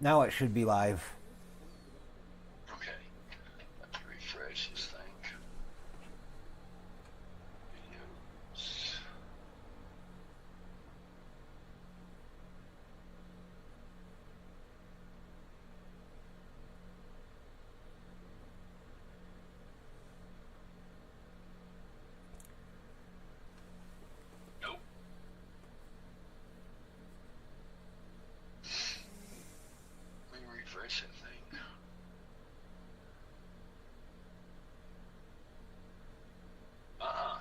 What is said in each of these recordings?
Now it should be live. Okay. Let me refresh this thing. Videos. Nope. Let me refresh that thing. Uh-uh.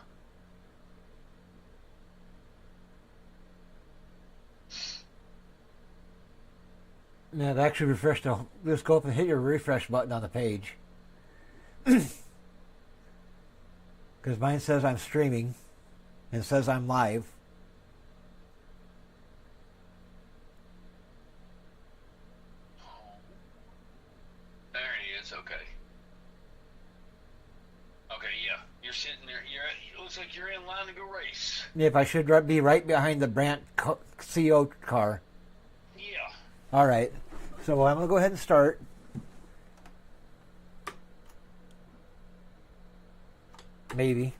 Yeah, it actually refreshed. Just go up and hit your refresh button on the page. Because mine says I'm streaming and says I'm live. Oh, there he is. Okay. Okay, yeah. You're sitting there. It looks like you're in line to go race. If I should be right behind the Brandt CO car. Yeah. All right. So I'm going to go ahead and start. Maybe.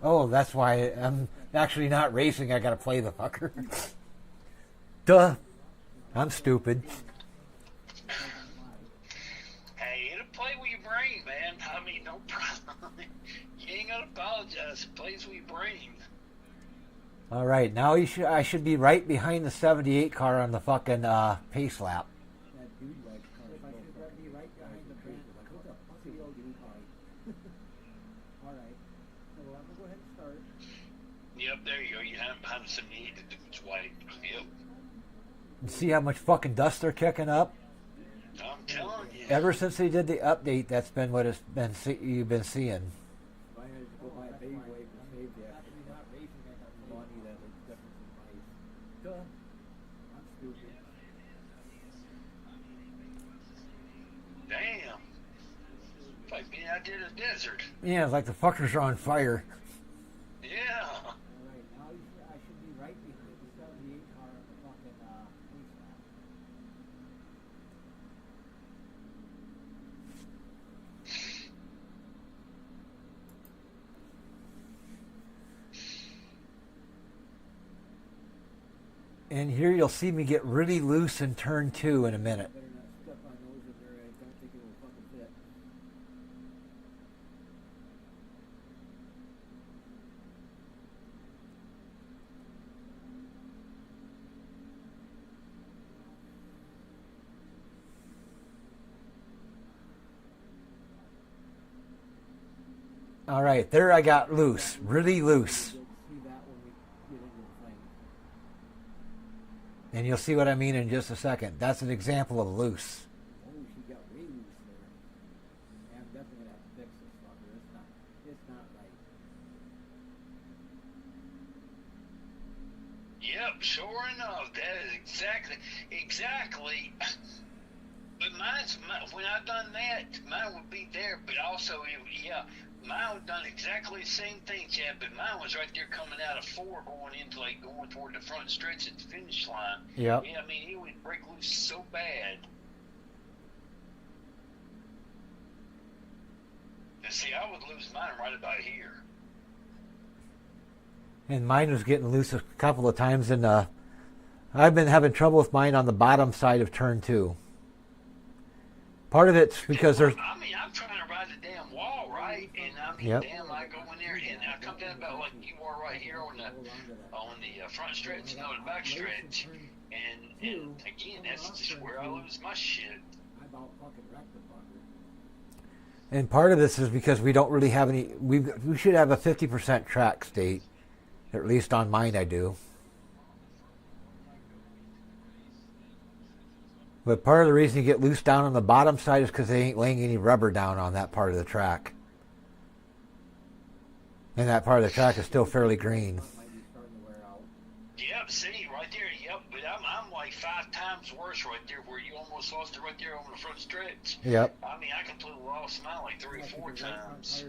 Oh, that's why I'm actually not racing. I got to play the fucker. Duh. I'm stupid. Hey, it'll play with your brain, man. I mean, no problem. You ain't gonna apologize. It plays with your brain. All right. Now I should be right behind the 78 car on the fucking pace lap. Yep, there you go. You have behind the 78. The dude's white. Yep. See how much fucking dust they're kicking up? I'm telling you. Ever since they did the update, that's been what you've been seeing. Damn. Like being out there in the desert. Yeah, it's like the fuckers are on fire. Yeah. And here you'll see me get really loose in turn 2 in a minute. All right, there I got loose, really loose. And you'll see what I mean in just a second. That's an example of loose. Yep, sure enough. That is exactly. But when I done that, mine would be there. But also, yeah, mine would done exactly the same thing, Chad. But mine was right there coming out of 4, going toward the front stretch at the finish line. Yep. Yeah, I mean, he would break loose so bad. And see, I would lose mine right about here. And mine was getting loose a couple of times, and I've been having trouble with mine on the bottom side of turn 2. Part of it's because there's. I mean, I'm trying to ride the damn wall, right? And I mean, Yep. damn, I go in there and I come down about like you are right here on the front stretch, the back stretch, and again, that's just where I lose my shit. And part of this is because we don't really have any. We should have a 50% track state, at least on mine I do. But part of the reason you get loose down on the bottom side is because they ain't laying any rubber down on that part of the track. And that part of the track is still fairly green. Yep, see, right there, yep, but I'm like 5 times worse right there where you almost lost it right there on the front stretch. Yep. I mean, I completely lost mine like 3 or 4 times.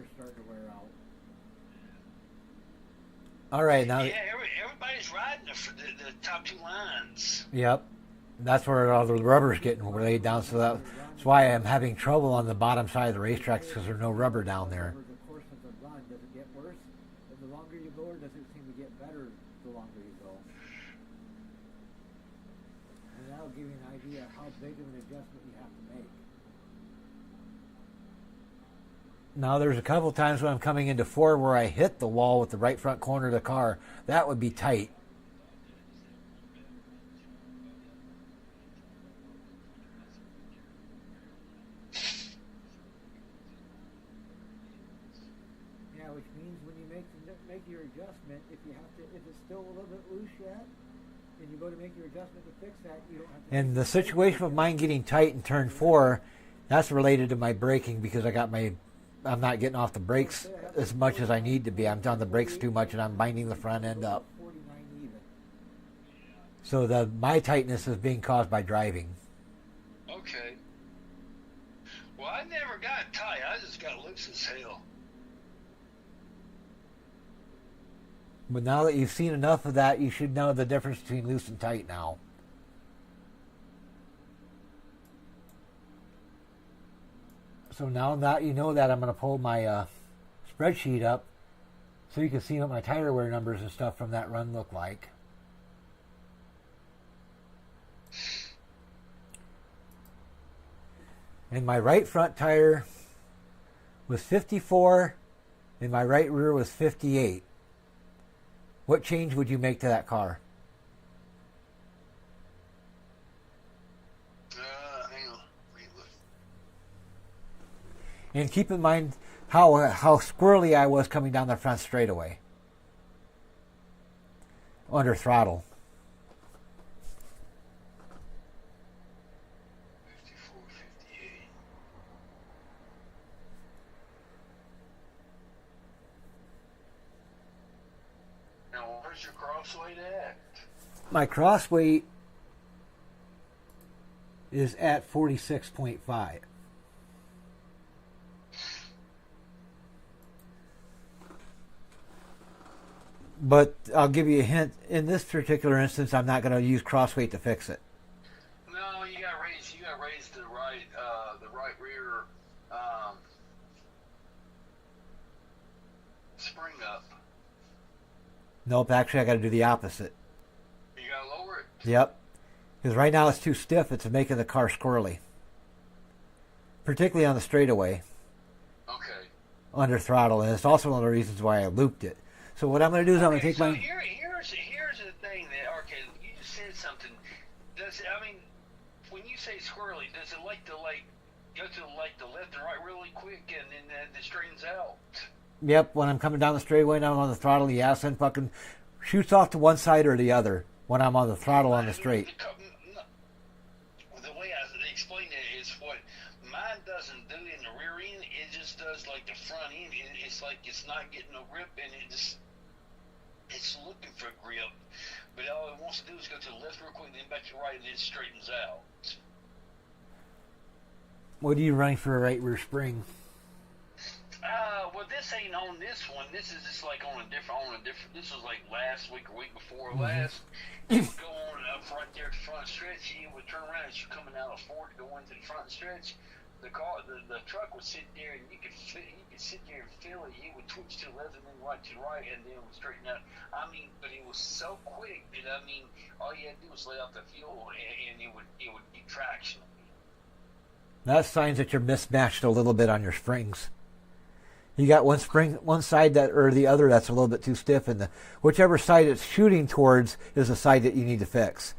All right, now. Yeah, everybody's riding the top two lines. Yep. That's where all the rubber's getting laid down. So that's why I'm having trouble on the bottom side of the racetracks because there's no rubber down there. Over the course of the run, does it get worse the longer you go, or does it seem to get better the longer you go? And that'll give you an idea how big of an adjustment you have to make. Now there's a couple times when I'm coming into 4 where I hit the wall with the right front corner of the car. That would be tight. Yeah, which means when you make your adjustment, if it's still a little bit loose yet, and you go to make your adjustment to fix that, you don't have to. And the situation with mine getting tight in turn 4, that's related to my braking because I'm not getting off the brakes as much as I need to be. I'm on the brakes too much and I'm binding the front end up. 49 even. So my tightness is being caused by driving. Okay. Well, I never got tight. I just got loose as hell. But now that you've seen enough of that, you should know the difference between loose and tight now. So now that you know that, I'm going to pull my spreadsheet up so you can see what my tire wear numbers and stuff from that run look like. And my right front tire was 54 and my right rear was 58. What change would you make to that car? Hang on. Wait, look. And keep in mind how squirrely I was coming down the front straightaway. Under throttle. 54, 58. Now, where's your cross weight at? My cross weight is at 46.5. But I'll give you a hint. In this particular instance, I'm not going to use cross weight to fix it. No, you got to raise the right rear spring up. Nope, actually I got to do the opposite. You got to lower it. Yep. Because right now it's too stiff. It's making the car squirrely. Particularly on the straightaway. Okay. Under throttle. And it's also one of the reasons why I looped it. So what I'm going to do is I'm going to take my... Here's the thing that, okay, you just said something. When you say squirrely, does it like to go to the left and right really quick and then it straightens out? Yep, when I'm coming down the straightaway and I'm on the throttle, yes, and fucking shoots off to one side or the other when I'm on the throttle on the straight. The way I explain it is what mine doesn't do in the rear end. It just does like the front end. It's like it's not getting no grip and it's looking for grip. But all it wants to do is go to the left real quick, then back to the right, and then it straightens out. What are you running for a right rear spring? Well, this ain't on this one. This is just like on a different. This was like last week or week before last. You would go on up right there at the front stretch. You would turn around as you're coming out of Ford to go into the front stretch. The truck would sit there and you could sit there and feel it. It would twitch to the left and then right to the right, and then it would straighten out. But it was so quick that all you had to do was lay off the fuel and it would get traction. That's signs that you're mismatched a little bit on your springs. You got one side or the other that's a little bit too stiff, and whichever side it's shooting towards is the side that you need to fix.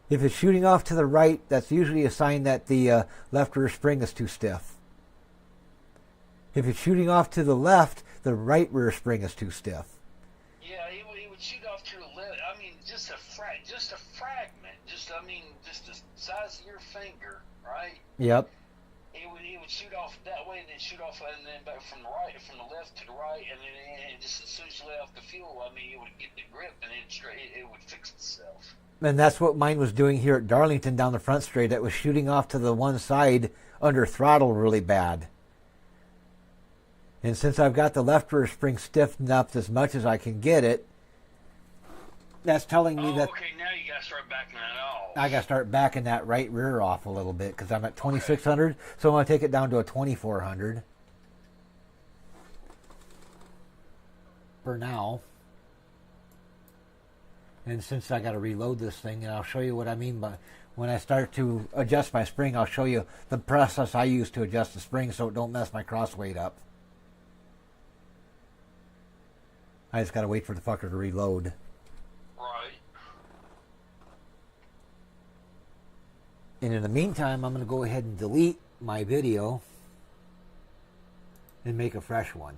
If it's shooting off to the right, that's usually a sign that the left rear spring is too stiff. If it's shooting off to the left, the right rear spring is too stiff. Yeah, he would shoot off to the left. Just a fragment. Just the size of your finger, right? Yep. He would shoot off that way and then shoot off and then back from the left to the right, and then just as soon as you lay off the fuel, it would get the grip and it would fix itself. And that's what mine was doing here at Darlington down the front straight. It was shooting off to the one side under throttle really bad. And since I've got the left rear spring stiffened up as much as I can get it, that's telling me Oh, that okay. Now you gotta start backing that off. I got to start backing that right rear off a little bit because I'm at 2,600. So I'm going to take it down to a 2,400 for now. And since I got to reload this thing, and I'll show you what I mean by when I start to adjust my spring, I'll show you the process I use to adjust the spring so it don't mess my cross weight up. I just got to wait for the fucker to reload. Right. And in the meantime, I'm going to go ahead and delete my video and make a fresh one.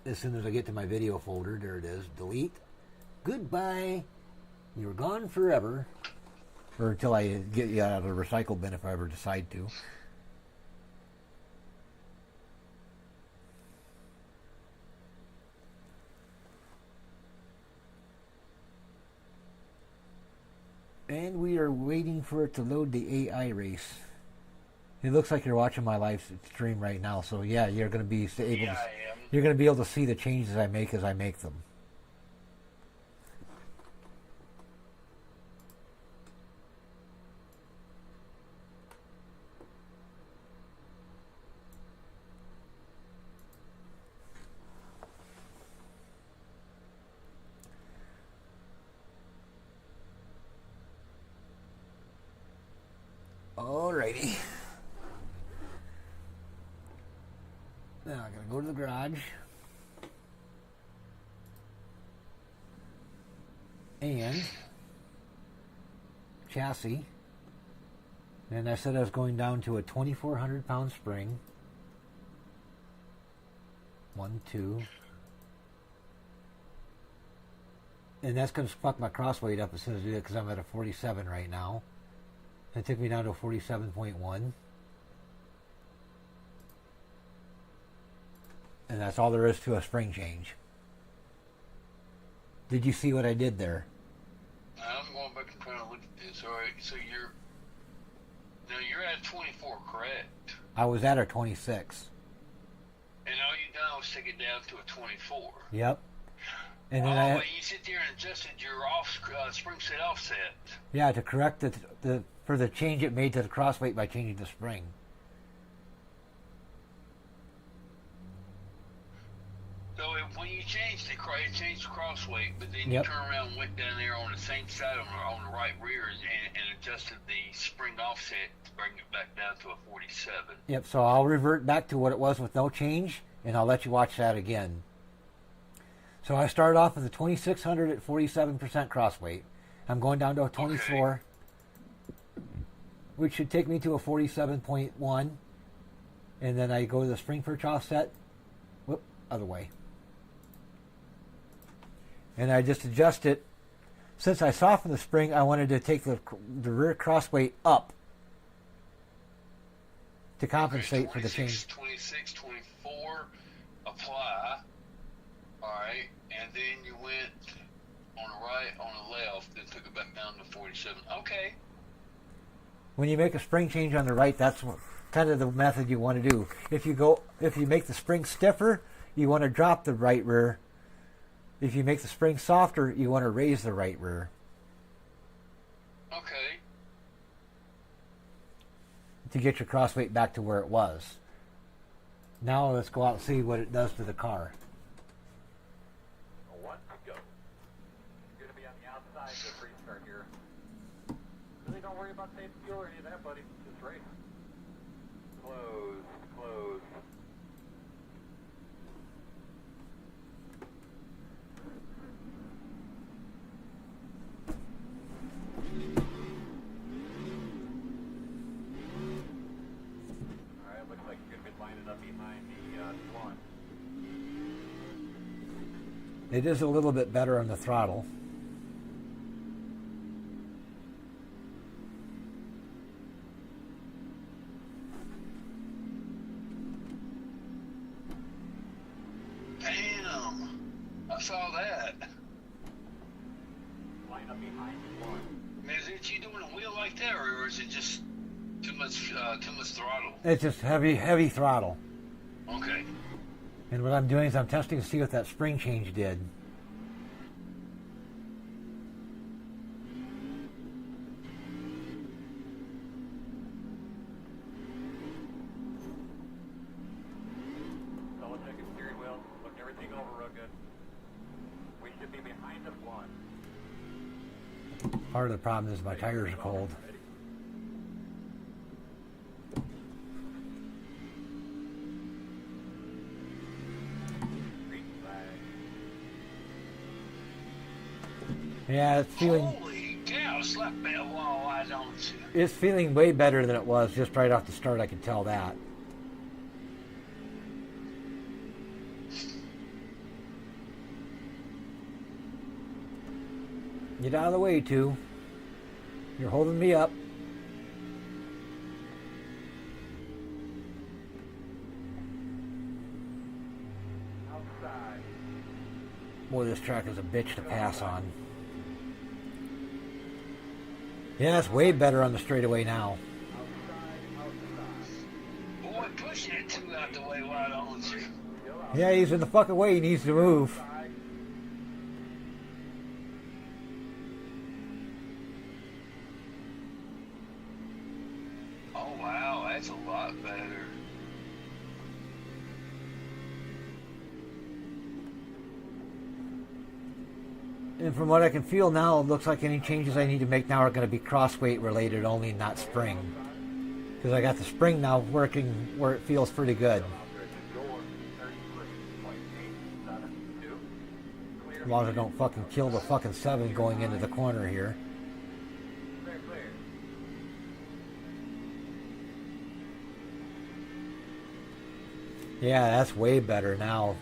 As soon as I get to my video folder, there it is, delete. Goodbye. You're gone forever. Or until I get you out of the recycle bin if I ever decide to. And we are waiting for it to load the AI race. It looks like you're watching my live stream right now, so yeah, you're going to be able Yeah, to, I am. you're going to be able to see the changes I make as I make them. Alrighty. Now I'm going to go to the garage. And chassis. And I said I was going down to a 2,400 pound spring. 1, 2. And that's going to fuck my cross weight up as soon as I do it because I'm at a 47 right now. It took me down to a 47.1. And that's all there is to a spring change. Did you see what I did there? I'm going back and trying to look at this. All right, so you're at 24, correct? I was at a 26. And all you done was take it down to a 24. Yep. And then But you sit there and adjusted your spring set offset. yeah, to correct for the change it made to the cross weight by changing the spring. So when you changed it changed the cross weight, but then Yep. you turn around and went down there on the same side on the right rear and adjusted the spring offset to bring it back down to a 47. Yep, so I'll revert back to what it was with no change, and I'll let you watch that again. So I started off with a 2,600 at 47% cross weight. I'm going down to a 24, which should take me to a 47.1. And then I go to the spring perch offset. Whoop, other way. And I just adjust it. Since I softened the spring, I wanted to take the rear cross weight up to compensate for the change. 26, 24, apply. All right, and then you went on the right, on the left, then took it back down to 47. Okay. When you make a spring change on the right, that's kind of the method you want to do. If you make the spring stiffer, you want to drop the right rear. If you make the spring softer, you want to raise the right rear. Okay. To get your cross weight back to where it was. Now let's go out and see what it does to the car. Let's go. You're going to be on the outside of the restart here. Really don't worry about safe fuel or any of that, buddy. Just race. Close, close. Alright, looks like you're going to be lining up behind the Swan. It is a little bit better on the throttle. Damn. I saw that. Line up behind the Swan. I mean, is it you doing a wheel like that, or is it just too much throttle? It's just heavy throttle. Okay. And what I'm doing is I'm testing to see what that spring change did. Part of the problem is my tires are cold. Green flag. Yeah, it's feeling Holy cow, slap that wall, why don't you? it's feeling way better than it was just right off the start. I could tell that. Get out of the way, too. You're holding me up. Outside. Boy, this track is a bitch to pass on. Yeah, it's way better on the straightaway now. Boy, push that two out the way, why don't you? Yeah, he's in the fucking way. He needs to move. Oh wow, that's a lot better. And from what I can feel now, it looks like any changes I need to make now are going to be crossweight related only, not spring. Because I got the spring now working where it feels pretty good. As long as I don't fucking kill the fucking 7 going into the corner here. Yeah, that's way better now.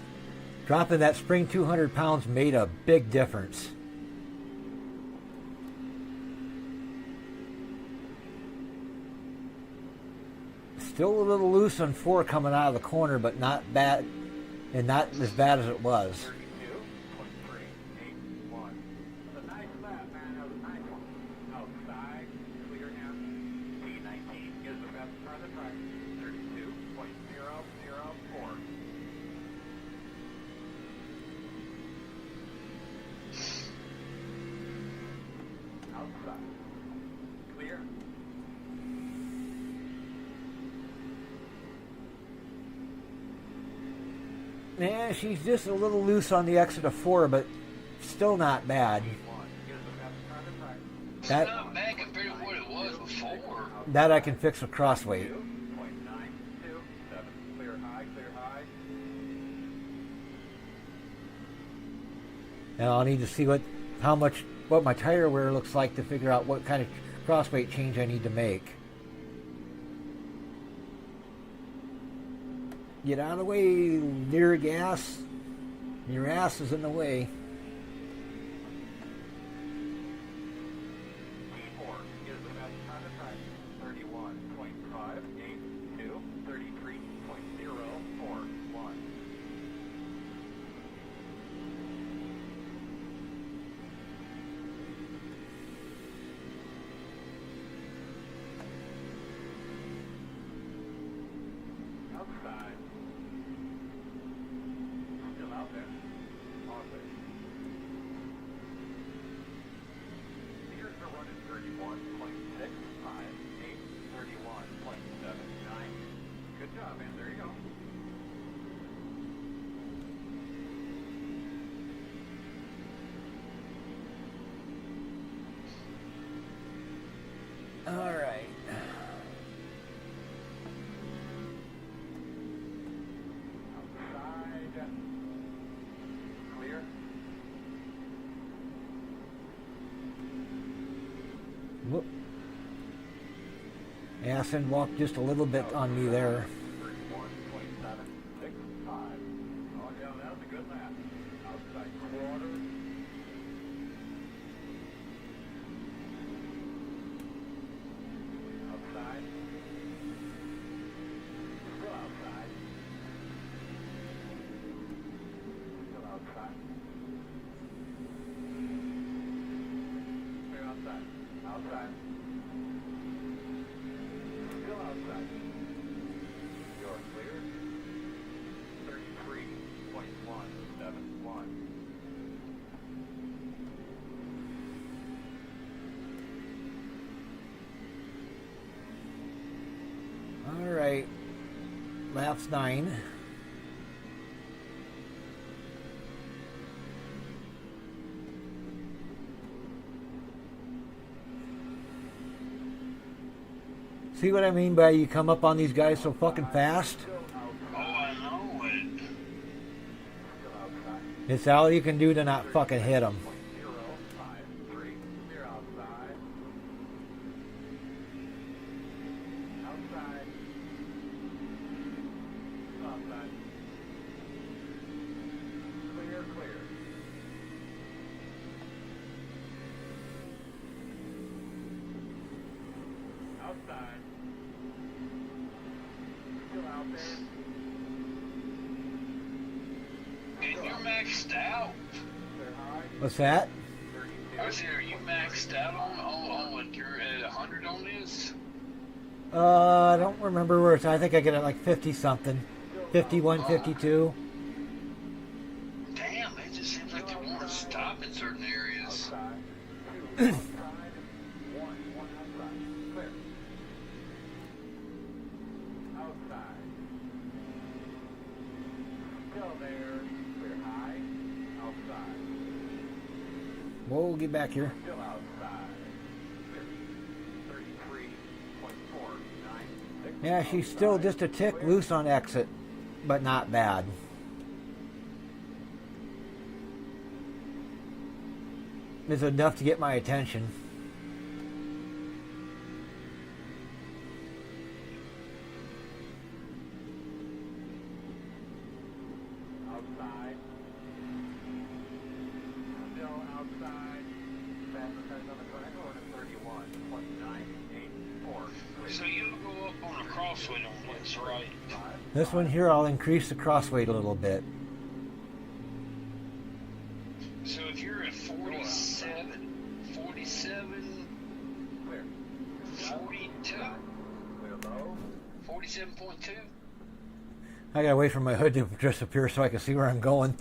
Dropping that spring 200 pounds made a big difference. Still a little loose on 4 coming out of the corner, but not bad, and not as bad as it was. Yeah, she's just a little loose on the exit of 4, but still not bad. It's not bad compared to what it was before. That I can fix with crossweight. And I'll need to see what my tire wear looks like to figure out what kind of crossweight change I need to make. Get out of the way, near gas. Your ass is in the way. All right. Clear. Whoop. Asin walked just a little bit on me there. 31.765. Oh yeah, that was a good lap. Outside quarter. Outside. Still outside. Still outside. Clear outside. Outside. Still outside. You're clear. 33.171. All right. Laps 9. See what I mean by you come up on these guys so fucking fast? Oh, I know it. It's all you can do to not fucking hit them. 053, clear outside. Outside. Outside. Clear, clear. Outside. Still out there. And you're maxed out. Clear high. What's that? 32. I said, are you maxed out on what you're at 100 on this? I don't remember where it's. I think I get it like 50 something. 51, 52. Damn, it just seems like they want to stop in certain areas. Outside. 2 outside. 1 outside. Clear. Outside. Still there. Clear high. Outside. Whoa, get back here. Still outside. Clear. 33.496. Yeah, she's still just a tick loose on exit, but not bad. It's enough to get my attention. Outside. Still outside. Fastest times on the track going at 31.984. So you'll go up on a crosswind on this, right? This one here, I'll increase the cross weight a little bit. So if you're at 47, Clear. 42, Clear low. 47.2, I gotta wait for my hood to disappear so I can see where I'm going.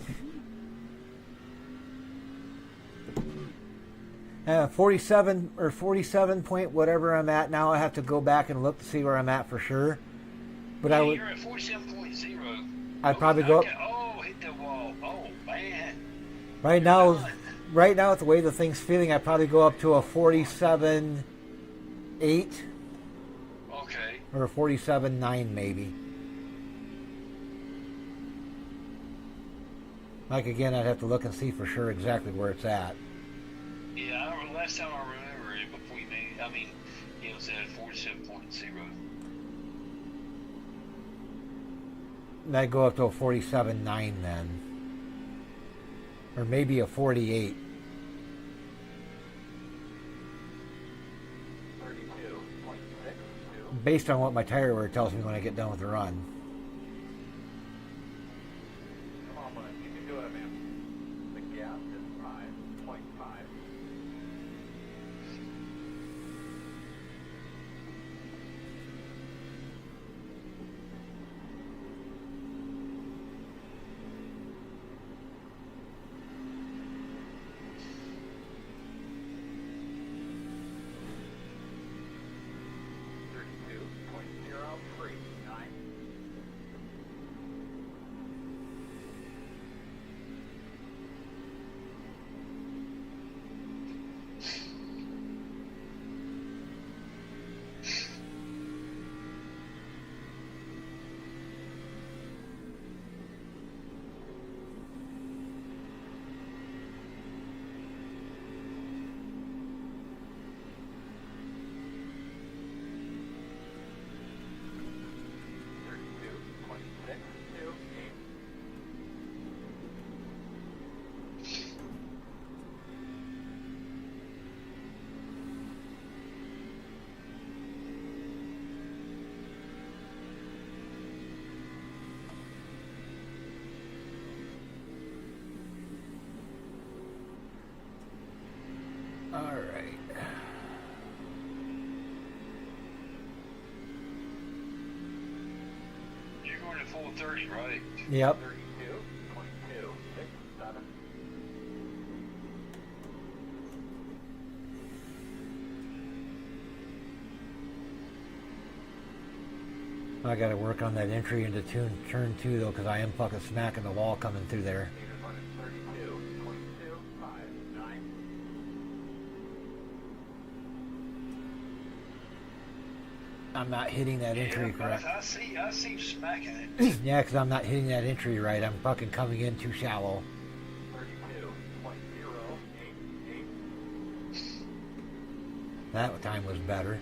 47 or 47 point whatever I'm at now. I have to go back and look to see where I'm at for sure. But I would. you're at 47.0. I'd probably go up. Oh, hit the wall. Oh, man. Right now, with the way the thing's feeling, I'd probably go up to a 47.8 Okay. or a 47.9 maybe. Like again, I'd have to look and see for sure exactly where it's at. Yeah, last time I remember it before you made, it was at 47.0. And I'd go up to a 47.9 then. Or maybe a 48. 32.62. Based on what my tire wear tells me when I get done with the run. Come on, bud. You can do it, man. The gap is 5.5. Alright. You're going at full 30, right? Yep. 32.267. I gotta work on that entry into turn 2 though, because I am fucking smacking the wall coming through there. Meters running 32.259. I'm not hitting that entry correct. I see you smacking it. Yeah, because I'm not hitting that entry right. I'm fucking coming in too shallow. 32.088. That time was better.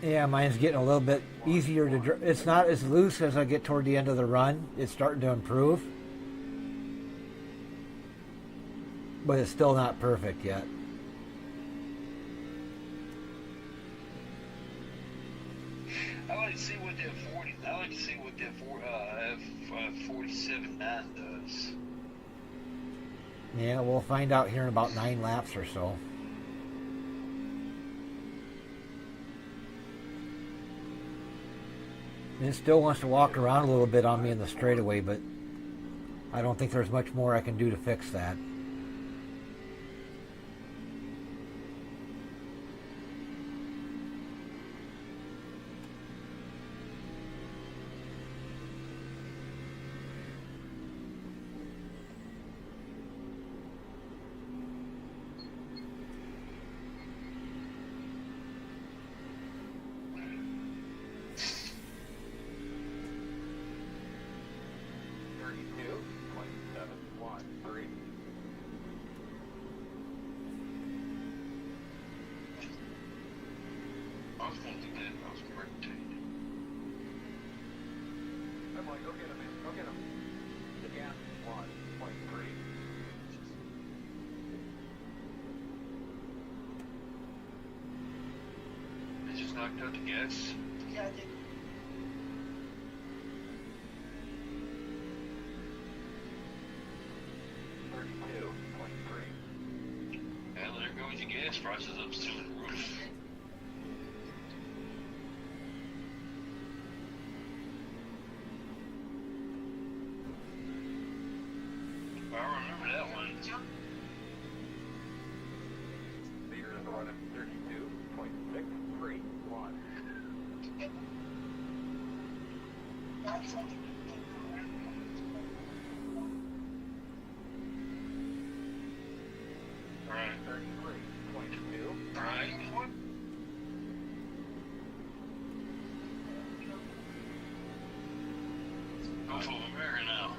Yeah, mine's getting a little bit easier to. It's not as loose as I get toward the end of the run. It's starting to improve, but it's still not perfect yet. I like to see what that 40. I like to see what that 47.9 does. Yeah, we'll find out here in about 9 laps or so. It still wants to walk around a little bit on me in the straightaway, but I don't think there's much more I can do to fix that. I was going to do that. I was going to tell you. I'm like, go get him, man. Go get him. The gas is 1.3. They just knocked out the gas. Yeah, I did. Well, there goes your gas prices up to the roof. I remember that one. Leader is running 32.631. Right. 33.2. Right. Go for America now.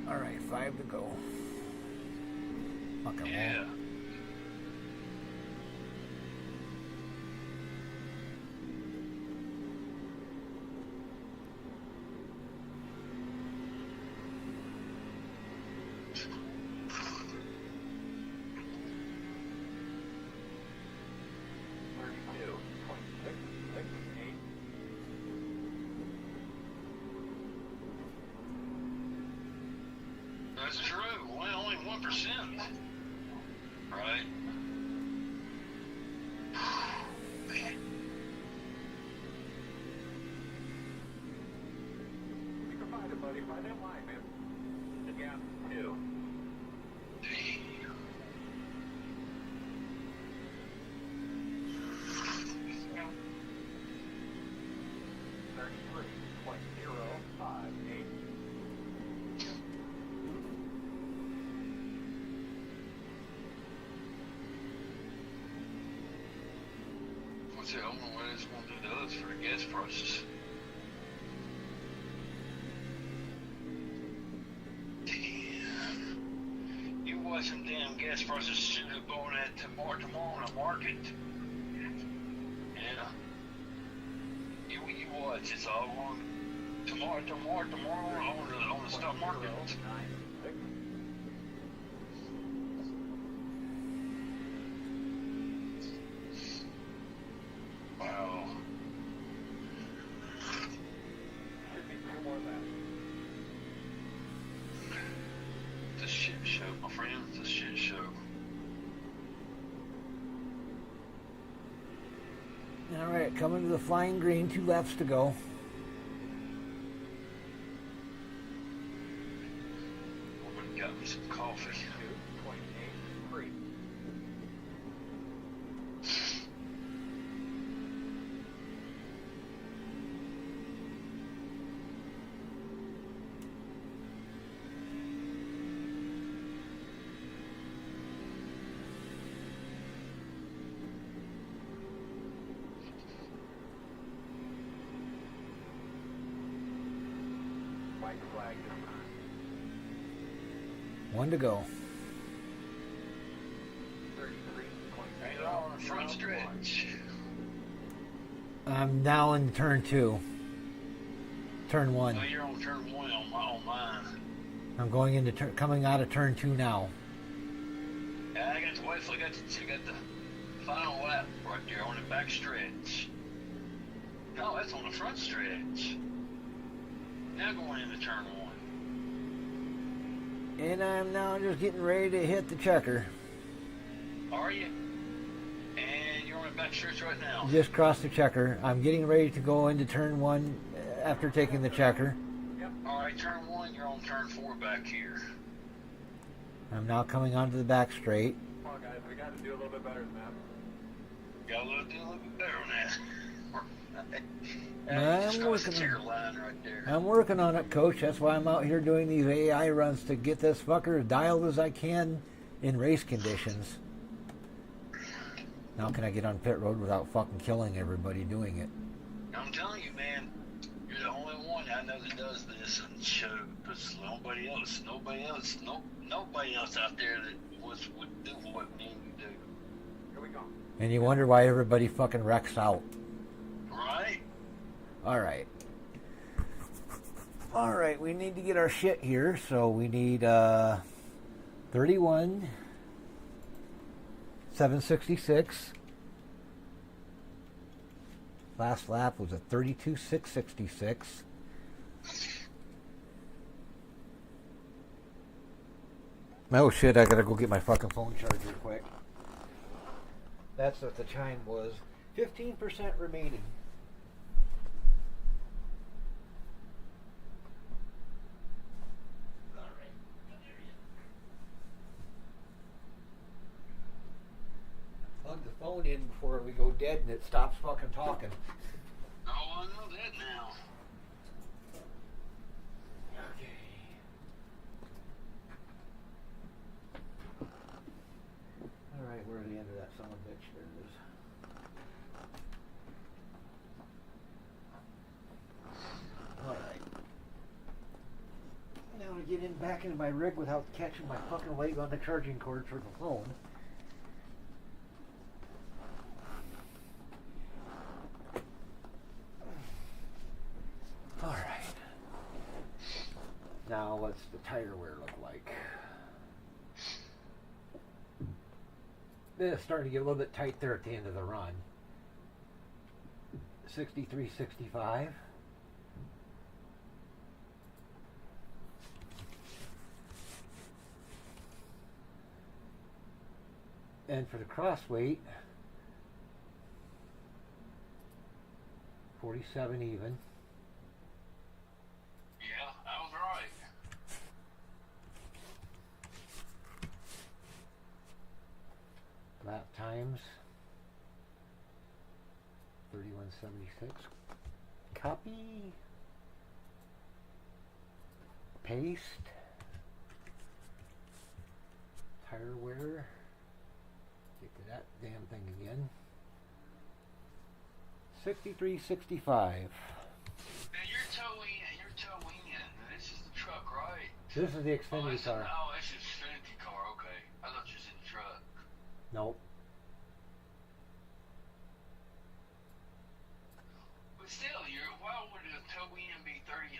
All right, 5 to go. Fucking Yeah. That's true. Well, only 1%. Right. Man. You can find it, buddy. Find that line, man. The gas is 2. Damn. What's it? I don't know what it's going to do to us for the gas prices. Damn. You watch them damn gas prices shoot up on that tomorrow on the market. Yeah. You watch, it's all on. Tomorrow on the stock market. 96. Wow. Should be 2 more laps. It's a shit show, my friend. It's a shit show. All right, coming to the flying green, 2 laps to go. Woman got me some coffee. 2:28.3. White flag this time. 1 to go. 33.0. Ain't it all on the front stretch? I'm now in turn 2. Turn 1. No, you're on turn 1 on mine. I'm going into coming out of turn 2 now. Yeah, I got the wait till I got the final lap right there on the back stretch. No, that's on the front stretch. Now going into turn 1. And I'm now just getting ready to hit the checker. Are you? And you're on the back stretch right now. Just crossed the checker. I'm getting ready to go into turn 1 after taking the checker. Alright, turn 1, you're on turn 4 back here. I'm now coming onto the back straight. Come on, guys. We got to do a little bit better than that. Got a little bit better on that. I'm Just cross the working ticker on- line right there. I'm working on it, Coach. That's why I'm out here doing these AI runs to get this fucker as dialed as I can in race conditions. Now can I get on pit road without fucking killing everybody doing it? I'm telling you, man, you're the only one I know that does this and show. Because nobody else out there that would do what me and you do. Here we go. And you wonder why everybody fucking wrecks out. Right? Alright. Alright, we need to get our shit here, so we need 31 766. Last lap was a 32 666. Oh shit, I gotta go get my fucking phone charger quick. That's what the chime was. 15% remaining. Plug the phone in before we go dead and it stops fucking talking. Oh, I know that now. Okay. Alright, where's the end of that son of a bitch? There it is. Alright. Now to get in back into my rig without catching my fucking leg on the charging cord for the phone. Alright. Now what's the tire wear look like? It's starting to get a little bit tight there at the end of the run. 63, 65. And for the cross weight, 47 even. Yeah, I was right. Lap times 31.76. Copy. Paste. Tire wear. Get to that damn thing again. 63.65. Now you're towing. This is the truck, right? This is the Xfinity this car. Oh, this is Xfinity car. Okay, I thought you was in the truck. Nope. But still, why would a tow in be 30?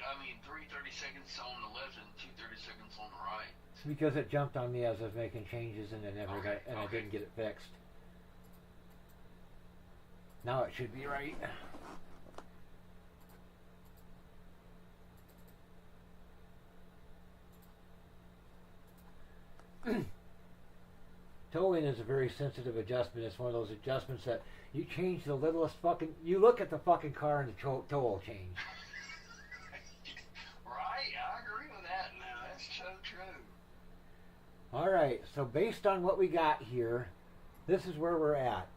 seconds on the left and 2 30-seconds on the right. Because it jumped on me as I was making changes and I didn't get it fixed. Now it should be right. Toe-in is a very sensitive adjustment. It's one of those adjustments that you change the littlest fucking... You look at the fucking car and the toe will change. Right, I agree with that now. That's so true. Alright, so based on what we got here, this is where we're at.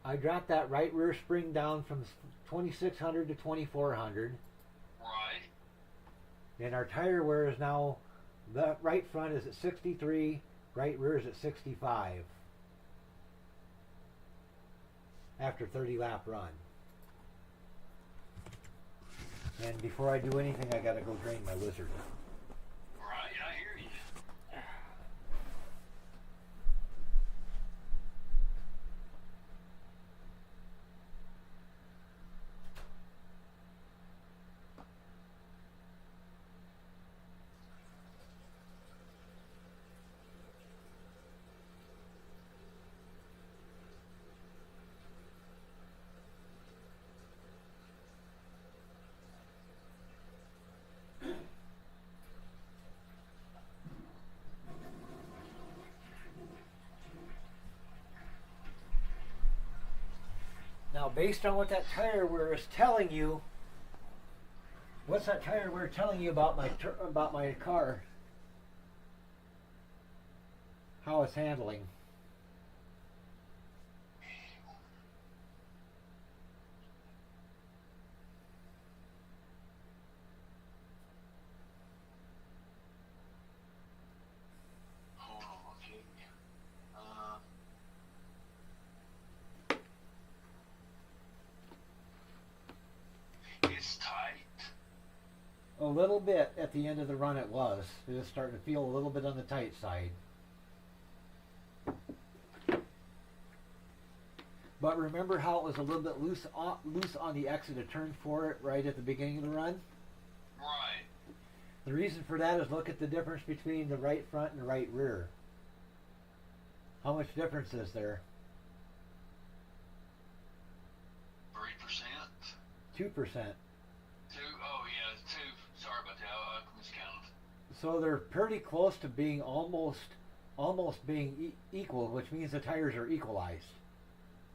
I dropped that right rear spring down from 2600 to 2400. Right. And our tire wear is now... The right front is at 63, right rear is at 65. After 30 lap run. And before I do anything, I gotta go drain my lizard. Right, I hear you. Now, based on what that tire wear is telling you, what's that tire wear telling you about my car? How it's handling? Hold on, okay. It's tight. A little bit at the end of the run it was. It was starting to feel a little bit on the tight side. But remember how it was a little bit loose on the exit of turn 4 right at the beginning of the run? Right. The reason for that is look at the difference between the right front and the right rear. How much difference is there? 3%. 2%. Oh yeah, 2. Sorry about that. I miscounted. So they're pretty close to being almost being equal, which means the tires are equalized.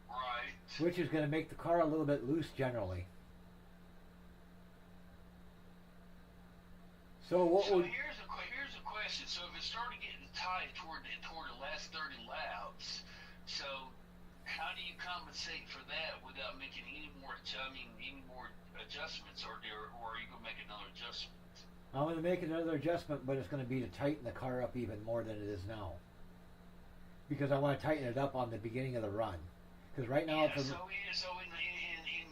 Right. Which is going to make the car a little bit loose generally. So what So would... here's a question. So if it started getting tight toward the last 30 laps, so how do you compensate for that without making any more adjustments, or are you gonna make another adjustment? I'm going to make another adjustment, but it's going to be to tighten the car up even more than it is now. Because I want to tighten it up on the beginning of the run. Because right now Yeah, it's so in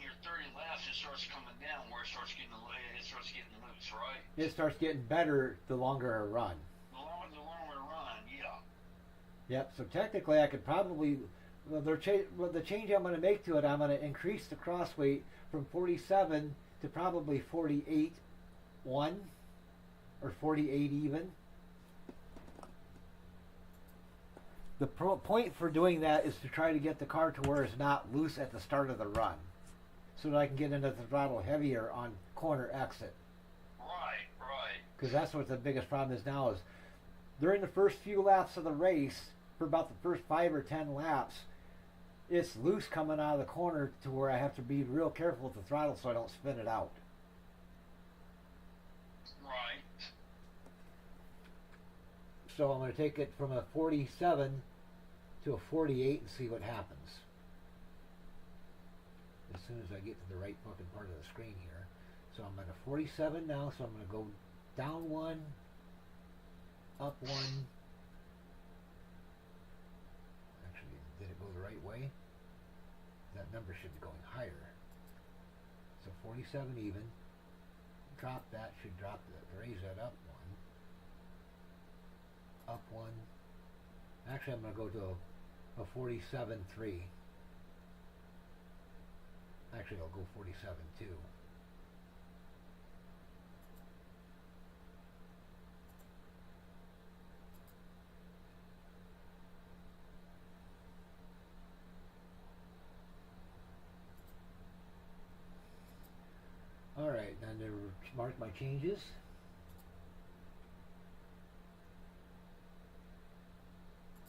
your 30 laps, it starts coming down where it starts getting loose, right? it starts getting better the longer I run. The longer the run, yeah. Yep. So technically, I could probably the change I'm going to make to it, I'm going to increase the cross weight from 47 to probably 48.1 or 48 even. The point for doing that is to try to get the car to where it's not loose at the start of the run, so that I can get into the throttle heavier on corner exit. Right. Because that's what the biggest problem is now, is during the first few laps of the race, for about the first 5 or 10 laps, it's loose coming out of the corner to where I have to be real careful with the throttle so I don't spin it out. Right. So I'm going to take it from a 47 to a 48 and see what happens. As soon as I get to the right fucking part of the screen here. So I'm at a 47 now, so I'm going to go down 1, up 1. Actually, did it go the right way? That number should be going higher. So 47 even. Drop that, should drop that, raise that up 1. Up 1. Actually, I'm going to go to a 47.3. Actually, I'll go 47.2. mark my changes.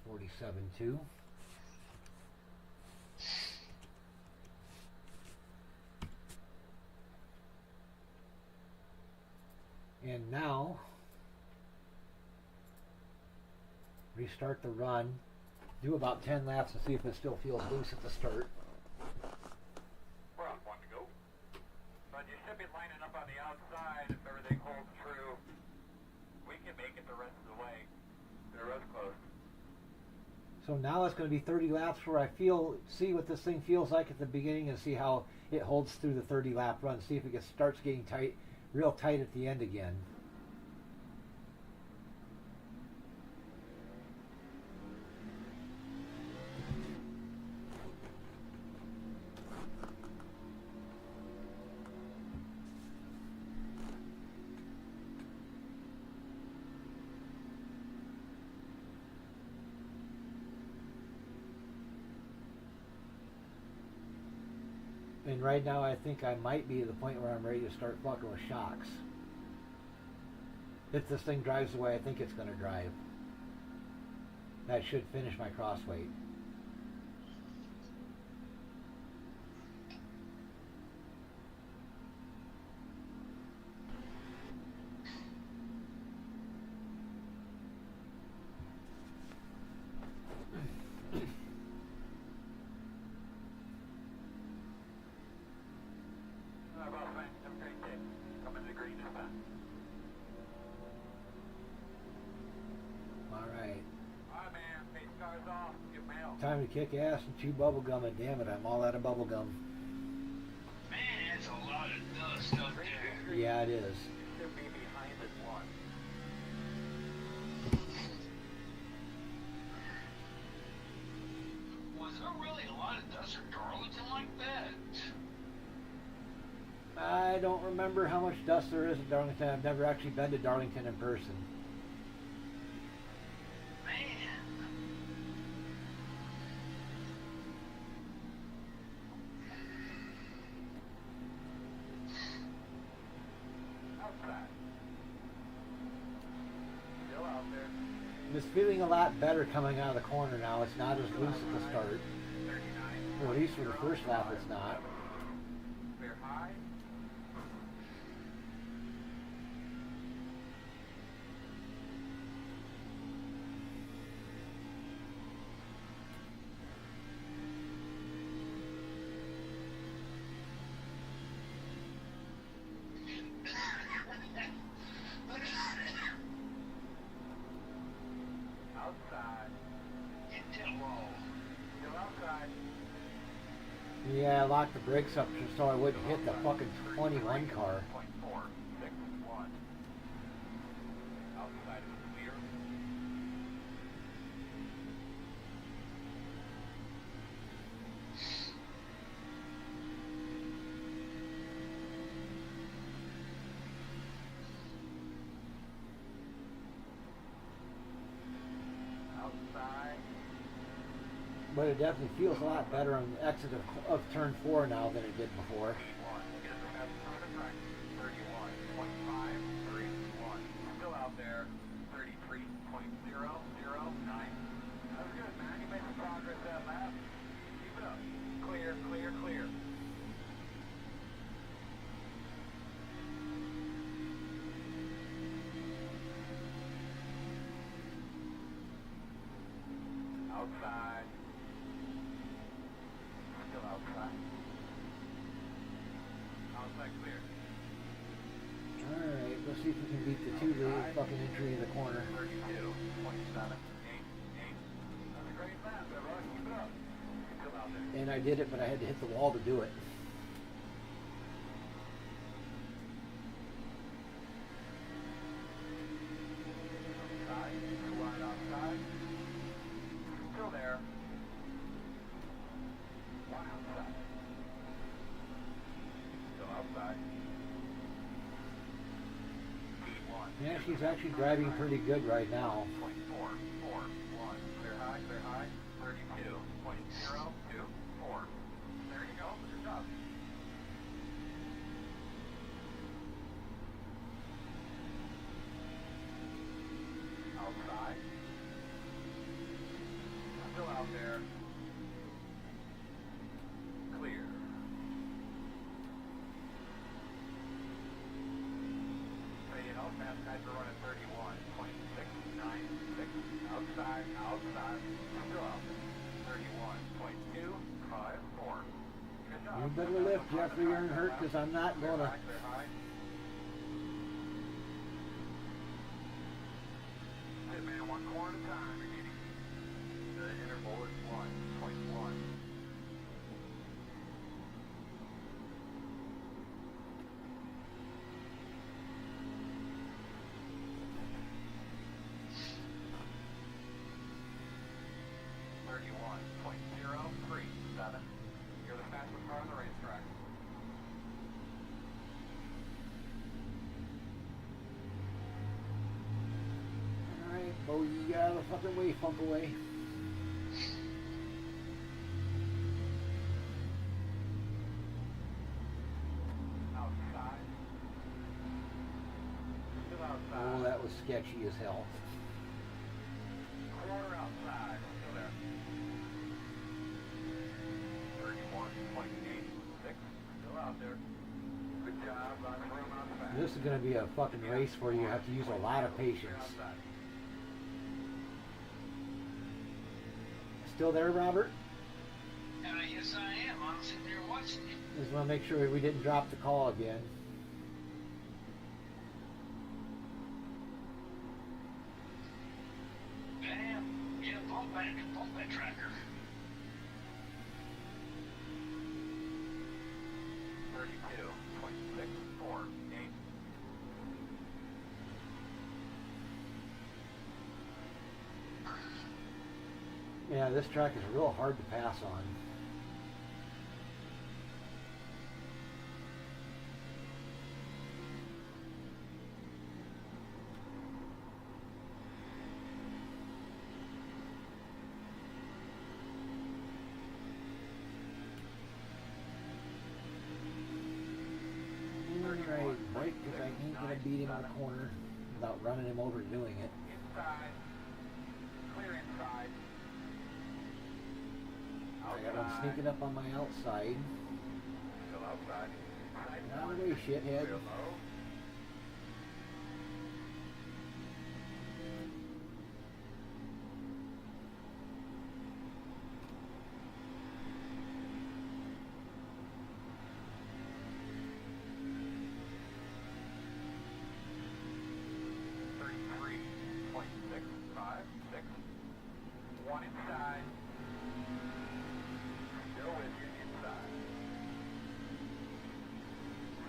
$47.2. And now restart the run. Do about 10 laps and see if it still feels loose at the start. We're on one to go. But you should be lining up on the outside if everything holds true. We can make it the rest of the way. The road's closed. So now it's going to be 30 laps where I see what this thing feels like at the beginning and see how it holds through the 30 lap run. See if it starts getting tight, real tight at the end again. And right now I think I might be at the point where I'm ready to start fucking with shocks. If this thing drives the way I think it's going to drive. That should finish my crossweight. Time to kick ass and chew bubble gum, and damn it, I'm all out of bubble gum. Man, that's a lot of dust up there. Yeah, it is. Should be behind this one. Was there really a lot of dust at Darlington like that? I don't remember how much dust there is at Darlington. I've never actually been to Darlington in person. It's feeling a lot better coming out of the corner now. It's not as loose at the start. Or at least for the first lap it's not. Clear high. Yeah, I locked the brakes up so I wouldn't hit the fucking 21 car. Outside is clear. Outside. But it definitely feels a lot better on the exit of turn 4 now than it did before. 31.531. Still out there. 33.009. That's good, man. You made some progress that lap. Keep it up. Clear, clear, clear. Outside. Still outside. Outside clear. Alright, let's see if we can beat the 2-lane fucking entry in the corner. 32.788. That's a great lap, everyone. Keep it up. Still out there. And I did it, but I had to hit the wall to do it. Outside. Too wide outside. Still there. One outside. Still outside. P1. Yeah, she's actually driving pretty good right now. 0.441. Clear high, clear high. 32.024. There you go. Good job. Guys are running 31.696. Outside, outside. Still out. 31.254. Good job. You better lift, Jeffrey. You're hurt because I'm not going to. Clear high. Hey man, one corner at a time. Remaining. The interval is 1.1. You're the fastest car on the racetrack. Alright, Bo, you get out of the fucking way, funk away. Outside. Still outside. Oh, that was sketchy as hell. Quarter outside. Still there. 31.86. Still out there. Good job. On the room on the back. This is going to be a fucking race where you have to use a lot of patience. Outside. Still there, Robert? Yes, I am. I'm sitting there watching it. Just want to make sure we didn't drop the call again. Bam. Yeah, pump that tracker. 32.648. Yeah, this track is real hard to pass on. Right, right, because I ain't going to beat him in the corner without running him over doing it. Inside. Clear inside. I got him sneaking up on my outside. Still outside. Get out of the way, shithead. Real low. One inside. Still with you inside.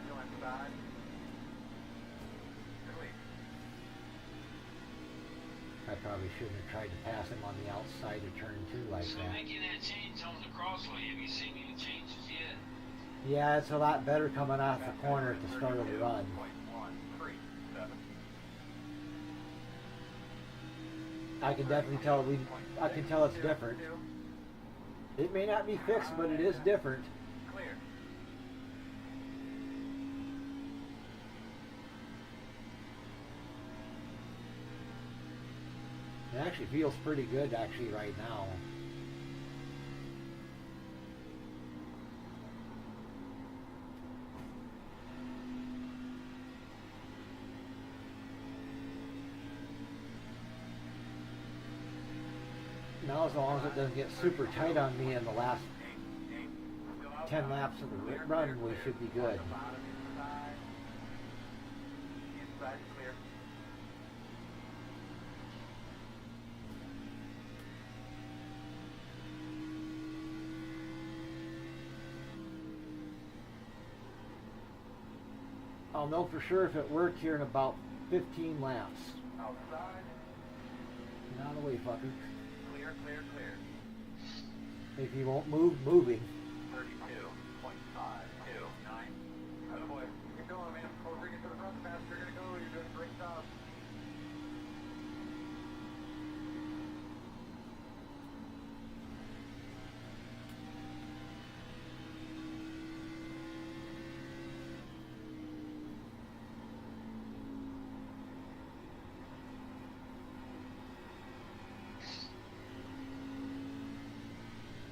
Still inside. Clear. I probably shouldn't have tried to pass him on the outside of turn 2 like So that. making that change on the crossway, have you seen any changes yet? Yeah, it's a lot better coming off the corner at the start of the run. 32.137. I can definitely tell I can tell it's different. It may not be fixed, but it is different. Clear. It actually feels pretty good actually right now. Now as long as it doesn't get super tight on me in the last 10 laps of the run, we should be good. Inside. Inside clear. I'll know for sure if it worked here in about 15 laps. Outside. Get out of the way, fucker. Clear, clear, clear. If you won't move, moving. 32.529. Oh boy, keep going, man. Closer you get to the front, the faster you're gonna go. You're doing a great job.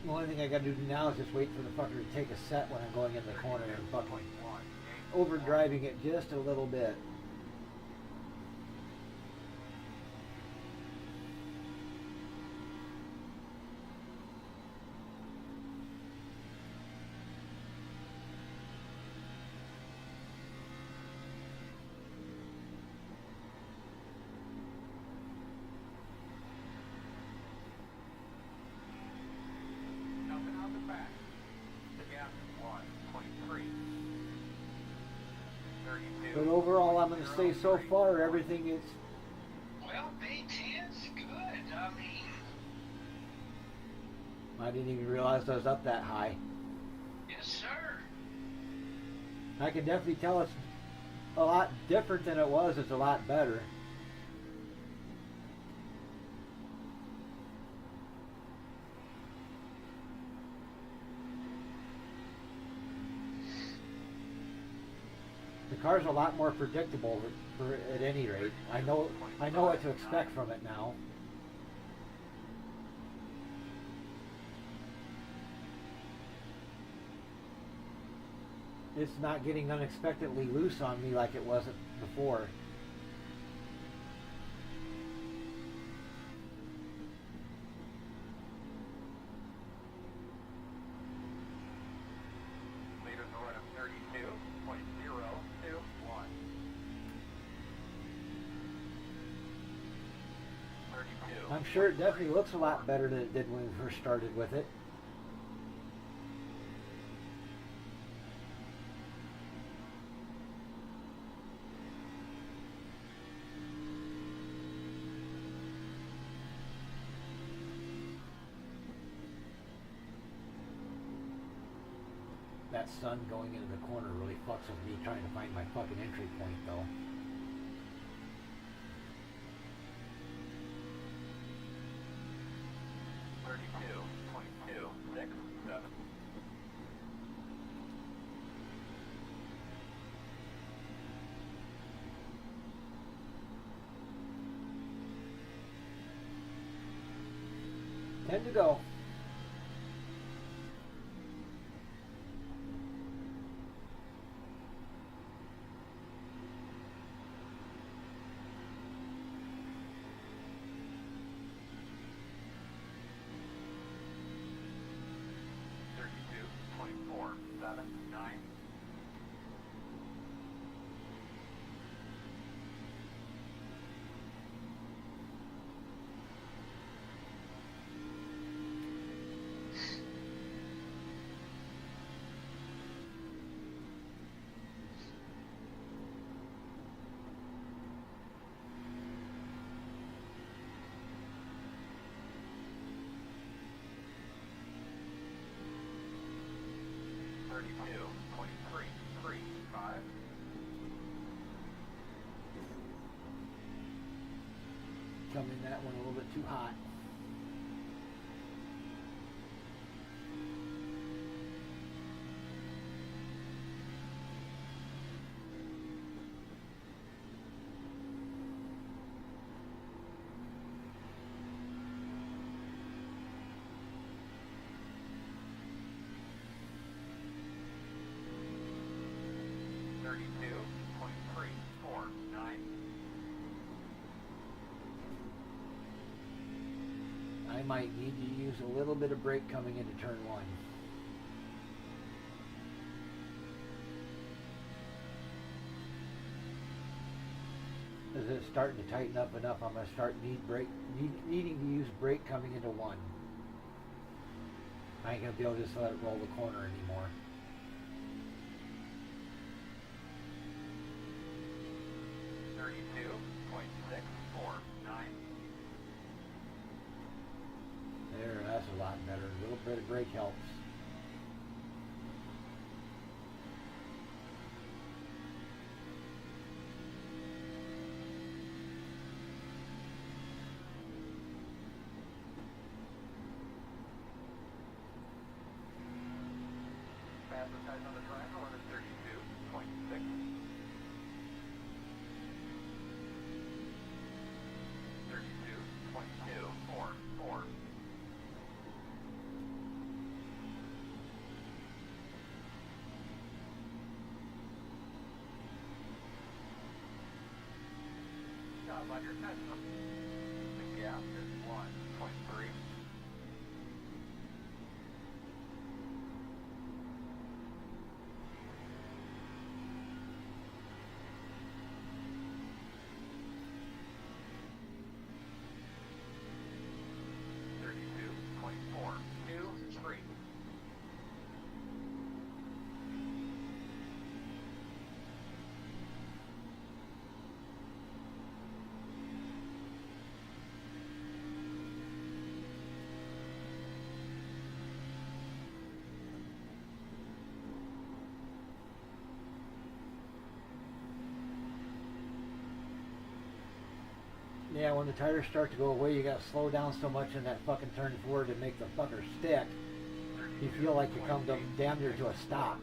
The only thing I gotta do now is just wait for the fucker to take a set when I'm going in the corner and fucking overdriving it just a little bit. back. The gap is 1.3. 32. But overall, I'm going to say so far everything is. Well, B10's good. I mean, I didn't even realize I was up that high. yes, sir. I can definitely tell it's a lot different than it was. It's a lot better. The car's a lot more predictable at any rate. I know what to expect from it now. It's not getting unexpectedly loose on me like it wasn't before. Leaders are running 32.021. 32. I'm sure it definitely looks a lot better than it did when we first started with it. That sun going into the corner really fucks with me trying to find my fucking entry point though. Ten to go. Coming that one a little bit too hot. I might need to use a little bit of brake coming into turn one. As it's starting to tighten up enough, I'm going to start needing to use brake coming into one. I ain't going to be able to just let it roll the corner anymore. There, that's a lot better. A little bit of brake helps. Fastest guys on the track, 132.6. 32.244. Job on your Tesla. The gap is 1.3. when the tires start to go away, you gotta slow down so much in that fucking turn forward to make the fucker stick. You feel like you come damn near to a stop.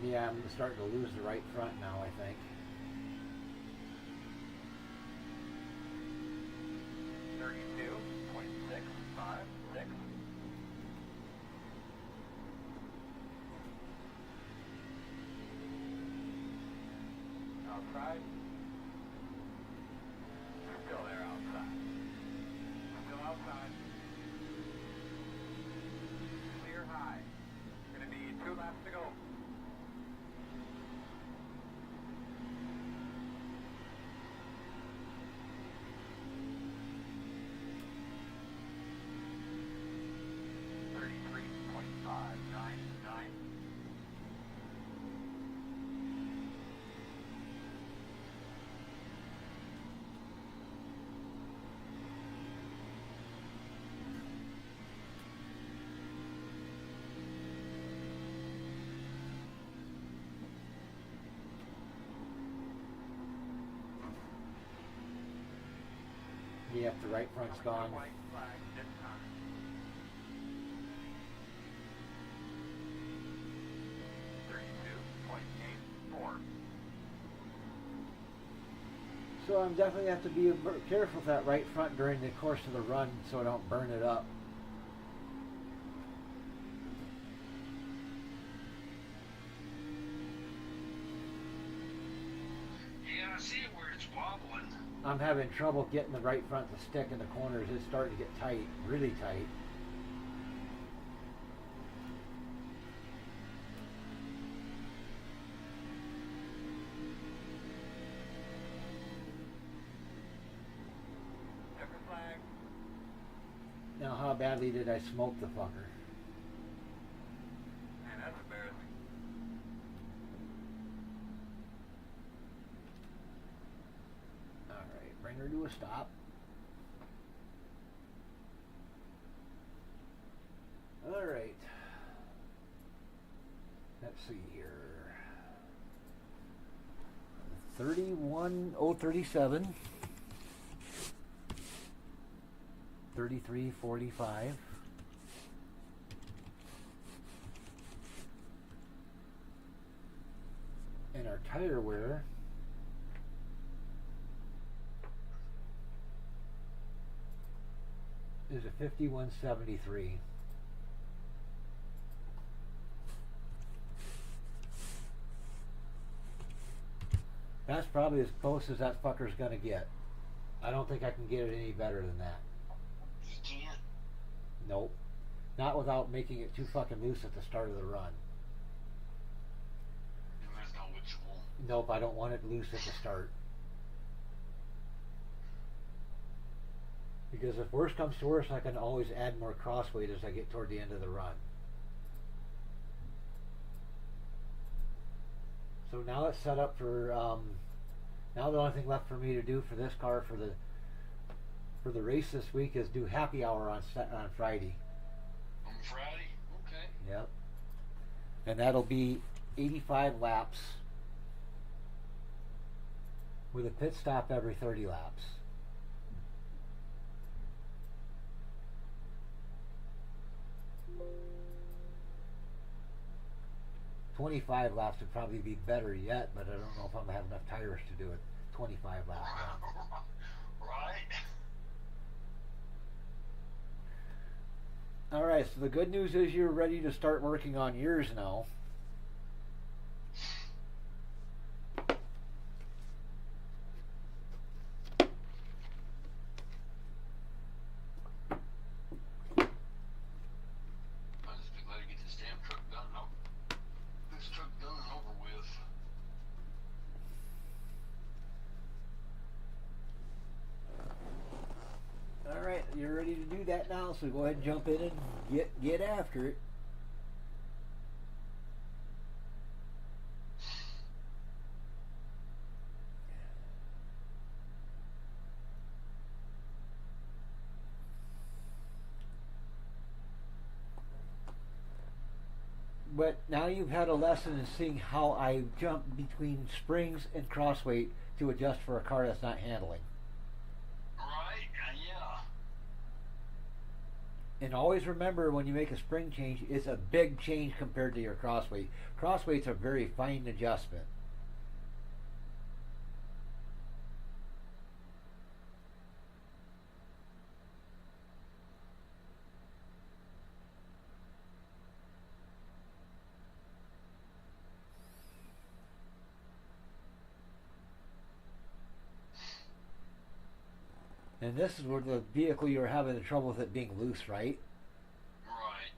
Yeah, I'm starting to lose the right front now, I think. Outside. Still there outside. Still outside. Clear high. Gonna be 2 laps to go. Yep, the right front's gone. White flag this time. So I'm definitely have to be careful with that right front during the course of the run so I don't burn it up. Yeah, I see where it's wobbling. I'm having trouble getting the right front to stick in the corners. It's starting to get tight, really tight. Checkered flag. Now how badly did I smoke the fucker? Man, that's embarrassing. Alright, bring her to a stop. Alright. Let's see here. 31037. 3345. And our tire wear is a 5173. That's probably as close as that fucker's gonna get. I don't think I can get it any better than that. You can't. Nope. Not without making it too fucking loose at the start of the run. And there's no which one. Nope, I don't want it loose at the start. Because if worse comes to worse, I can always add more crossweight as I get toward the end of the run. So now it's set up for, now the only thing left for me to do for this car for the race this week is do happy hour on Friday. On Friday? Okay. Yep. And that'll be 85 laps with a pit stop every 30 laps. $25 laps would probably be better yet, but I don't know if I'm going to have enough tires to do it. 25 laps. Right. All right, so the good news is you're ready to start working on yours now. I just be glad to get this damn truck done. This truck done and over with. All right, you're ready to do that now, so go ahead and jump in and get after it. But now you've had a lesson in seeing how I jump between springs and crossweight to adjust for a car that's not handling. Right? Yeah. And always remember when you make a spring change, it's a big change compared to your crossweight. Crossweight's a very fine adjustment. And this is where the vehicle you're having the trouble with it being loose, right? Right.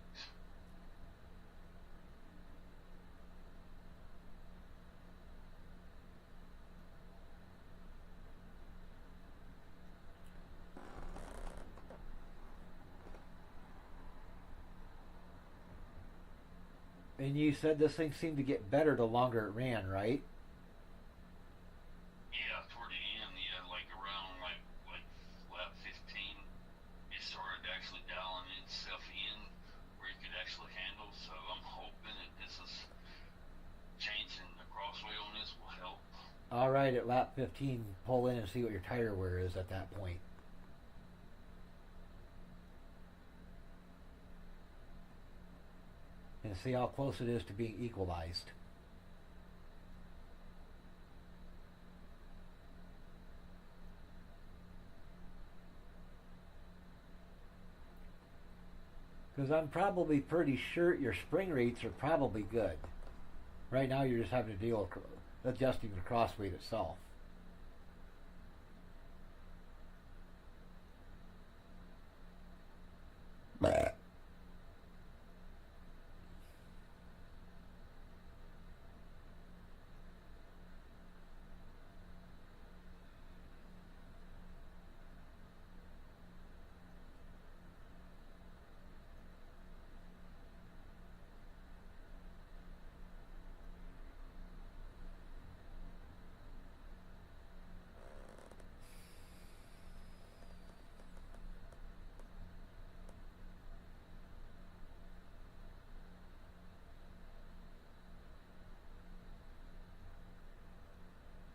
And you said this thing seemed to get better the longer it ran, right? Yeah, toward the end, yeah, like around like lap 15, it started actually dialing itself in where you could actually handle. So I'm hoping that this is changing the crossway on this will help. All right, at lap 15, pull in and see what your tire wear is at that point. And see how close it is to being equalized. Because I'm probably pretty sure your spring rates are probably good. Right now you're just having to deal with adjusting the cross weight itself. Bleh.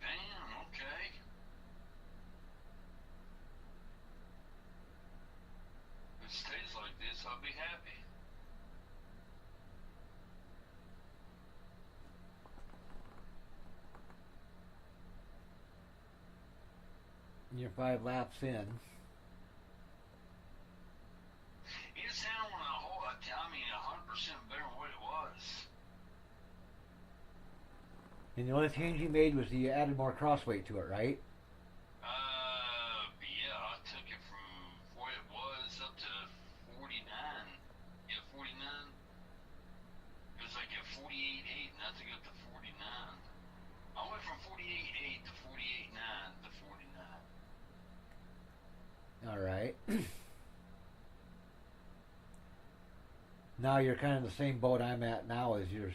Damn, okay. If it stays like this, I'll be happy. You're 5 laps in. It sounded a whole, I mean, 100% better than what it was. And the only change you made was you added more cross weight to it, right? Yeah, I took it from what it was up to 49. Yeah, 49. It was like at 48.8, and I took it up to 49. I went from 48.8 to 48.9 to 49. All right. Now you're kind of in the same boat I'm at now as yours.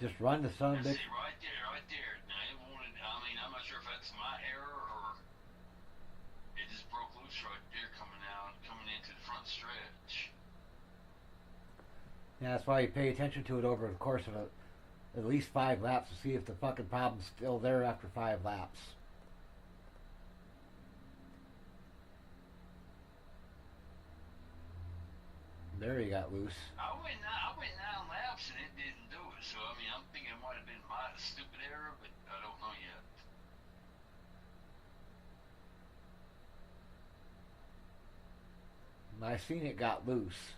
Just run the son of a See, bitch. right there. Now it wanted. I mean, I'm not sure if that's my error or it just broke loose right there, coming into the front stretch. Yeah, that's why you pay attention to it over the course of at least 5 laps to see if the fucking problem's still there after 5 laps. There you got loose. I went 9 laps and it didn't do it. So I mean, I'm thinking it might have been my stupid error, but I don't know yet. I seen it got loose.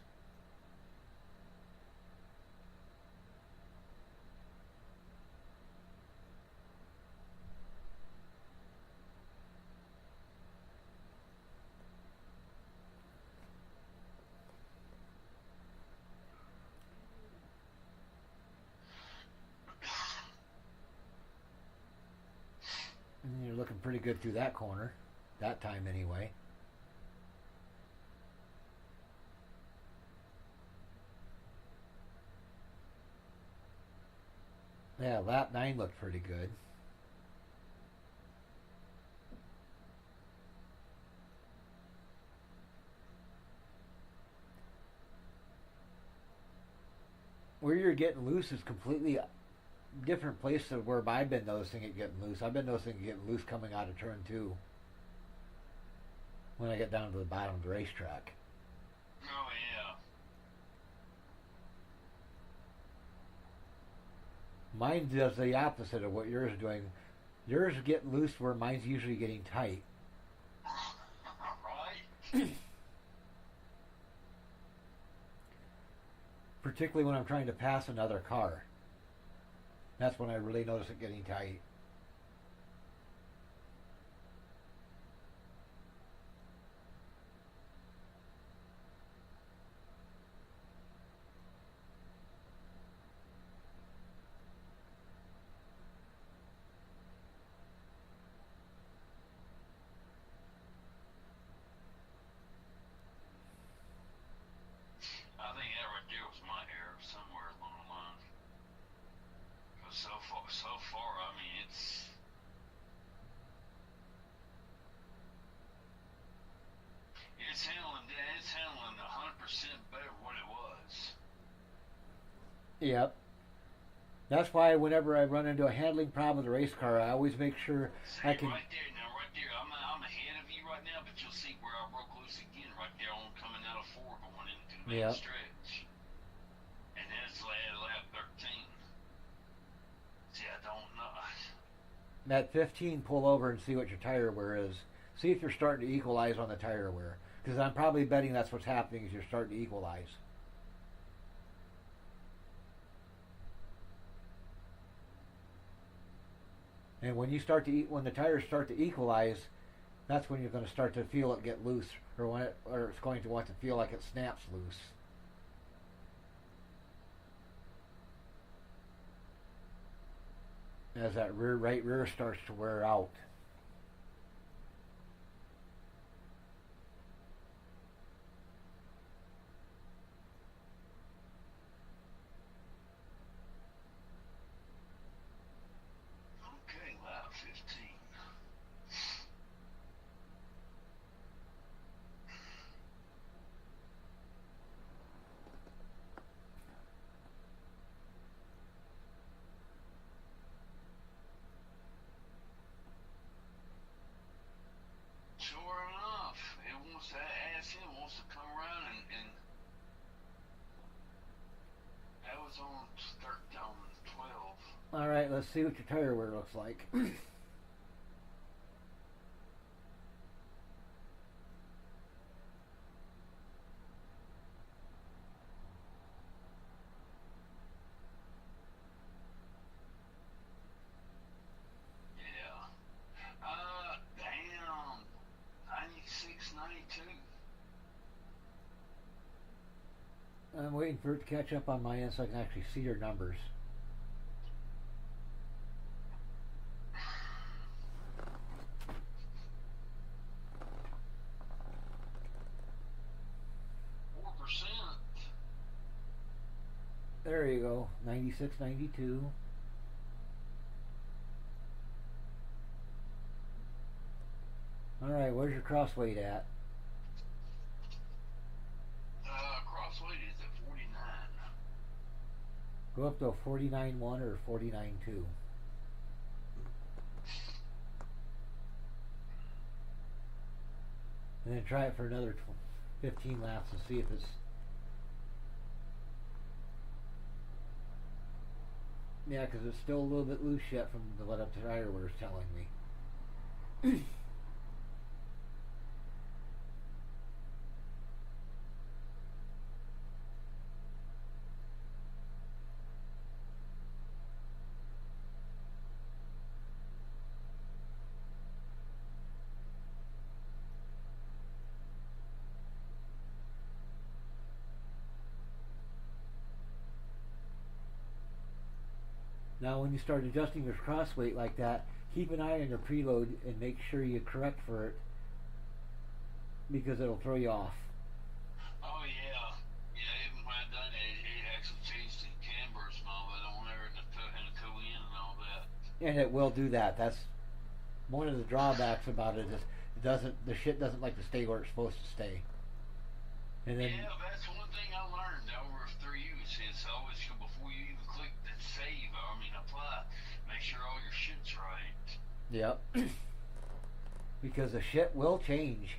And you're looking pretty good through that corner. That time anyway. Yeah, lap 9 looked pretty good. Where you're getting loose is completely different place to where I've been noticing it getting loose. I've been noticing it getting loose coming out of turn 2 when I get down to the bottom of the racetrack. Oh, yeah. Mine does the opposite of what yours is doing. Yours is getting loose where mine's usually getting tight. Right? Particularly when I'm trying to pass another car. That's when I really notice it getting tight. I think that right there was my error somewhere along the line. Because so far, I mean, it's handling 100% better what it was. Yep. That's why whenever I run into a handling problem with a race car, I always make sure See, I can... right there, I'm ahead of you right now, but you'll see where I broke loose again right there on coming out of 4 going into the main Yep. stretch. And that's lap 13. See, I don't know. At 15, pull over and see what your tire wear is. See if you're starting to equalize on the tire wear. Because I'm probably betting that's what's happening is you're starting to equalize. And when you start to when the tires start to equalize, that's when you're going to start to feel it get loose, or it's going to want to feel like it snaps loose. As that right rear starts to wear out. Okay, lap 15. Sure enough, it wants that ass in, wants to come around and that was on 12. Alright, let's see what your tire wear looks like. Yeah. Damn. 96, 92. I'm waiting for it to catch up on my end so I can actually see your numbers. There you go, 96, 92. Alright, where's your cross weight at? Cross weight is at 49. Go up to a 49.1 or 49.2. And then try it for another 15 laps and see if it's... Yeah, because it's still a little bit loose yet from what up the tire wear is telling me. Now when you start adjusting your cross weight like that, keep an eye on your preload and make sure you correct for it, because it'll throw you off. Oh yeah. Yeah, even when I done it actually changed the cambers and all that on there and the toe in and all that. And it will do that. That's one of the drawbacks about it is the shit doesn't like to stay where it's supposed to stay. And then Yeah, that's one thing I learned over through you. Is always before you even click that save, apply, make sure all your shit's right. yep, because the shit will change.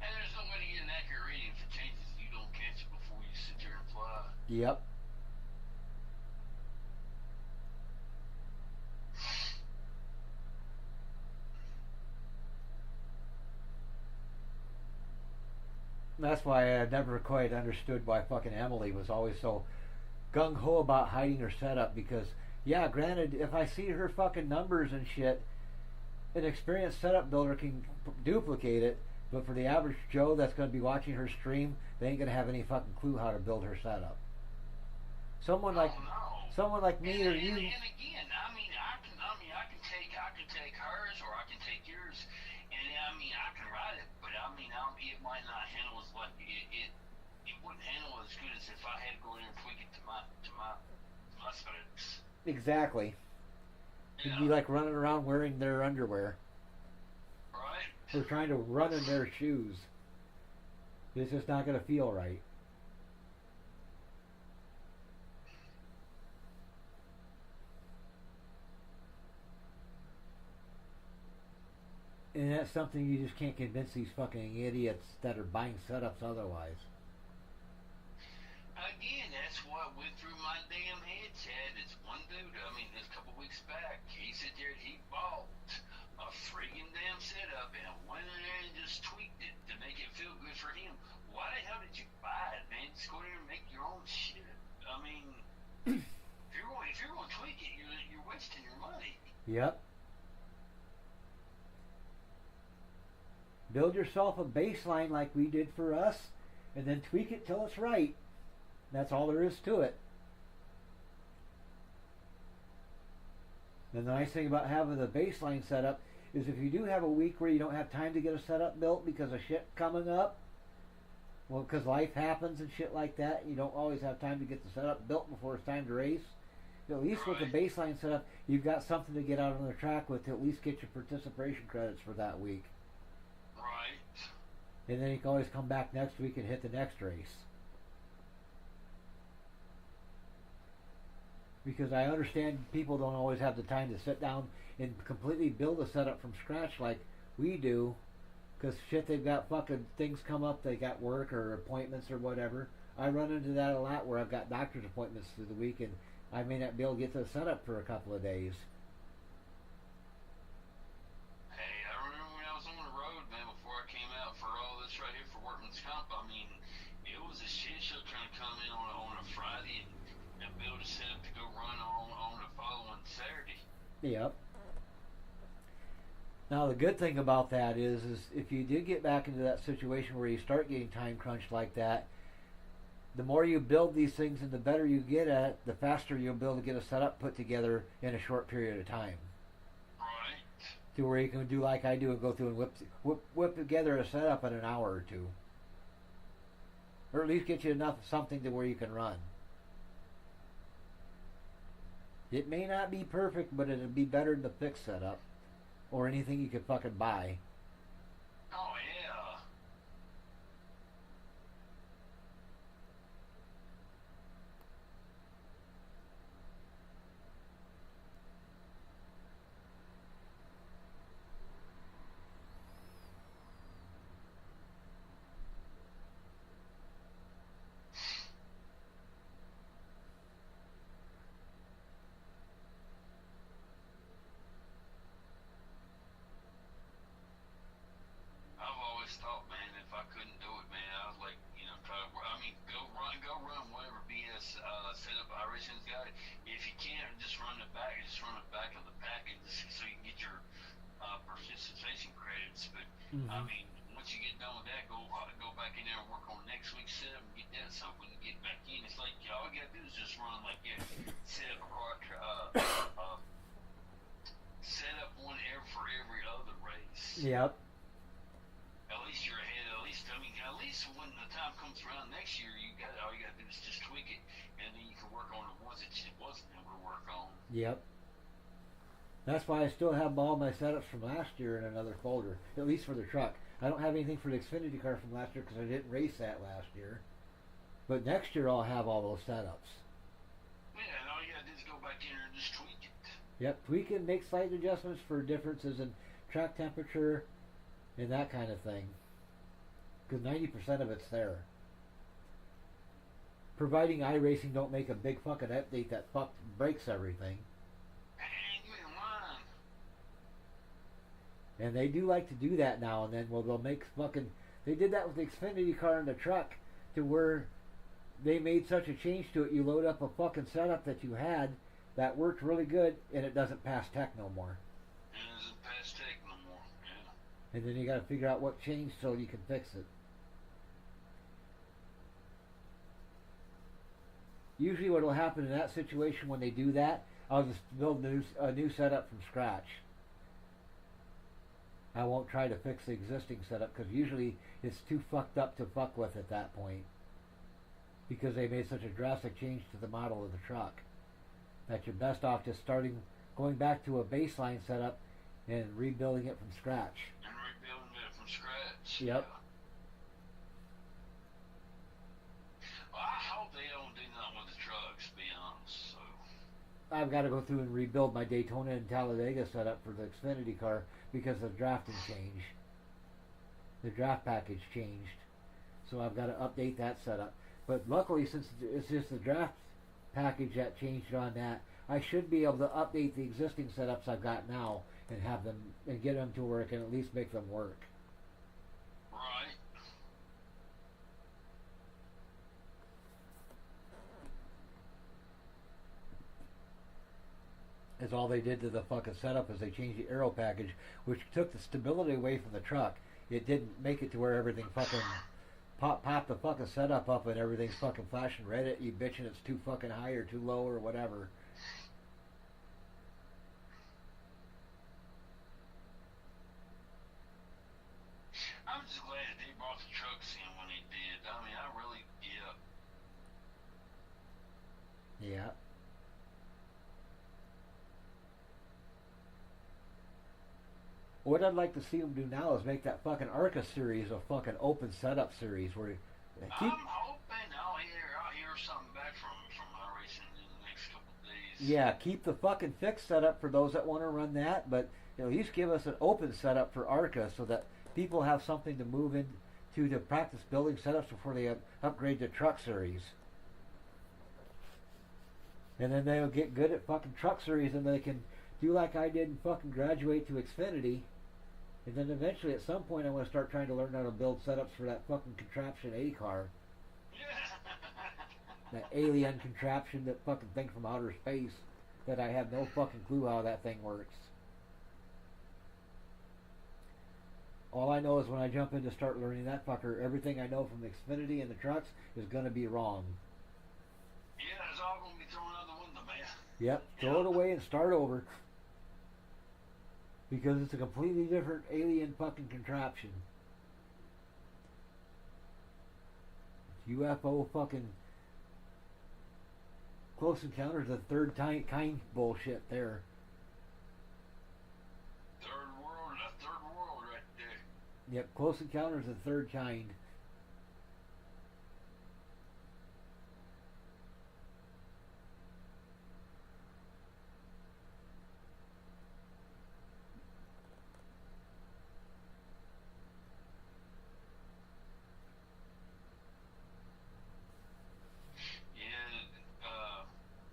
And there's no way to get an accurate reading if it changes. You don't catch it before you sit there and apply. Yep. That's why I never quite understood why fucking Emily was always so gung ho about hiding her setup. Because, yeah, granted, if I see her fucking numbers and shit, an experienced setup builder can duplicate it. But for the average Joe that's going to be watching her stream, they ain't going to have any fucking clue how to build her setup. Someone like me or you. And again, I can take hers or I can take yours, and I can write it, but it might not handle as like it wouldn't handle as good as if I had to go in and tweak it to my specs. Exactly. It'd be like running around wearing their underwear. Right. Or trying to run in their shoes. It's just not going to feel right. And that's something you just can't convince these fucking idiots that are buying setups otherwise. Again, that's what went through my damn head, Chad. It's one dude, this couple weeks back, he said there he bought a friggin' damn setup and went in there and just tweaked it to make it feel good for him. Why the hell did you buy it, man? Just go there and make your own shit. If you're going to tweak it, you're wasting your money. Yep. Build yourself a baseline like we did for us, and then tweak it till it's right. That's all there is to it. And the nice thing about having the baseline set up is if you do have a week where you don't have time to get a setup built because of shit coming up, well, because life happens and shit like that, you don't always have time to get the setup built before it's time to race. At least with the baseline setup, you've got something to get out on the track with to at least get your participation credits for that week. Right. And then you can always come back next week and hit the next race. Because I understand people don't always have the time to sit down and completely build a setup from scratch like we do. Because shit, they've got fucking things come up, they got work or appointments or whatever. I run into that a lot where I've got doctor's appointments through the week and I may not be able to get the setup for a couple of days. Hey, I remember when I was on the road, man, before I came out for all this right here for workman's comp. It was a shit show trying to come in on a Friday and build a setup to go run on the following Saturday. Yep. Now the good thing about that is if you did get back into that situation where you start getting time crunched like that, the more you build these things and the better you get at it, the faster you'll be able to get a setup put together in a short period of time. Right. To where you can do like I do and go through and whip together a setup in an hour or two. Or at least get you enough something to where you can run. It may not be perfect, but it'll be better than the fixed setup. Or anything you could fucking buy. Oh, yeah. I've always thought, man, if I couldn't do it, man, I was like, try to. Go run whatever BS setup Irishman's got. If you can't, just run the back of the package so you can get your participation credits. But once you get done with that, go back in there and work on next week's setup and get that. So when you get back in, it's like all you gotta do is just run like set up one for every other race. Yep. At least you're ahead. At least when the time comes around next year, all you gotta do is just tweak it, and then you can work on the ones that you wasn't able to work on. Yep. That's why I still have all my setups from last year in another folder, at least for the truck. I don't have anything for the Xfinity car from last year because I didn't race that last year. But next year I'll have all those setups. Yeah, and all you gotta do is go back in there and just tweak it. Yep, tweak it, make slight adjustments for differences in track temperature and that kind of thing. Because 90% of it's there. Providing iRacing don't make a big fucking update that breaks everything. And you in line. And they do like to do that now and then. Well, they'll make fucking... They did that with the Xfinity car and the truck to where they made such a change to it. You load up a fucking setup that you had that worked really good and it doesn't pass tech no more. And it doesn't pass tech no more. Yeah. And then you got to figure out what changed so you can fix it. Usually what will happen in that situation when they do that, I'll just build a new setup from scratch. I won't try to fix the existing setup because usually it's too fucked up to fuck with at that point. Because they made such a drastic change to the model of the truck. That you're best off just going back to a baseline setup and rebuilding it from scratch. And rebuilding it from scratch. Yep. Yeah. Well, I hope they don't do nothing with the trucks, to be honest. So. I've got to go through and rebuild my Daytona and Talladega setup for the Xfinity car because of the drafting change. The draft package changed. So I've got to update that setup. But luckily, since it's just the draft package that changed on that, I should be able to update the existing setups I've got now and have them and get them to work and at least make them work. Right. Is all they did to the fucking setup is they changed the aero package, which took the stability away from the truck. It didn't make it to where everything fucking pop the fucking setup up and everything's fucking flashing red at you, bitching it's too fucking high or too low or whatever. I'm just glad that they brought the trucks in when they did. I mean, I really, yeah. Yeah. What I'd like to see them do now is make that fucking ARCA series a fucking open setup series where I'm hoping I'll hear something back from iRacing in the next couple of days. yeah, keep the fucking fixed setup for those that want to run that, but at least give us an open setup for ARCA so that people have something to move into to practice building setups before they upgrade to truck series. And then they'll get good at fucking truck series and they can do like I did and fucking graduate to Xfinity. And then eventually at some point I want to start trying to learn how to build setups for that fucking contraption A car. That alien contraption, that fucking thing from outer space that I have no fucking clue how that thing works. All I know is when I jump in to start learning that fucker, everything I know from the Xfinity and the trucks is going to be wrong. Yeah, it's all going to be thrown out the window, man. Yep, throw it away and start over. Because it's a completely different alien fucking contraption. UFO fucking Close Encounters of the Third Kind bullshit there. Third world right there. Yep, Close Encounters of the Third Kind.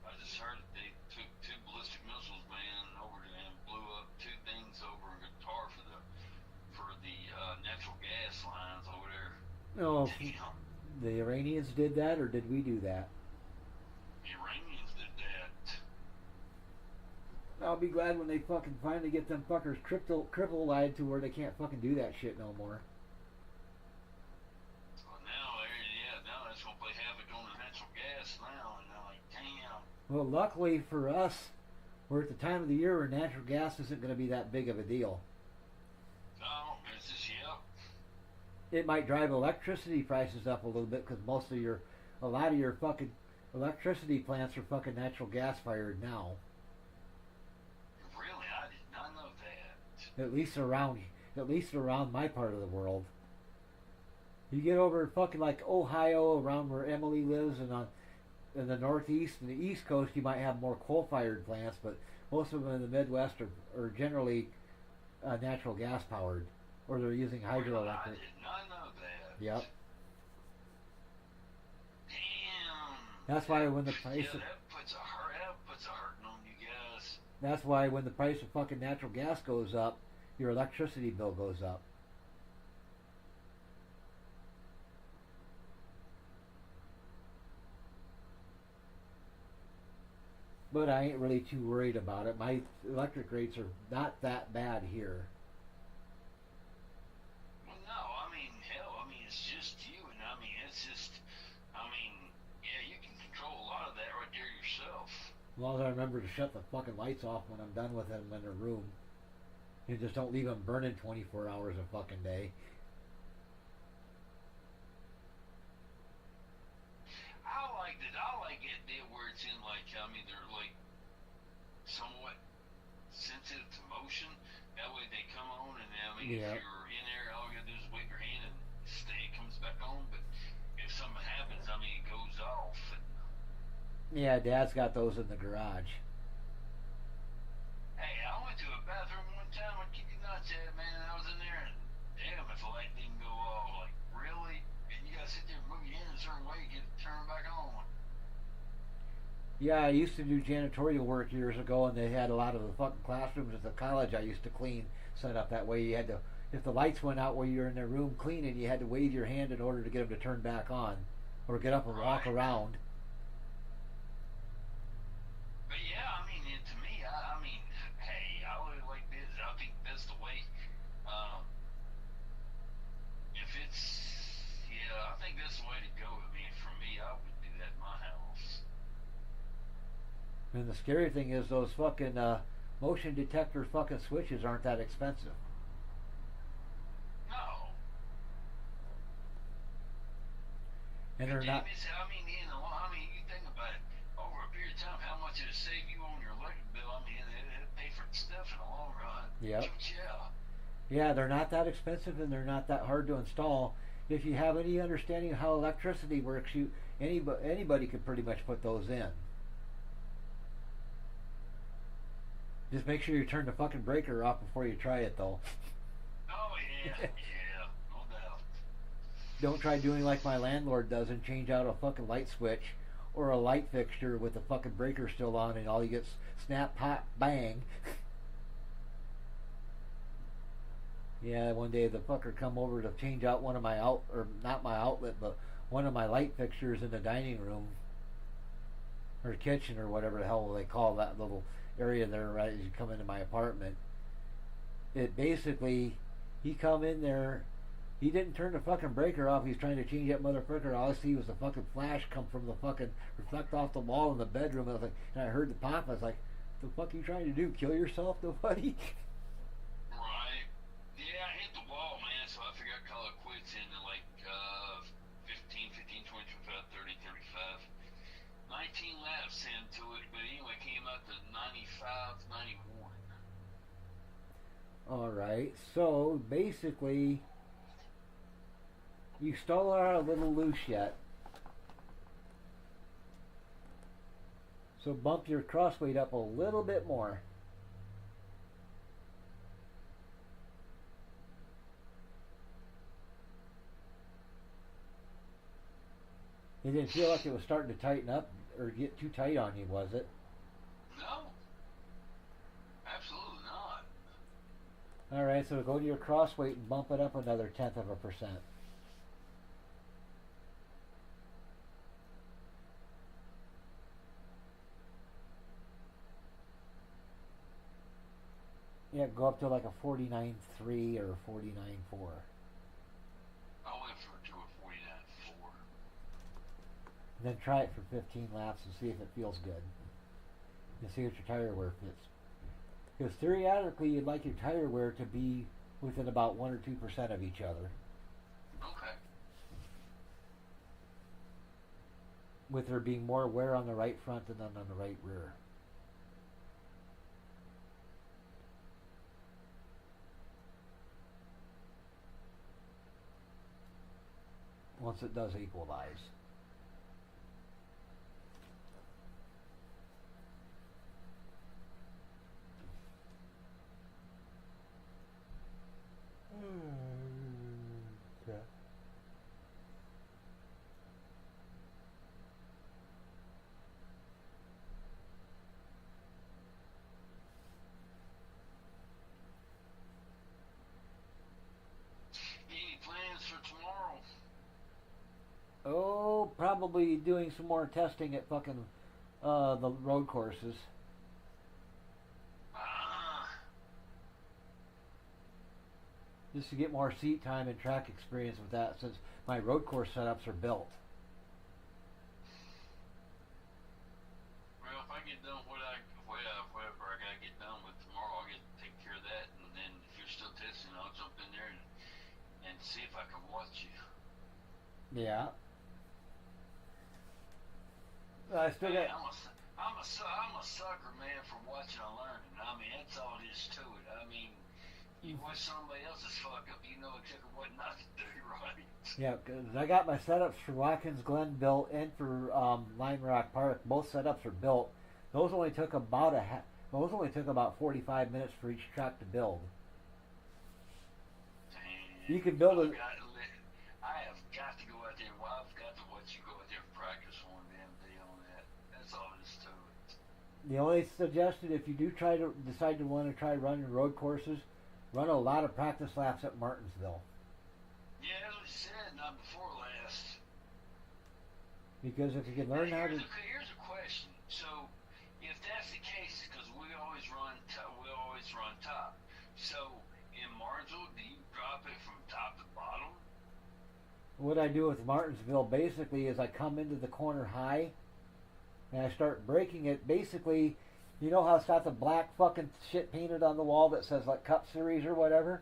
I just heard that they took 2 ballistic missiles, man, over there and blew up 2 things over in Qatar for the natural gas lines over there. No, Damn. the Iranians did that, or did we do that? The Iranians did that. I'll be glad when they fucking finally get them fuckers crippled to where they can't fucking do that shit no more. Well, now that's gonna play havoc on the natural gas now, and they're like, damn. Well, luckily for us, we're at the time of the year where natural gas isn't going to be that big of a deal. No, it's just, yep. It might drive electricity prices up a little bit because a lot of your fucking electricity plants are fucking natural gas fired now. Really, I At least around my part of the world. You get over fucking like Ohio, around where Emily lives, and in the Northeast and the East Coast, you might have more coal-fired plants, but most of them in the Midwest are generally natural gas powered, or they're using hydroelectric. I did not know that. Yep. Damn. That's why when the price Yeah, of, that puts a hurting on you guys. that's why when the price of fucking natural gas goes up, your electricity bill goes up. But I ain't really too worried about it. My electric rates are not that bad here. Well, no, I mean, hell, I mean, it's just you, and I mean, it's just, I mean, yeah, you can control a lot of that right there yourself. As long as I remember to shut the fucking lights off when I'm done with them in the room. You just don't leave them burning 24 hours a fucking day. I like it deal where it's in like, I mean, they're like somewhat sensitive to motion. That way they come on, and I mean, Yeah. if you're in there, all you gotta do is wave your hand and it comes back on. But if something happens, I mean, it goes off. Yeah, Dad's got those in the garage. Hey, I went to a bathroom one time. I kid you not, Chad, man, and I was in there, and damn, if the light didn't go off, like, really? And you gotta sit there and move your hand a certain way to get it turned back on. Yeah, I used to do janitorial work years ago, and they had a lot of the fucking classrooms at the college I used to clean set up that way. You had to, if the lights went out while you were in their room cleaning, you had to wave your hand in order to get them to turn back on, or get up and walk Right. around. But yeah, I mean, to me, I mean, hey, I would like this. I think that's the way. If it's, yeah, I think that's the way to go. I mean, for me, I would do that in my house. And the scary thing is those fucking motion detector fucking switches aren't that expensive. No. And they're not. I mean, you know, I mean, you think about it. Over a period of time, how much it'll save you on your electric bill. I mean, it'll pay for stuff in the long run. Yep. Yeah. Yeah, they're not that expensive, and they're not that hard to install. If you have any understanding of how electricity works, anybody could pretty much put those in. Just make sure you turn the fucking breaker off before you try it, though. Oh yeah, yeah, no doubt. Don't try doing like my landlord does and change out a fucking light switch or a light fixture with the fucking breaker still on, and all you get snap, pop, bang. Yeah, one day the fucker come over to change out one of my or not my outlet, but one of my light fixtures in the dining room or kitchen or whatever the hell they call that little area there right as you come into my apartment. It basically, he come in there, he didn't turn the fucking breaker off, he's trying to change that motherfucker. All I see was the fucking flash come from the fucking, reflect off the wall in the bedroom. And I heard the pop, I was like, the fuck you trying to do, kill yourself, nobody? Right. Yeah, I hit the wall, man, so I figured I'd call it quits in like 15, 20, 25, 30, 35. 19 laps into it, but anyway, came out to 95, 91. Alright, so basically, you still are a little loose yet. So bump your cross weight up a little bit more. It didn't feel like it was starting to tighten up or get too tight on you, was it? No. Absolutely not. Alright, so go to your cross weight and bump it up another 1/10%. Yeah, go up to like a 49.3 or 49.4. I went to a 49.4. Then try it for 15 laps and see if it feels good. And see what your tire wear fits. Because theoretically, you'd like your tire wear to be within about 1 or 2% of each other. Okay. With there being more wear on the right front than on the right rear. once it does equalize. Okay. Any plans for tomorrow? Oh, probably doing some more testing at fucking the road courses. Just to get more seat time and track experience with that, since my road course setups are built. Well, if I get done whatever I gotta get done with tomorrow, I'll get to take care of that, and then if you're still testing, I'll jump in there and see if I can watch you. Yeah. I still Hey, got. I'm a sucker, man, for watching and learning. I mean, that's all it is to it. I mean, you watch somebody else's fuck up, you know exactly what not to do, right? Yeah, because I got my setups for Watkins Glen built and for Lime Rock Park. Both setups are built. Those only took about 45 minutes for each track to build. Damn. You can build it. I have got to go out there. Well, I've got to watch you go out there and practice one damn day on that. That's all it is to it. The only suggestion, if you do decide to want to try running road courses, run a lot of practice laps at Martinsville. Yeah, as we said, not before last. Because if you can learn how to. Here's a question. So, if that's the case, because we always run top. So, in Martinsville, do you drop it from top to bottom? What I do with Martinsville basically is I come into the corner high and I start braking it. Basically, you know how it's got the black fucking shit painted on the wall that says like Cup Series or whatever?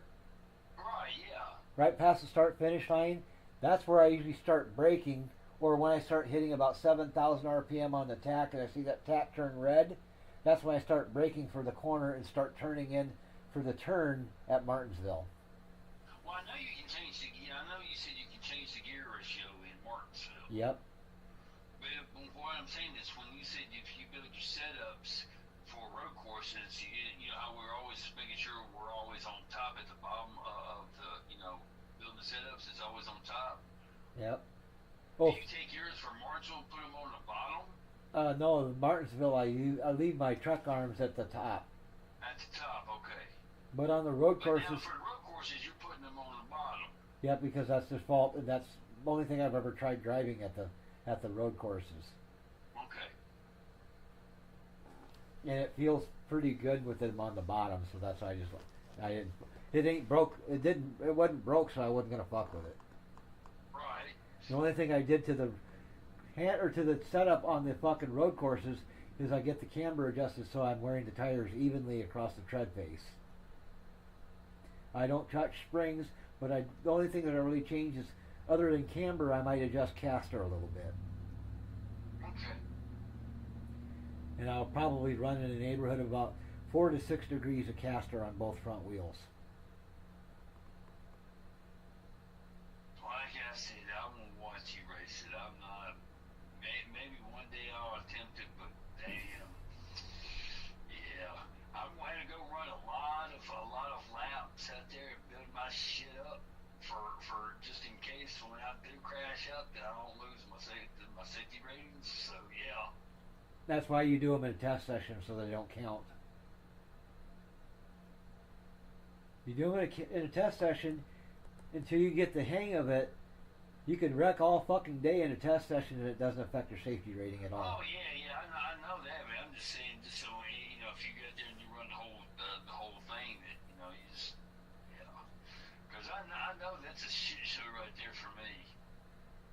Right, yeah. Right past the start finish line? That's where I usually start braking, or when I start hitting about 7,000 RPM on the tack and I see that tack turn red, that's when I start braking for the corner and start turning in for the turn at Martinsville. Well, I know you can change the gear. I know you said you can change the gear ratio in Martinsville. Yep. But what I'm saying is, when you said if you build your setups for road courses, you know how we're always making sure we're always on top at the bottom of the, building the setups is always on top. Yep. Do Oh, you take yours from Martinsville and put them on the bottom? no, Martinsville I leave my truck arms at the top. At the top, okay. But on the road But now courses, for the road courses, you're putting them on the bottom. yep, because that's default, and that's the only thing I've ever tried driving at the road courses. Okay. And it feels pretty good with them on the bottom, so that's why I didn't. It wasn't broke, so I wasn't gonna fuck with it. Right. The only thing I did to the setup on the fucking road courses is I get the camber adjusted so I'm wearing the tires evenly across the tread face. I don't touch springs, but the only thing that I really change is, other than camber, I might adjust caster a little bit. Okay. And I'll probably run in a neighborhood of about 4 to 6 degrees of caster on both front wheels. Like I said, I won't watch you race it. I'm not. Maybe one day I'll attempt it, but damn. Yeah. I'm going to go run a lot of laps out there and build my shit up for just in case when I do crash up that I don't lose my safety ratings. So yeah. That's why you do them in a test session, so they don't count. You do them in a test session until you get the hang of it. You can wreck all fucking day in a test session and it doesn't affect your safety rating at all. Oh yeah, I know that, man. I'm just saying, just so if you get there and you run the whole thing, that you just because I know that's a shit show right there for me.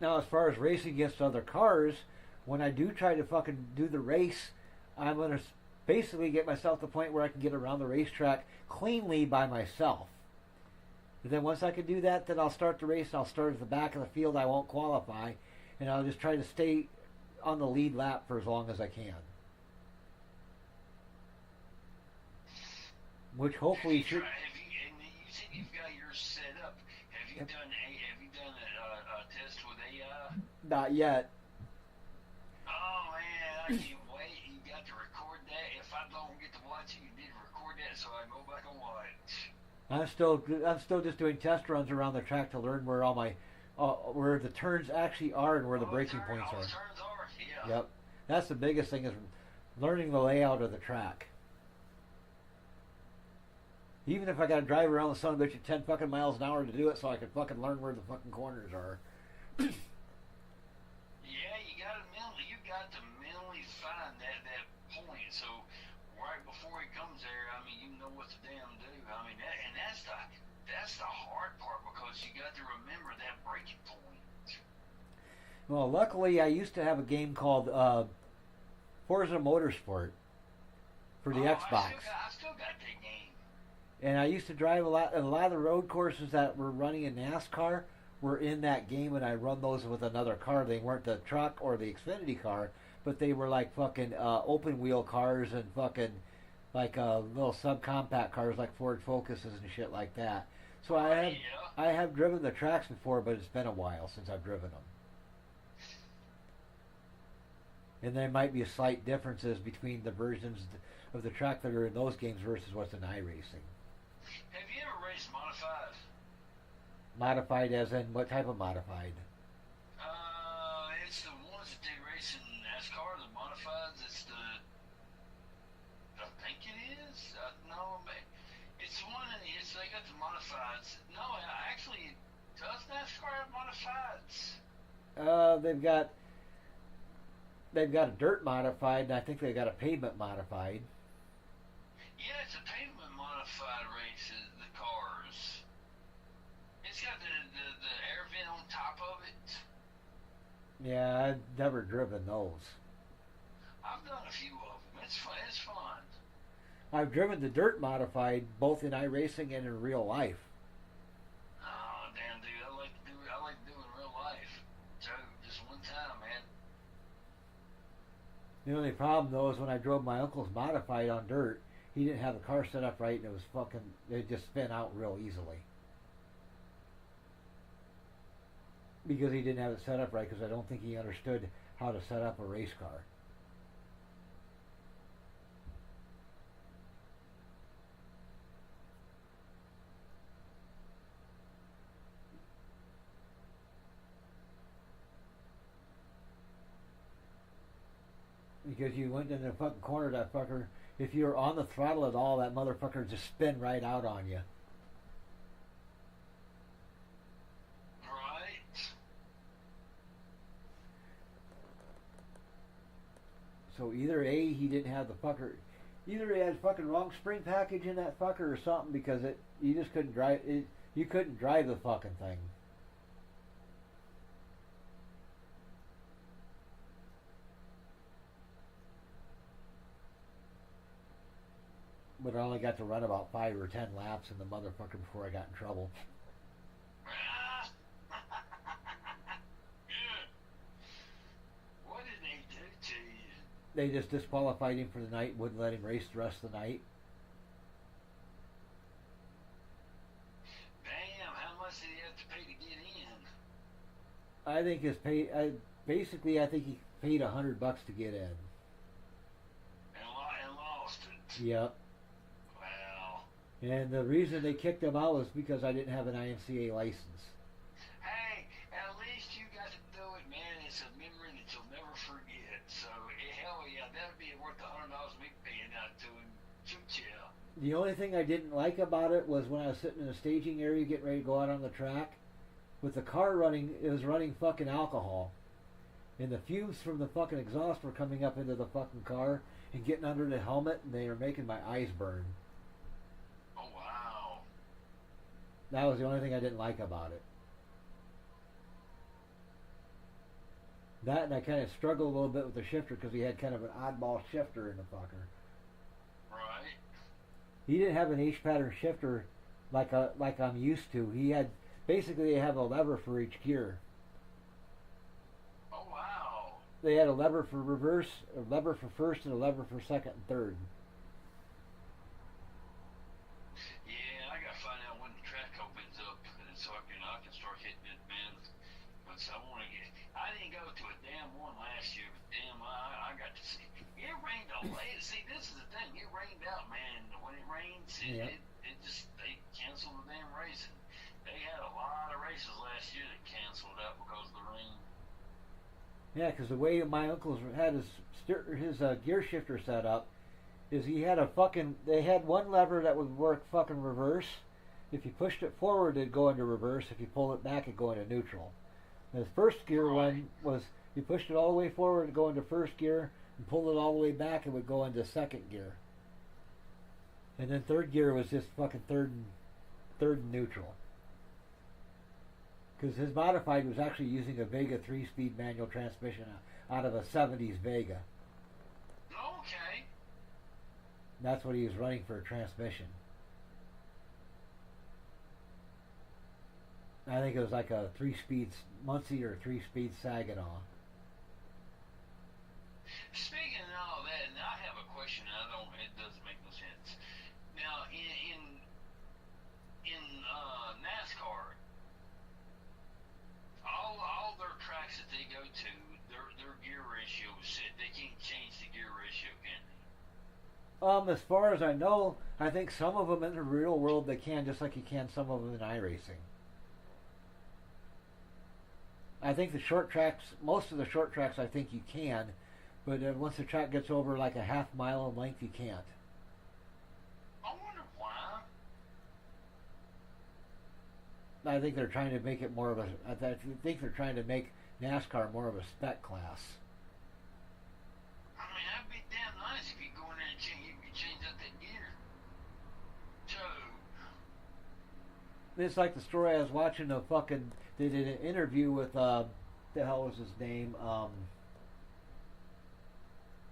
Now, as far as racing against other cars, when I do try to fucking do the race, I'm gonna basically get myself to the point where I can get around the racetrack cleanly by myself. And then once I can do that, then I'll start the race. I'll start at the back of the field. I won't qualify, and I'll just try to stay on the lead lap for as long as I can. Which hopefully should. And you said you've got yours set up. Have you done a test with Not yet. Oh man, I can't wait. You got to record that. If I don't get to watch it, you need to record that so I can go back and watch. I'm still just doing test runs around the track to learn where all my where the turns actually are and where the braking points all are. the turns are. Yeah. Yep, that's the biggest thing is learning the layout of the track. Even if I got to drive around the son of a bitch at 10 fucking miles an hour to do it, so I can fucking learn where the fucking corners are. Yeah, you got to mentally find that point. So right before he comes there, I mean, you know what to damn do. I mean, that's the hard part because you got to remember that breaking point. Well, luckily, I used to have a game called Forza Motorsport for the Xbox. I still got that game. And I used to drive a lot of the road courses that were running in NASCAR were in that game, and I run those with another car. They weren't the truck or the Xfinity car, but they were like fucking open wheel cars and fucking like little subcompact cars like Ford Focuses and shit like that. So I have driven the tracks before, but it's been a while since I've driven them. And there might be slight differences between the versions of the track that are in those games versus what's in iRacing. Have you ever raced modified? Modified as in what type of modified? It's the ones that they race in NASCAR, the modifieds. It's the, I think it is. No, it's the one. They got the modifieds. No, actually, does NASCAR have modifieds? They've got a dirt modified, and I think they've got a pavement modified. Yeah, it's a pavement modified race. The cars. It's got the air vent on top of it. Yeah, I've never driven those. I've done a few of them. It's fun. It's fun. I've driven the dirt modified both in iRacing and in real life. Oh damn, dude! I like to do it in real life. So just one time, man. The only problem though is when I drove my uncle's modified on dirt, he didn't have the car set up right, and it just spin out real easily. Because he didn't have it set up right, because I don't think he understood how to set up a race car. Because you went in the fucking corner, that fucker, if you were on the throttle at all, that motherfucker would just spin right out on you. Right. So either A, he didn't have the fucker, either he had fucking wrong spring package in that fucker or something, because you just couldn't drive it. You couldn't drive the fucking thing. But I only got to run about 5 or 10 laps in the motherfucker before I got in trouble. What did they do to you? They just disqualified him for the night, wouldn't let him race the rest of the night. Damn, how much did he have to pay to get in? I think his pay. I think he paid $100 to get in. And lost it. Yep. Wow. And the reason they kicked him out was because I didn't have an IMCA license. Hey, at least you got to do it, man. It's a memory that you'll never forget. So, hell yeah, that'd be worth $100 me paying out to him. Shoot yeah. The only thing I didn't like about it was when I was sitting in the staging area getting ready to go out on the track, with the car running, it was running fucking alcohol. And the fumes from the fucking exhaust were coming up into the fucking car and getting under the helmet, and they were making my eyes burn. Oh, wow. That was the only thing I didn't like about it. That, and I kind of struggled a little bit with the shifter because he had kind of an oddball shifter in the fucker. Right. He didn't have an H-pattern shifter like I'm used to. He had, basically they have a lever for each gear. Oh, wow. They had a lever for reverse, a lever for first, and a lever for second and third. Yeah, I gotta find out when the track opens up, and so I can start hitting it, man. But so I want to get. I didn't go to a damn one last year, but damn, I got to see. It rained all day. See, this is the thing. It rained out, man. When it rains, it just they canceled the damn race. And they had a lot of races last year that canceled out because of the rain. Yeah, because the way my uncle's had his gear shifter set up is he had they had one lever that would work fucking reverse. If you pushed it forward, it'd go into reverse. If you pulled it back, it'd go into neutral. The first gear one was you pushed it all the way forward, it'd go into first gear, and pulled it all the way back, it would go into second gear. And then third gear was just fucking third and neutral. Because his modified was actually using a Vega 3-speed manual transmission out of a 70s Vega. Okay. That's what he was running for a transmission. I think it was like a 3-speed Muncie or 3-speed Saginaw. Speaking of all that, and I have a question. It doesn't make no sense. Now, in NASCAR, all their tracks that they go to, their gear ratio is set. They can't change the gear ratio, can they? As far as I know, I think some of them in the real world they can, just like you can some of them in iRacing. I think the short tracks, most of the short tracks, I think you can, but once the track gets over like a half mile in length, you can't. I wonder why. I think they're trying to make it more of a. I think they're trying to make NASCAR more of a spec class. I mean, that'd be damn nice if you go in there and change out that gear. So. It's like the story I was watching. They did an interview with the hell was his name?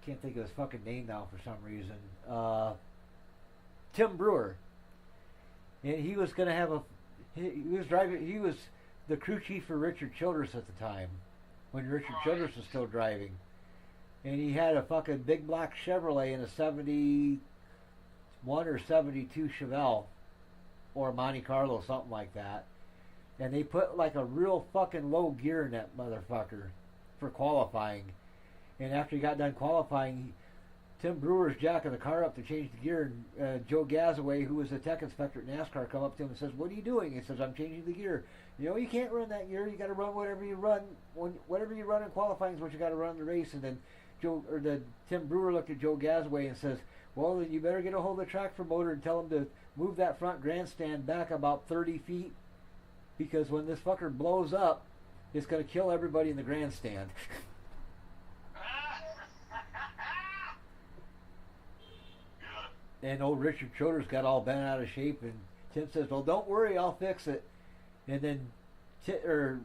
Can't think of his fucking name now for some reason. Tim Brewer, and he was going to have he was driving. He was the crew chief for Richard Childress at the time, when Richard Childress was still driving, and he had a fucking big black Chevrolet and a 71 or 72 Chevelle, or Monte Carlo, something like that. And they put like a real fucking low gear in that motherfucker for qualifying. And after he got done qualifying, Tim Brewer's jacking the car up to change the gear, and Joe Gazaway, who was the tech inspector at NASCAR, come up to him and says, "What are you doing?" He says, "I'm changing the gear." You can't run that gear. You got to run whatever you run. Whatever you run in qualifying is what you got to run in the race. And then Tim Brewer looked at Joe Gazaway and says, "Well, then you better get a hold of the track promoter and tell him to move that front grandstand back about 30 feet, because when this fucker blows up, it's going to kill everybody in the grandstand." And old Richard Childress got all bent out of shape, and Tim says, "Well, don't worry, I'll fix it." And then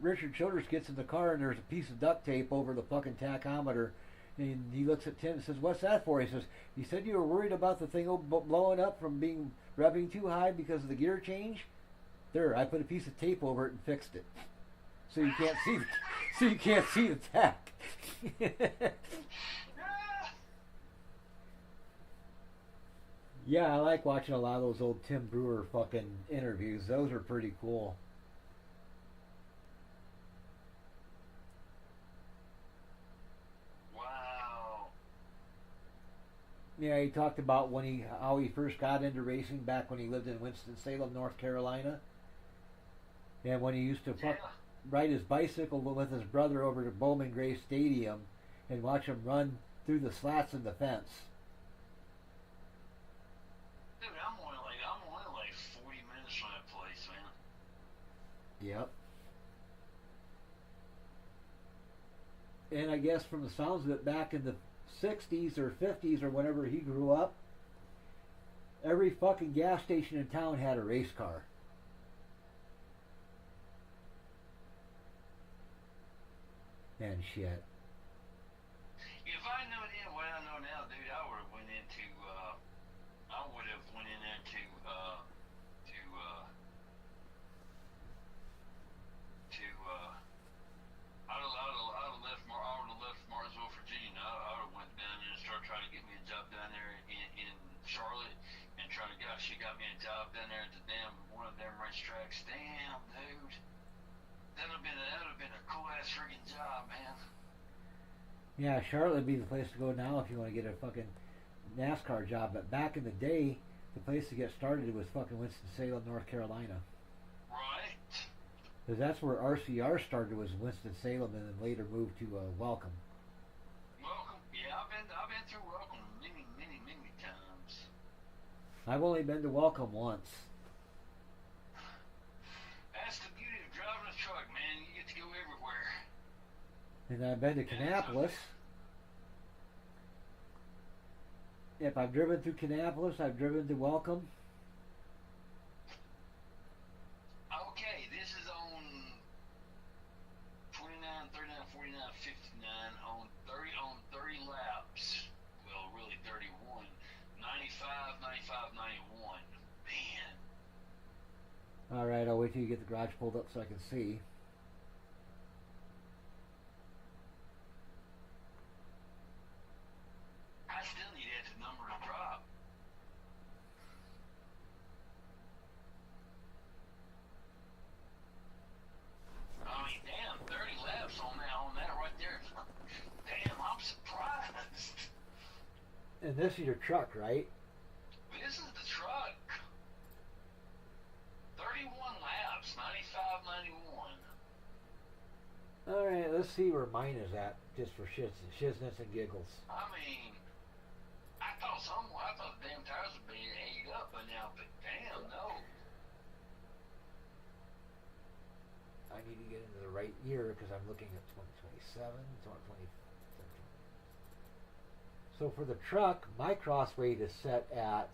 Richard Childress gets in the car, and there's a piece of duct tape over the fucking tachometer. And he looks at Tim and says, "What's that for?" He says, "You said you were worried about the thing blowing up from revving too high because of the gear change? There, I put a piece of tape over it and fixed it, so you can't see the tack." Yeah, I like watching a lot of those old Tim Brewer fucking interviews. Those are pretty cool. Wow. Yeah, he talked about how he first got into racing back when he lived in Winston-Salem, North Carolina. And when he used to ride his bicycle with his brother over to Bowman Gray Stadium and watch him run through the slats in the fence. Dude, I'm only like 40 minutes from that place, man. Yep. And I guess from the sounds of it, back in the 60s or 50s or whenever he grew up, every fucking gas station in town had a race car. And shit. If I knew then what I know now, dude, I would have went into I'd have left Martinsville, Virginia. I would have went down there and started trying to get me a job down there in Charlotte, and she got me a job down there at the one of them racetracks. Damn, dude. That'd have been a cool ass friggin' job, man. Yeah, Charlotte would be the place to go now if you want to get a fucking NASCAR job. But back in the day, the place to get started was fucking Winston-Salem, North Carolina. Right. Because that's where RCR started, was Winston-Salem, and then later moved to Welcome. Welcome. Yeah, I've been through Welcome many, many, many times. I've only been to Welcome once. That's the beauty of driving a truck, man. You get to go everywhere. And I've been to Kannapolis. If I've driven through Kannapolis, I've driven to Welcome. Okay, this is on 29, 39, 49, 59 on 30 laps. Well, really 31. 95, 95, 91. Man. Alright, I'll wait till you get the garage pulled up so I can see. I still need that number to drop. I mean, damn, 30 laps on that right there. Damn, I'm surprised. And this is your truck, right? This is the truck. 31 laps, 95, 91. Alright, let's see where mine is at, just for shizness and giggles. I mean, I thought the damn tires were being ate up by now, but damn, no. I need to get into the right year because I'm looking at 2027, 2020. So for the truck, my cross weight is set at...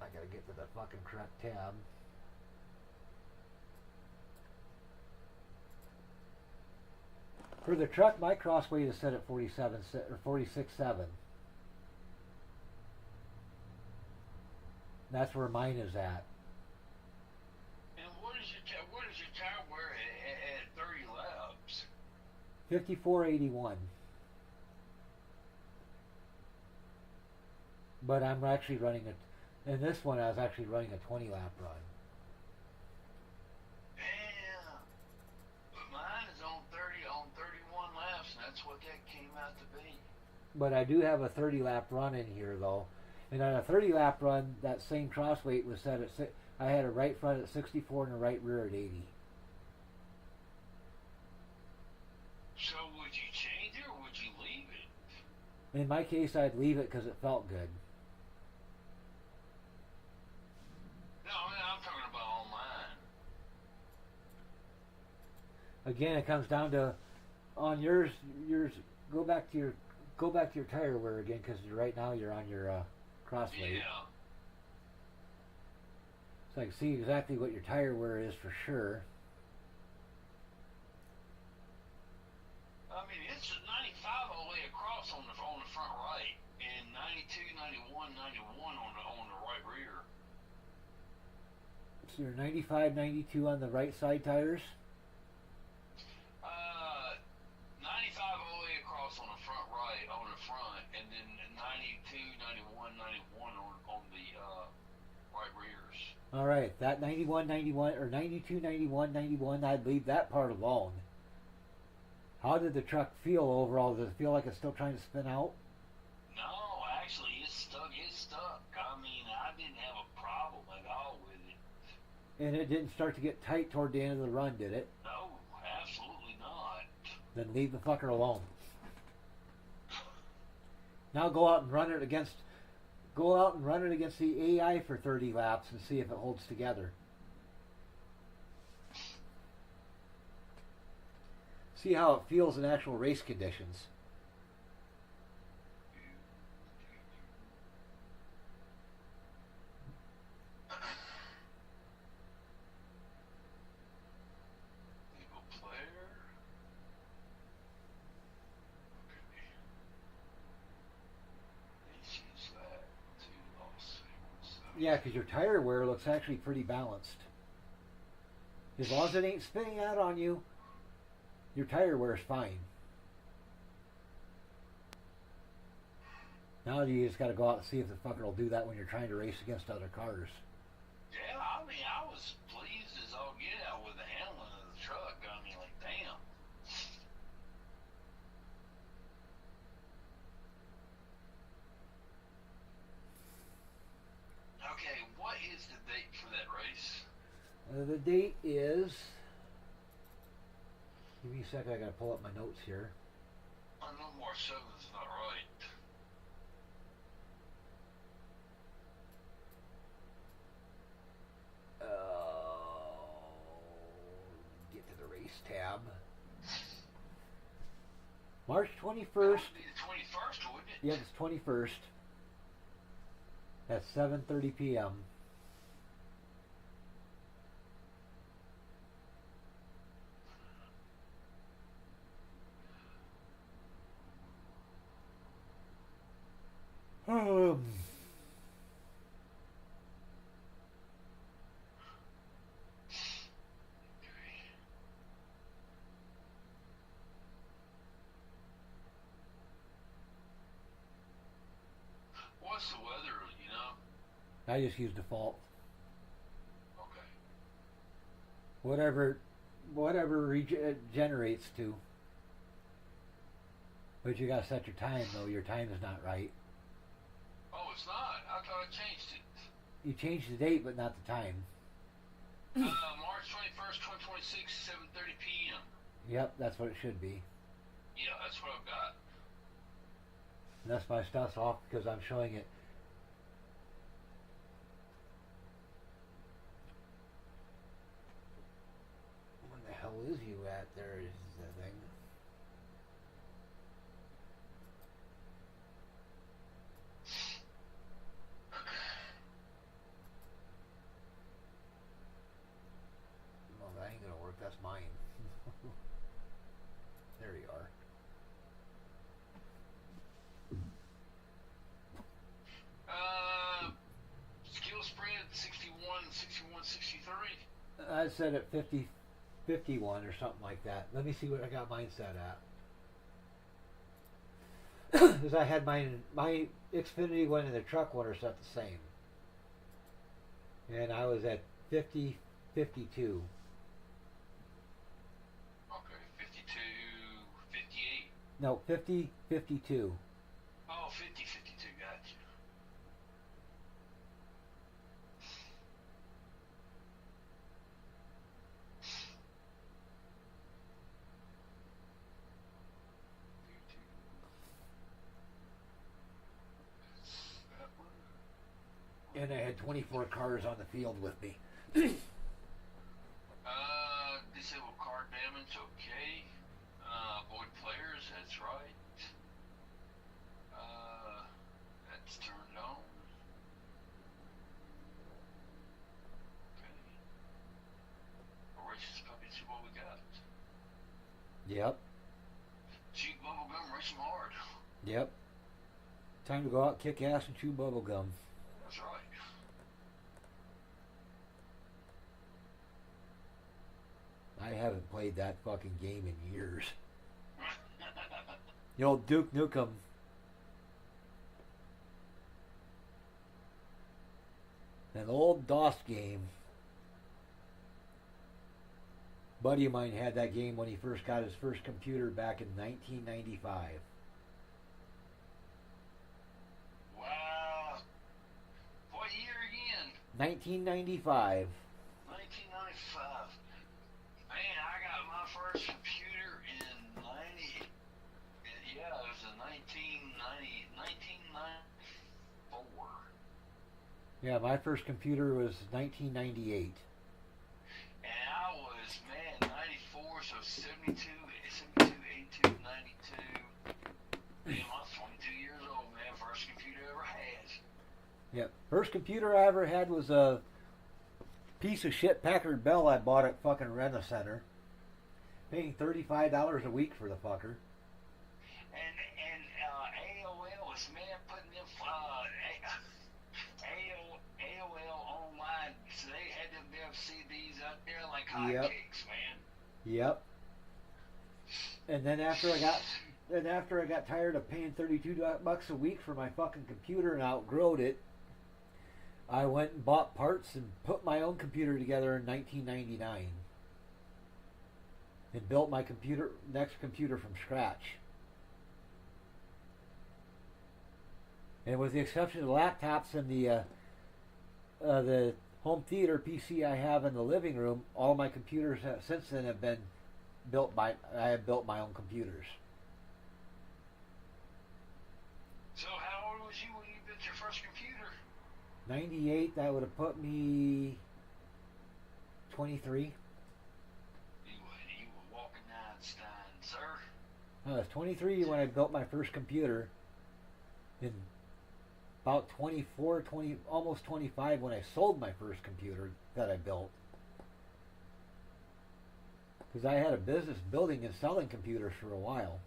I gotta get to the fucking correct tab. For the truck, my cross weight is set at 47 or 46.7. That's where mine is at. And what is your tire wear at 30 laps? 54.81. But I'm actually running in this one I was actually running a 20 lap run. Damn. But mine is on 31 laps, and that's what that came out to be. But I do have a 30 lap run in here though. And on a 30 lap run, that same cross weight was set at, I had a right front at 64 and a right rear at 80. So would you change it or would you leave it? In my case, I'd leave it because it felt good. No, I'm talking about on mine. Again, it comes down to on yours. Go back to your tire wear again because right now you're on your cross weight. Yeah. So I can see exactly what your tire wear is for sure. I mean, it's 95 all the way across on the front right, and 92, 91, 91 on the right rear. So you're 95, 92 on the right side tires. 95 all the way across on the front right, on the front, and then 92, 91, 91 on the right rears. All right, that 91, 91 or 92, 91, 91. I'd leave that part alone. How did the truck feel overall? Does it feel like it's still trying to spin out? No, actually, it's stuck. It's stuck. I mean, I didn't have a problem at all with it. And it didn't start to get tight toward the end of the run, did it? No, absolutely not. Then leave the fucker alone. Now go out and run it against the AI for 30 laps and see if it holds together. See how it feels in actual race conditions. Legal player. Okay. Let's use that to Los Angeles. Yeah, because your tire wear looks actually pretty balanced. As long as it ain't spinning out on you, your tire wear is fine. Now you just got to go out and see if the fucker will do that when you're trying to race against other cars. Yeah, I mean, I was pleased to is the date for that race? The date is. Give me a second. I gotta pull up my notes here. I know March 7th is not right. Get to the race tab. March 21st. That would be the 21st, wouldn't it? Yep, it's 21st. At 7:30 p.m. What's the weather, you know? I just use default. Okay. Whatever it generates to. But you gotta set your time though. Your time is not right. Oh, it's not. I thought I changed it. You changed the date, but not the time. March 21st, 2026, 7:30 p.m. Yep, that's what it should be. Yeah, that's what I've got. And that's my stuff's off because I'm showing it. Where the hell is you at? There is the thing. No, that ain't gonna work. That's mine. There you are. Skill spread 61, 61, 63. I said at 50, 51 or something like that. Let me see what I got mine set at. Because I had my Xfinity one and the truck one are set the same. And I was at 50, 52. Okay, 52, 58. No, 50, 52. Oh, 50, 52, gotcha. And I had 24 cars on the field with me. Disable car damage, okay. Avoid players, that's right. That's turned on. Okay. Races puppy, see what we got. Yep. Cheap bubblegum, race them hard. Yep. Time to go out, kick ass, and chew bubble gum. That's right. I haven't played that fucking game in years. The old Duke Nukem. An old DOS game. Buddy of mine had that game when he first got his first computer back in 1995. Wow. What year again? 1995. 1995. Man, I got my first computer in 90. Yeah, it was in 1994. Yeah, my first computer was 1998. And I was, man, 94, so 72, 82, 92. Man, I was 22 years old, man. First computer I ever had. Yep. First computer I ever had was a piece of shit Packard Bell I bought at fucking Rent-A-Center. Paying $35 a week for the fucker. And AOL was, man, putting them AOL online, so they had them damn CDs out there like hotcakes, man. Yep. And then after I got tired of paying $32 a week for my fucking computer and outgrowed it, I went and bought parts and put my own computer together in 1999. And built my next computer from scratch. And with the exception of the laptops and the home theater PC I have in the living room, all my computers since then have been built by. I have built my own computers. So how old was you when you built your first computer? 98. That would have put me 23. You were walking Einstein, sir. I was 23 when I built my first computer. And about 24, 20, almost 25 when I sold my first computer that I built. Because I had a business building and selling computers for a while.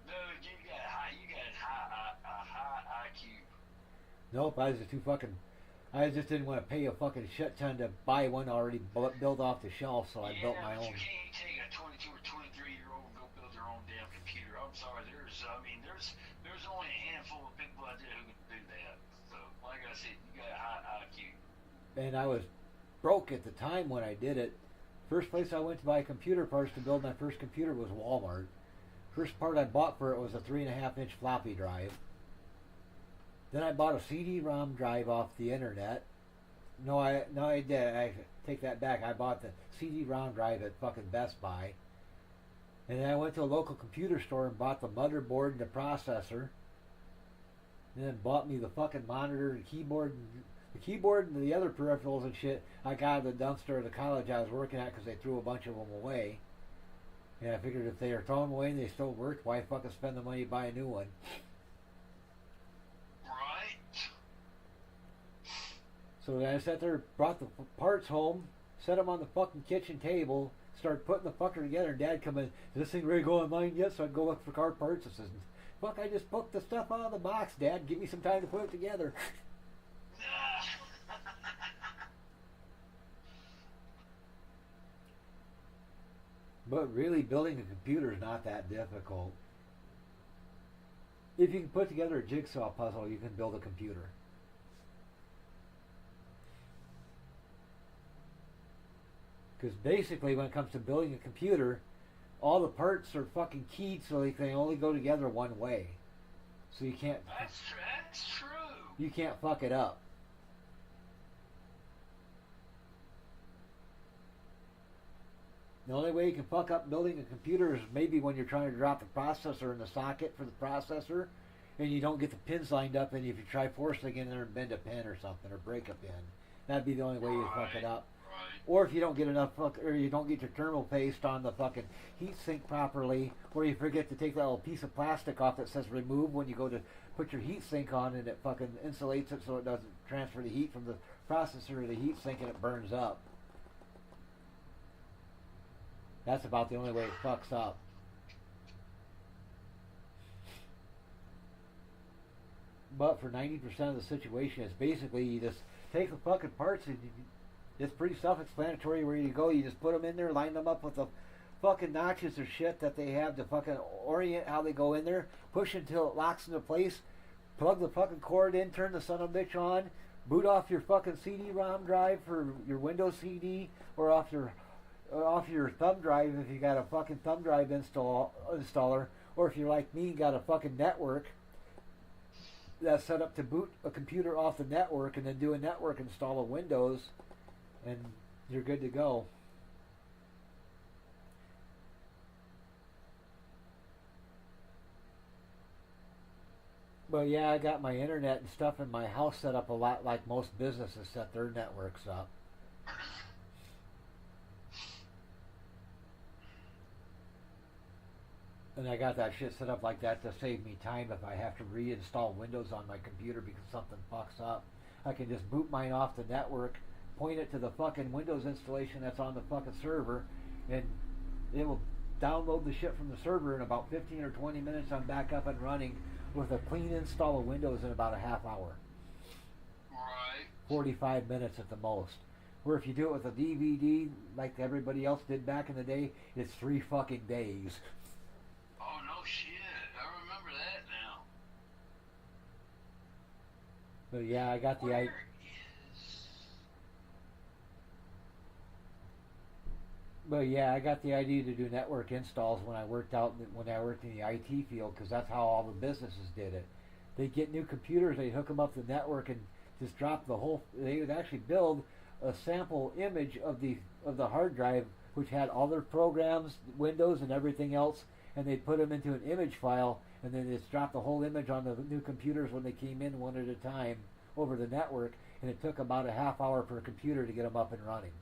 No, you got a high IQ. Nope, I was just too fucking. I just didn't want to pay a fucking shit ton to buy one already built off the shelf, so I built my but own. You can't take a 22 or 23-year-old and go build their own damn computer. I'm sorry, there's only a handful of people out there who can do that. So, like I said, you got a high IQ. And I was broke at the time when I did it. First place I went to buy computer parts to build my first computer was Walmart. First part I bought for it was a 3.5-inch floppy drive. Then I bought a CD-ROM drive off the internet. No, I did. I take that back. I bought the CD-ROM drive at fucking Best Buy. And then I went to a local computer store and bought the motherboard and the processor. And then bought me the fucking monitor, the keyboard and the other peripherals and shit I got out of the dumpster at the college I was working at because they threw a bunch of them away. And I figured if they were throwing them away and they still worked, why fucking spend the money to buy a new one? Right. So then I sat there, brought the parts home, set them on the fucking kitchen table, started putting the fucker together, and Dad come in, is this thing ready to go online yet? So I'd go look for car parts. I says, fuck, I just put the stuff out of the box, Dad. Give me some time to put it together. But really, building a computer is not that difficult. If you can put together a jigsaw puzzle, you can build a computer. Because basically, when it comes to building a computer, all the parts are fucking keyed so they can only go together one way. So you can't. That's true. You can't fuck it up. The only way you can fuck up building a computer is maybe when you're trying to drop the processor in the socket for the processor and you don't get the pins lined up, and if you try forcing in there and bend a pin or something or break a pin. That'd be the only way you fuck it up. Right. Or if you don't get enough or you don't get your thermal paste on the fucking heat sink properly, or you forget to take that little piece of plastic off that says remove when you go to put your heat sink on, and it fucking insulates it so it doesn't transfer the heat from the processor to the heat sink and it burns up. That's about the only way it fucks up. But for 90% of the situation, it's basically you just take the fucking parts and it's pretty self-explanatory where you go. You just put them in there, line them up with the fucking notches or shit that they have to fucking orient how they go in there. Push until it locks into place. Plug the fucking cord in, turn the son of a bitch on. Boot off your fucking CD-ROM drive for your Windows CD, or off your thumb drive if you got a fucking thumb drive installer, or if you're like me and got a fucking network that's set up to boot a computer off the network and then do a network install of Windows, and you're good to go. But yeah, I got my internet and stuff in my house set up a lot like most businesses set their networks up. And I got that shit set up like that to save me time if I have to reinstall Windows on my computer because something fucks up. I can just boot mine off the network, point it to the fucking Windows installation that's on the fucking server, and it will download the shit from the server in about 15 or 20 minutes. I'm back up and running with a clean install of Windows in about a half hour. Right. 45 minutes at the most. Where if you do it with a DVD like everybody else did back in the day, it's 3 fucking days. Oh, no shit. I remember that now. But yeah, I got the idea. But yeah, I got the idea to do network installs when I worked in the IT field, because that's how all the businesses did it. They'd get new computers, they'd hook them up to the network, and just drop the whole. They would actually build a sample image of the hard drive, which had all their programs, Windows, and everything else, and they'd put them into an image file, and then just drop the whole image on the new computers when they came in one at a time over the network, and it took about a half hour per computer to get them up and running.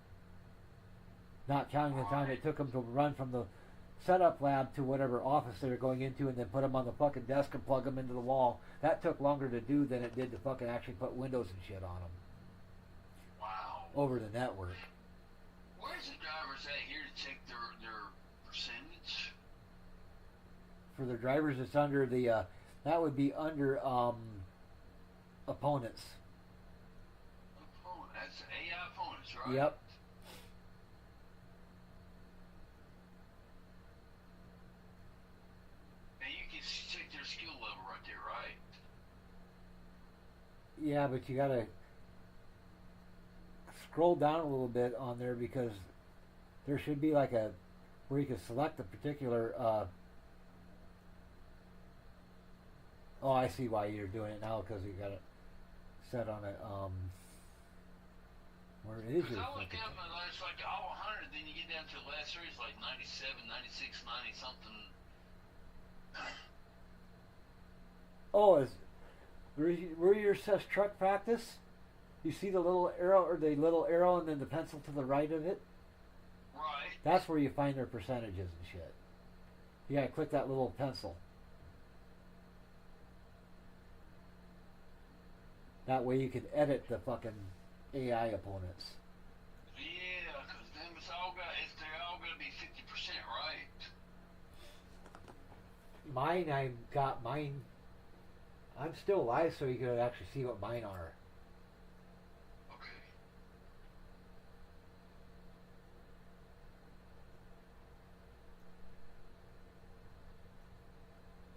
Not counting the time it took them to run from the setup lab to whatever office they were going into, and then put them on the fucking desk and plug them into the wall. That took longer to do than it did to fucking actually put Windows and shit on them. Wow. Over the network. Where's the drivers at here to check their percentage? For the drivers, it's under the, that would be under opponents. That's AI opponents, right? Yep. And you can check their skill level right there, right? Yeah, but you gotta scroll down a little bit on there, because there should be like a where you can select a particular oh, I see why you're doing it now, because you got it set on it where is Because your I looked fucking up thing? and it's like all 100, then you get down to the last series like 97, 96, 90 something. Oh, is where yours says truck practice? You see the little arrow, or the little arrow and then the pencil to the right of it? Right. That's where you find their percentages and shit. You gotta click that little pencil. That way you can edit the fucking AI opponents. Yeah, because them they're all gonna be 50%, right? Mine. I'm still alive, so you can actually see what mine are. Okay.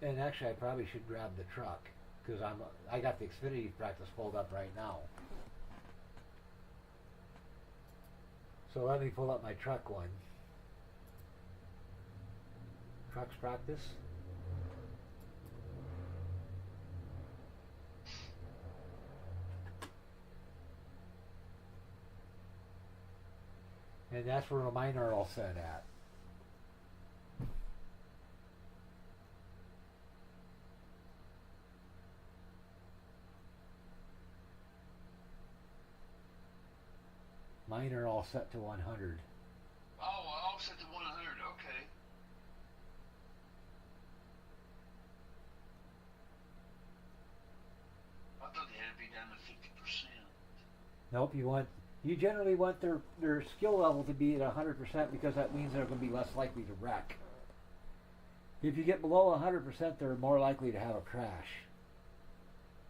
And actually, I probably should grab the truck, because I got the Xfinity practice pulled up right now. So let me pull up my truck one. Trucks practice. And that's where mine are all set at. Mine are all set to 100. Oh, all set to 100. Okay. I thought they had to be down to 50%. Nope, you generally want their skill level to be at 100%, because that means they're going to be less likely to wreck. If you get below 100%, they're more likely to have a crash,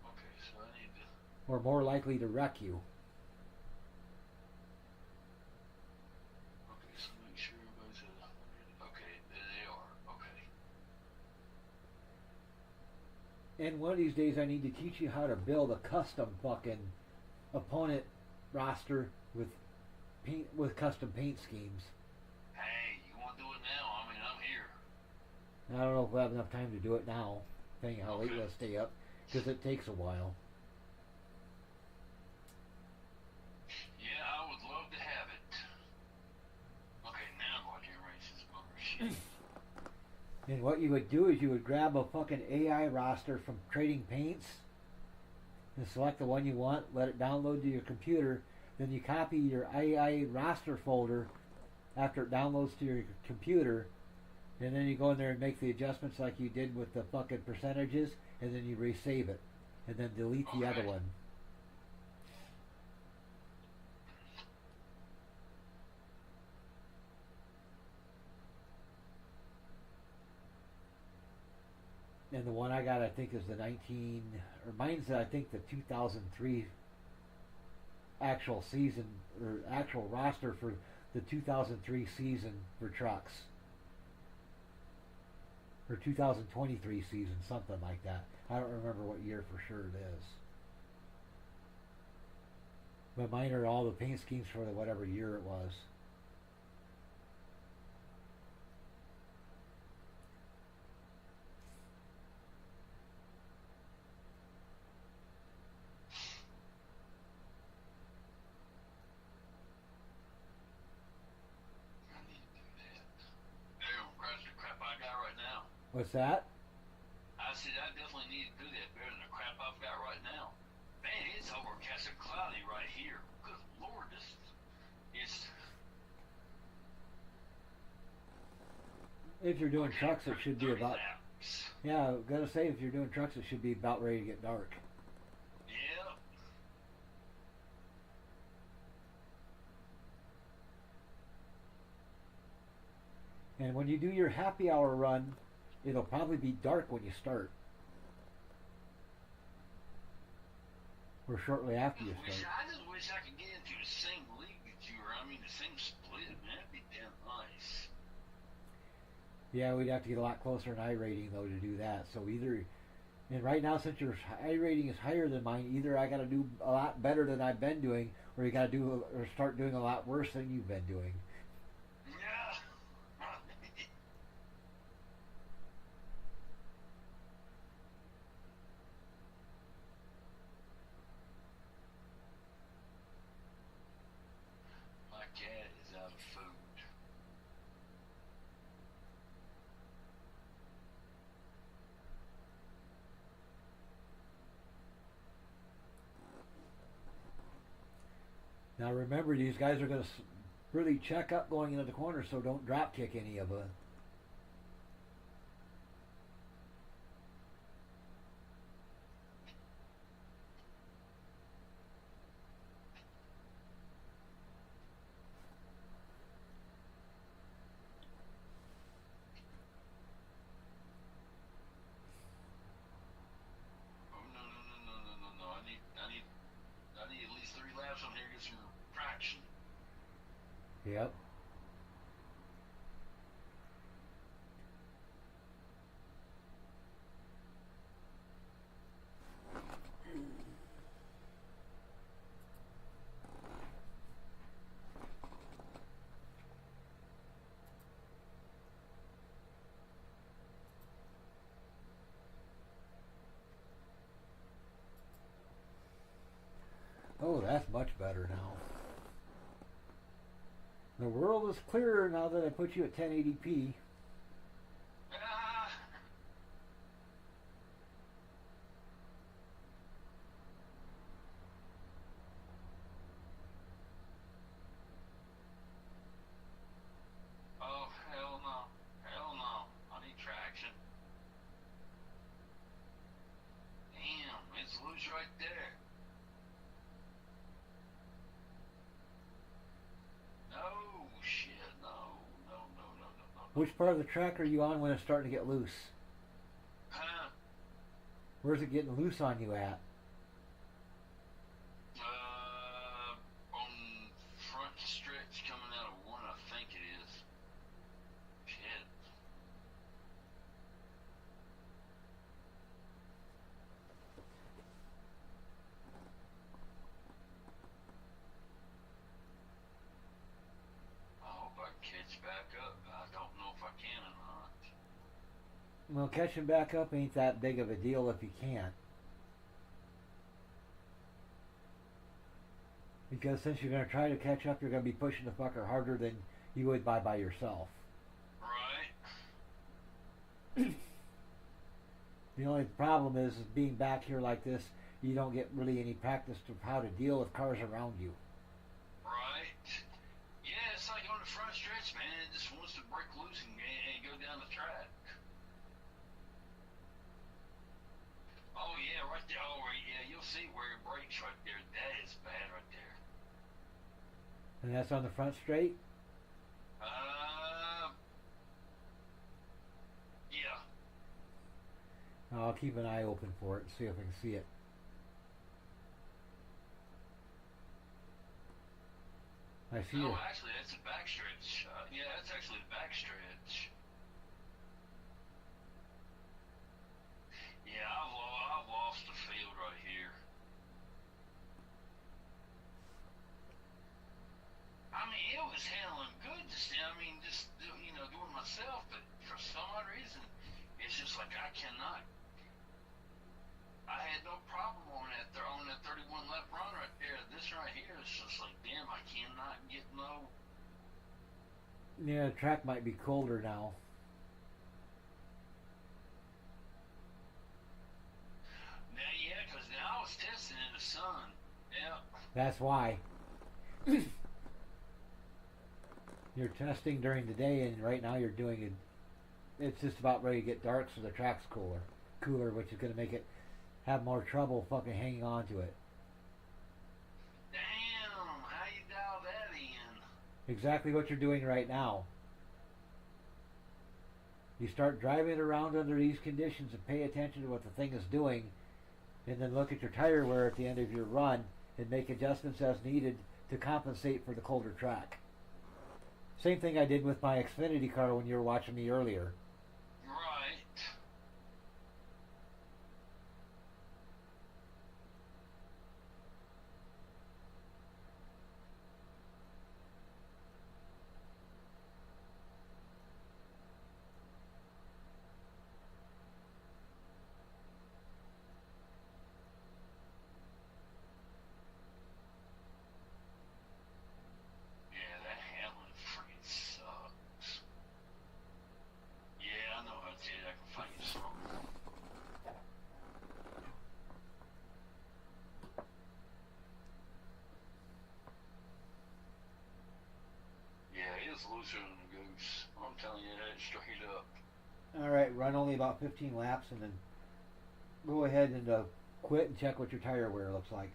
Okay, so I need to. or more likely to wreck you. Okay, so make sure everybody's at 100. Okay, there they are. Okay. And one of these days, I need to teach you how to build a custom fucking opponent roster with custom paint schemes. Hey, you want to do it now? I mean, I'm here. And I don't know if we'll have enough time to do it now, depending how late Okay. we'll stay up, because it takes a while. Yeah, I would love to have it. Okay, now I'm watching races over shit. And what you would do is you would grab a fucking AI roster from Trading Paints and select the one you want, let it download to your computer, then you copy your AI roster folder after it downloads to your computer, and then you go in there and make the adjustments like you did with the fucking percentages, and then you resave it, and then delete the other Okay. one. And the one I got, I think, is the mine's, I think, the 2003 actual season, or actual roster for the 2003 season for trucks. Or 2023 season, something like that. I don't remember what year for sure it is. But mine are all the paint schemes for whatever year it was. What's that? I said I definitely need to do that better than the crap I've got right now. Man, it's overcast and cloudy right here. Good Lord, it's If you're doing trucks, it should be 30 about. laps. Yeah, I gotta say, if you're doing trucks, it should be about ready to get dark. Yeah. And when you do your happy hour run, it'll probably be dark when you start. Or shortly after you start. I just wish I could get into the same league that you were. I mean, the same split, man. That'd be damn nice. Yeah, we'd have to get a lot closer in iRating though to do that. So either, and right now since your iRating is higher than mine, either I got to do a lot better than I've been doing, or you got to do or start doing a lot worse than you've been doing. Yeah. My cat is out of food. Now remember, these guys are going to really check up going into the corner, so don't drop kick any of it. Oh no! I need at least 3 laps on here to get some traction. Yep. Oh, that's much better now. The world is clearer now that I put you at 1080p. Ah. Oh, hell no. Hell no. I need traction. Damn, it's loose right there. No, shit, no. Which part of the track are you on when it's starting to get loose? Huh? Where's it getting loose on you at? On front stretch coming out of 1, I think it is. Shit. I hope I can catch back up. I don't know if I can or not. Well, catching back up ain't that big of a deal if you can't. Because since you're going to try to catch up, you're going to be pushing the fucker harder than you would by yourself. Right. The only problem is being back here like this, you don't get really any practice to how to deal with cars around you. Right. Yeah, it's like on the front stretch, man. It just wants to break loose and go down the track. Oh, yeah, right there. Oh, yeah, you'll see where it breaks right there. That is bad right there. And that's on the front straight? Yeah. I'll keep an eye open for it and see if I can see it. I see No, it. actually, that's a backstretch. Yeah, that's actually the backstretch. Yeah, I've lost the field right here. I mean, it was handling good just now. I mean, just, doing myself, but for some odd reason, it's just like I cannot. I had no problem on that 31 lap run right there. This right here is just like, damn, I cannot get no. Yeah, the track might be colder now. the sun. Yeah. That's why. You're testing during the day, and right now you're doing it. It's just about ready to get dark, so the track's cooler, which is going to make it have more trouble fucking hanging on to it. Damn, how you dial that in? Exactly what you're doing right now. You start driving around under these conditions and pay attention to what the thing is doing, and then look at your tire wear at the end of your run and make adjustments as needed to compensate for the colder track. Same thing I did with my Xfinity car when you were watching me earlier. Right. Yeah, that handling freaking sucks. Yeah, I know how to tell you I can find you something. Yeah, it's looser than a goose. I'm telling you that straight up. Alright, run only about 15 laps and then go ahead and quit and check what your tire wear looks like.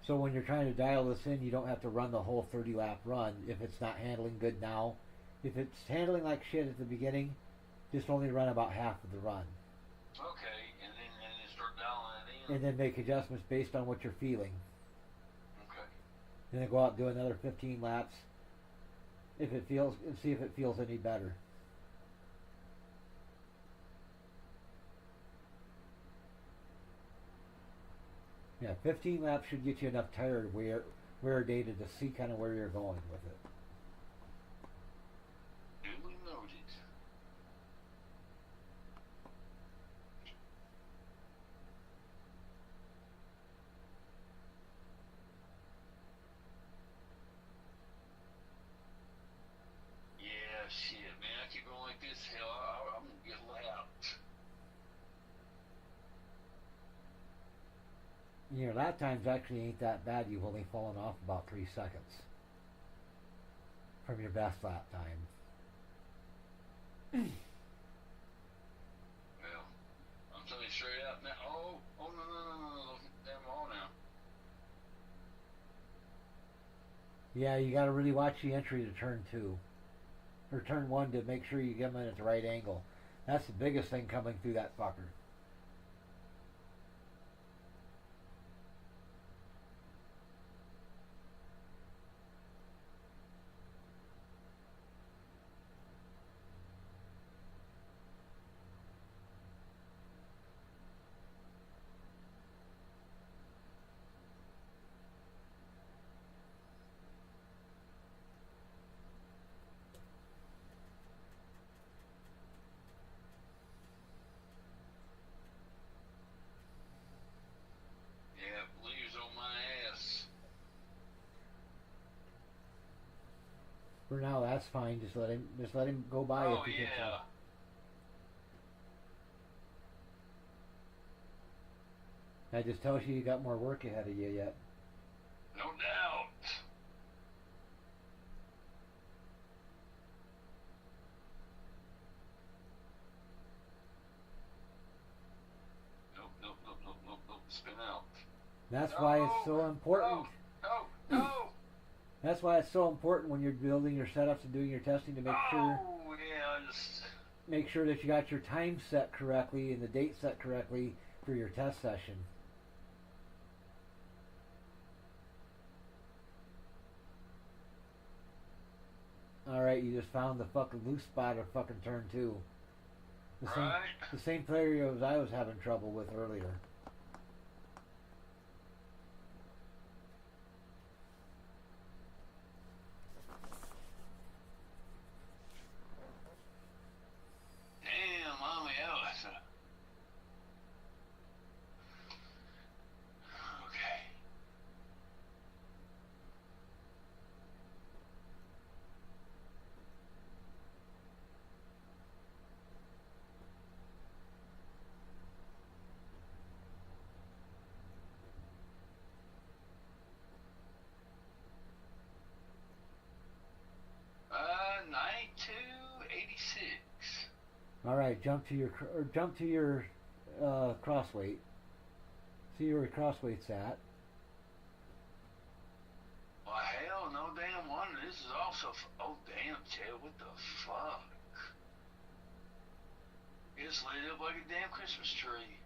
So when you're trying to dial this in, you don't have to run the whole 30 lap run if it's not handling good now. If it's handling like shit at the beginning, just only run about half of the run. Okay, and then start dialing it in. And then make adjustments based on what you're feeling. Okay. And then go out and do another 15 laps if it feels, and see if it feels any better. Yeah, 15 laps should get you enough tire wear data to see kind of where you're going with it. Duly noted. Yeah, shit, man. I keep going like this. Hell, I'm gonna get lapped. Your lap times actually ain't that bad. You've only fallen off about 3 seconds from your best lap time. Well, I'm telling you straight out now. Oh, no. Look at them all now. Yeah, you got to really watch the entry to turn 2 or turn 1 to make sure you get them in at the right angle. That's the biggest thing coming through that fucker. Yeah, leaves on my ass. For now, that's fine. Just let him go by. Oh, if he gets yeah. up. That just tells you got more work ahead of you yet. No doubt. Nope. Spin out. That's why it's so important. No. That's why it's so important when you're building your setups and doing your testing to Oh, yeah, just... make sure that you got your time set correctly and the date set correctly for your test session. Alright, you just found the fucking loose spot of fucking turn 2. Right. The same scenarios I was having trouble with earlier. Damn, mommy, that was... All right, jump to your cross weight. See where your cross weight's at. Well, hell, no damn wonder. This is also. Oh, damn, Chad, what the fuck? It's lit up like a damn Christmas tree.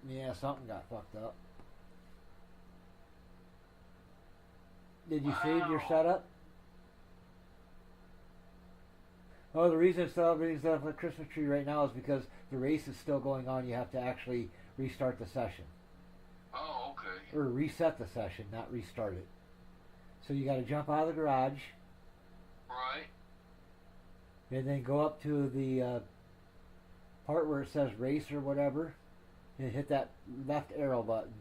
Yeah, something got fucked up. Did you save your setup? Oh, the reason it's celebrating stuff like Christmas tree right now is because the race is still going on. You have to actually restart the session. Oh, okay. Or reset the session, not restart it. So you got to jump out of the garage. Right. And then go up to the part where it says race or whatever. And hit that left arrow button.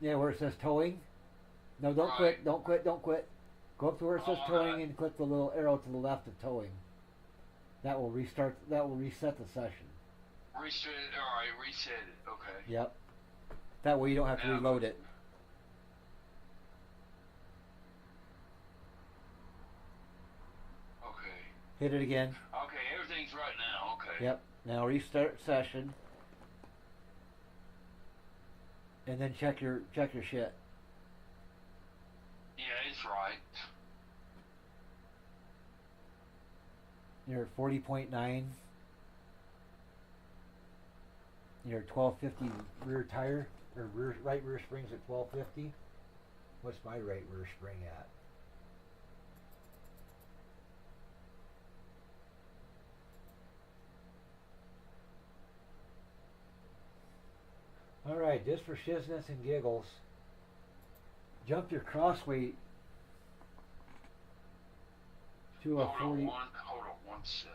Yeah, where it says towing. No, don't quit, don't quit, don't quit. Go up to where it says towing and click the little arrow to the left of towing. That will reset the session. Reset it. Alright, reset it. Okay. Yep. That way you don't have to reload it. Okay. Hit it again. Okay, everything's right now. Okay. Yep. Now restart session. And then check your shit. Yeah, it's right. You're at 40.9. You're at 1250 rear tire, or right rear spring's at 1250. What's my right rear spring at? Alright, just for shizness and giggles, jump your cross weight to a 40. Hold on one second.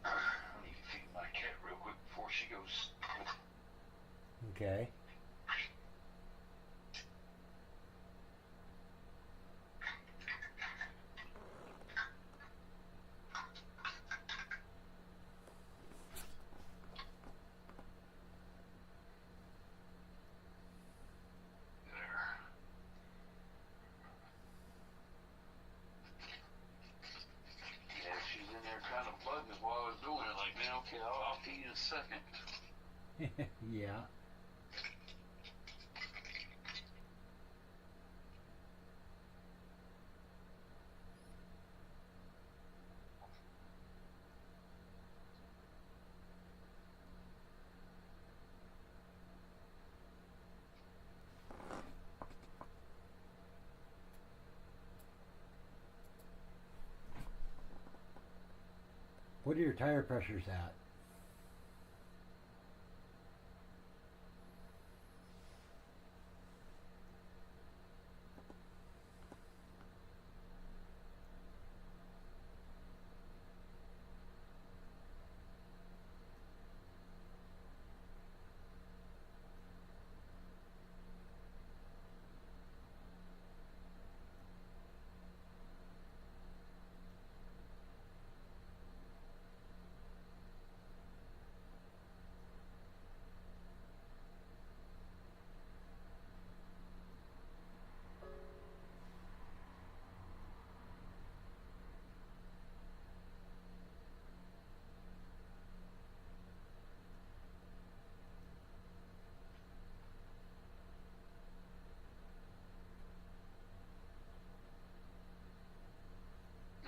I need to feed my cat real quick before she goes. Okay. While I was doing it, like, man, okay, I'll feed you in a second. Yeah. What are your tire pressures at?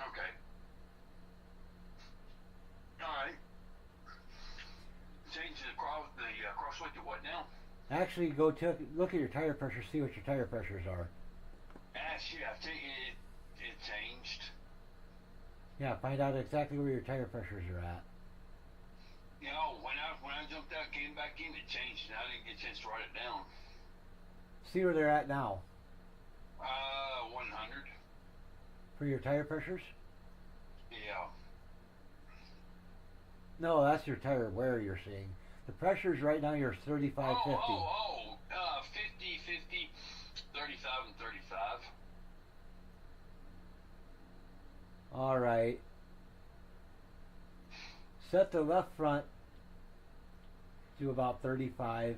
Okay. Alright. Change the crossway to what now? Actually, go look at your tire pressure, see what your tire pressures are. Actually, I think it changed. Yeah, find out exactly where your tire pressures are at. You know, when I jumped out, came back in, it changed, and I didn't get a chance to write it down. See where they're at now. 100. For your tire pressures? Yeah. No, that's your tire wear you're seeing. The pressures right now you're 35, 50. 50, 50, 35, and 35. All right. Set the left front to about 35.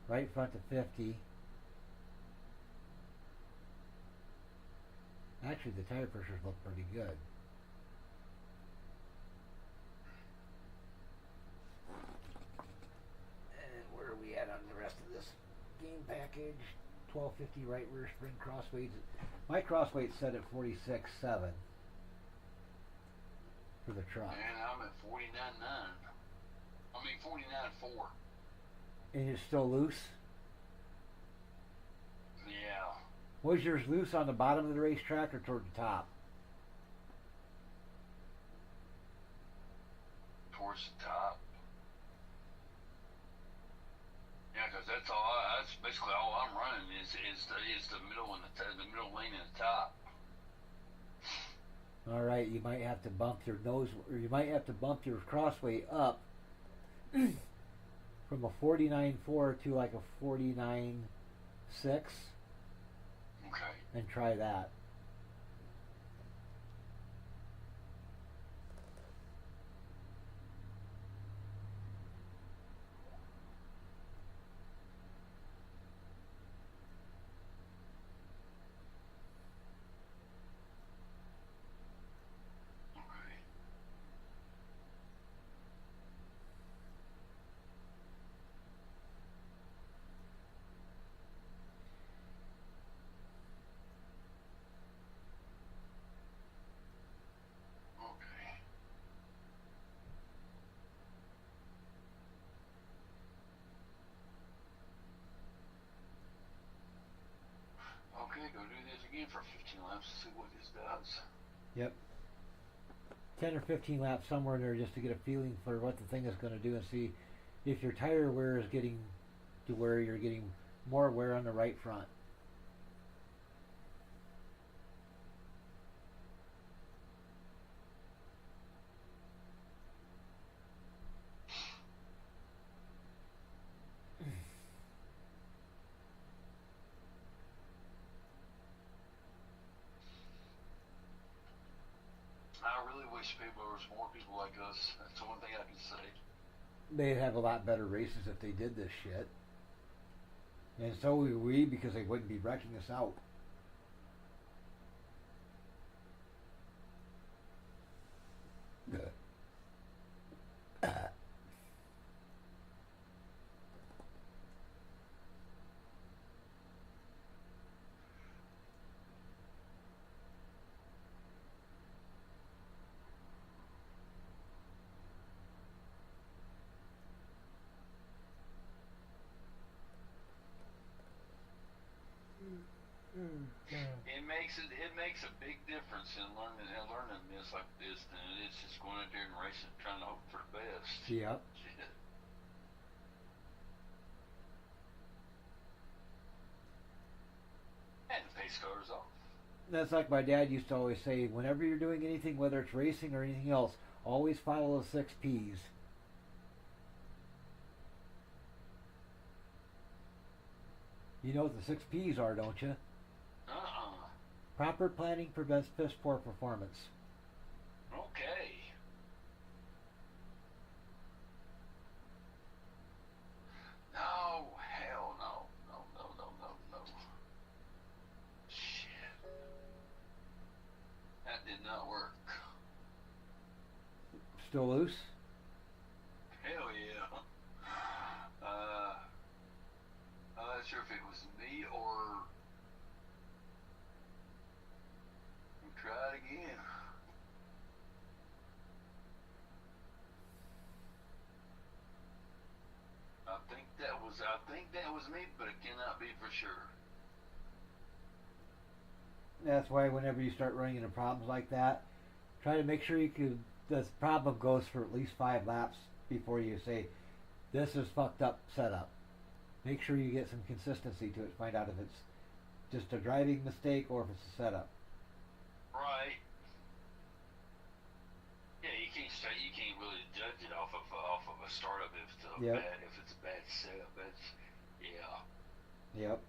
Right front to 50. Actually, the tire pressures look pretty good. And where are we at on the rest of this game package? 1250 right rear spring crossweights. My crossweight's set at 46.7 for the truck. And I'm at 49.9. I mean 49.4. And it's still loose? Yeah. Was yours loose on the bottom of the racetrack or toward the top? Towards the top. Yeah, because that's that's basically all I'm running is the middle and the middle lane and the top. All right, you might have to bump your nose, or you might have to bump your crossway up from a 49.4 to like a 49.6, Okay. and try that. Okay. Okay. Okay, go do this again for 15 laps to see what this does. Yep. 10 or 15 laps somewhere in there just to get a feeling for what the thing is going to do and see if your tire wear is getting to where you're getting more wear on the right front. I really wish there was more people like us. That's the one thing I can say. They'd have a lot better races if they did this shit. And so would we, because they wouldn't be wrecking us out. It makes a big difference in learning this like this than it is just going out there and racing trying to hope for the best. Yep. Shit. And the pace car's off. That's like my dad used to always say, whenever you're doing anything, whether it's racing or anything else, always follow the 6 P's. You know what the 6 P's are, don't you? Proper planning prevents piss poor performance. Okay. No, hell no. No. Shit. That did not work. Still loose? Hell yeah. I'm not sure if it was me or... Try it again. I think that was me, but it cannot be for sure. That's why whenever you start running into problems like that, try to make sure the problem goes for at least 5 laps before you say, this is fucked up setup. Make sure you get some consistency to it. Find out if it's just a driving mistake or if it's a setup. Right. Yeah, you can't really judge it off of a startup if it's a bad setup. Yep.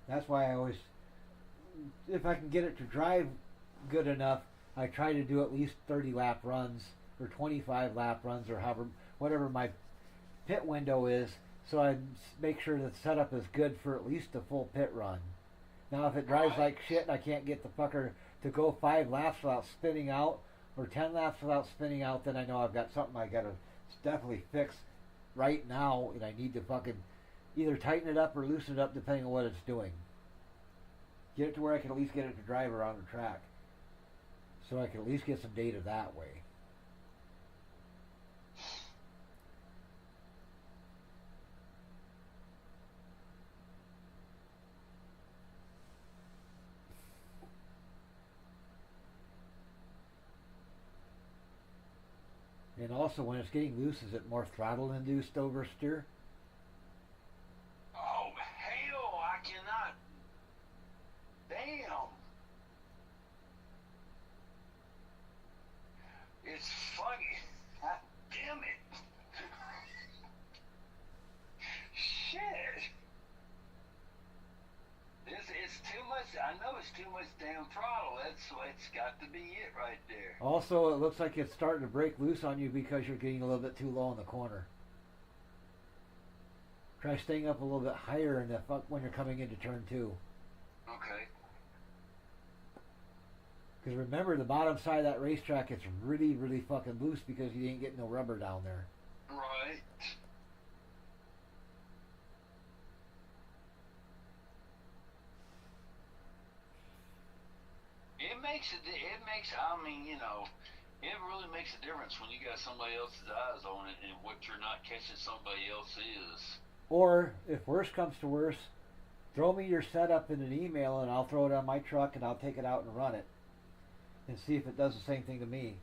That's why I always if I can get it to drive good enough, I try to do at least 30 lap runs or 25 lap runs or however, whatever my pit window is, so I make sure the setup is good for at least a full pit run. Now, if it drives like shit and I can't get the fucker to go 5 laps without spinning out or 10 laps without spinning out, then I know I've got something I gotta definitely fix right now, and I need to fucking either tighten it up or loosen it up depending on what it's doing. Get it to where I can at least get it to drive around the track, so I can at least get some data that way. And also, when it's getting loose, is it more throttle-induced oversteer? Oh, hell, I cannot. Damn. It's funny. God damn it. Shit. It's too much. I know it's too much damn throttle. It's got to be it right there. Also, it looks like it's starting to break loose on you because you're getting a little bit too low in the corner. Try staying up a little bit higher in the when you're coming into turn 2. Okay. Because remember, the bottom side of that racetrack, it's really, really fucking loose because you ain't getting no rubber down there. Right. I mean, it really makes a difference when you got somebody else's eyes on it and what you're not catching somebody else is. Or, if worse comes to worse, throw me your setup in an email and I'll throw it on my truck and I'll take it out and run it. And see if it does the same thing to me.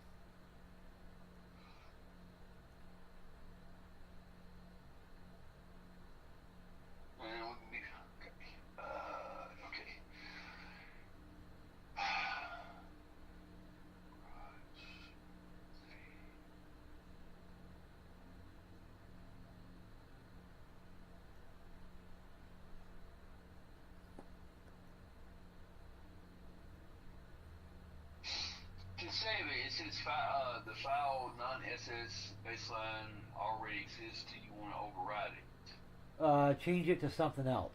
Well, okay. To save it, it says the file non-SS baseline already exists. Do you want to override it? Change it to something else.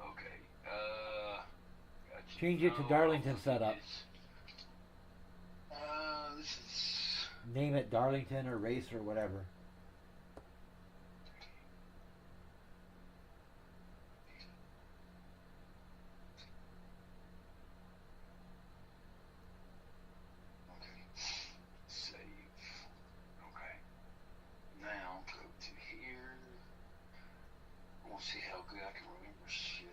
Okay. Gotcha. Change it to Darlington setup. This is. Name it Darlington or Race or whatever. See how good I can remember shit.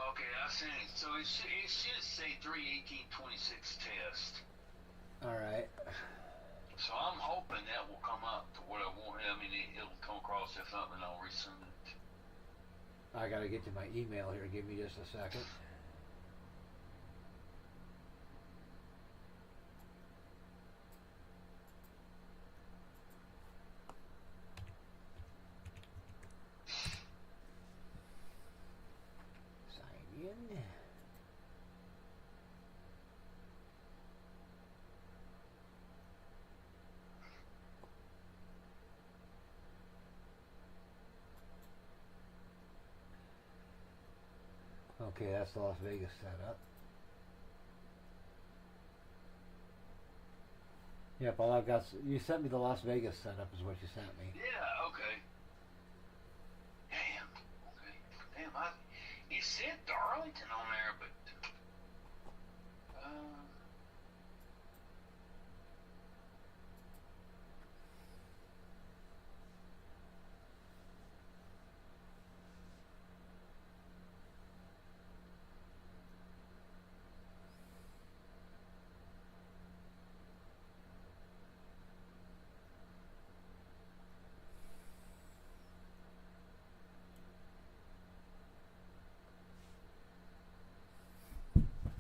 Okay, I sent it. So it should say 3/18/26 test. Alright. So I'm hoping that will come up to what I want. I mean, it'll come across. If not, then I'll resend it. I gotta get to my email here. Give me just a second. Sign in. Okay, that's the Las Vegas setup. Yep, all I've got. You sent me the Las Vegas setup, is what you sent me. Yeah. Okay. Yeah, Darlington on there, but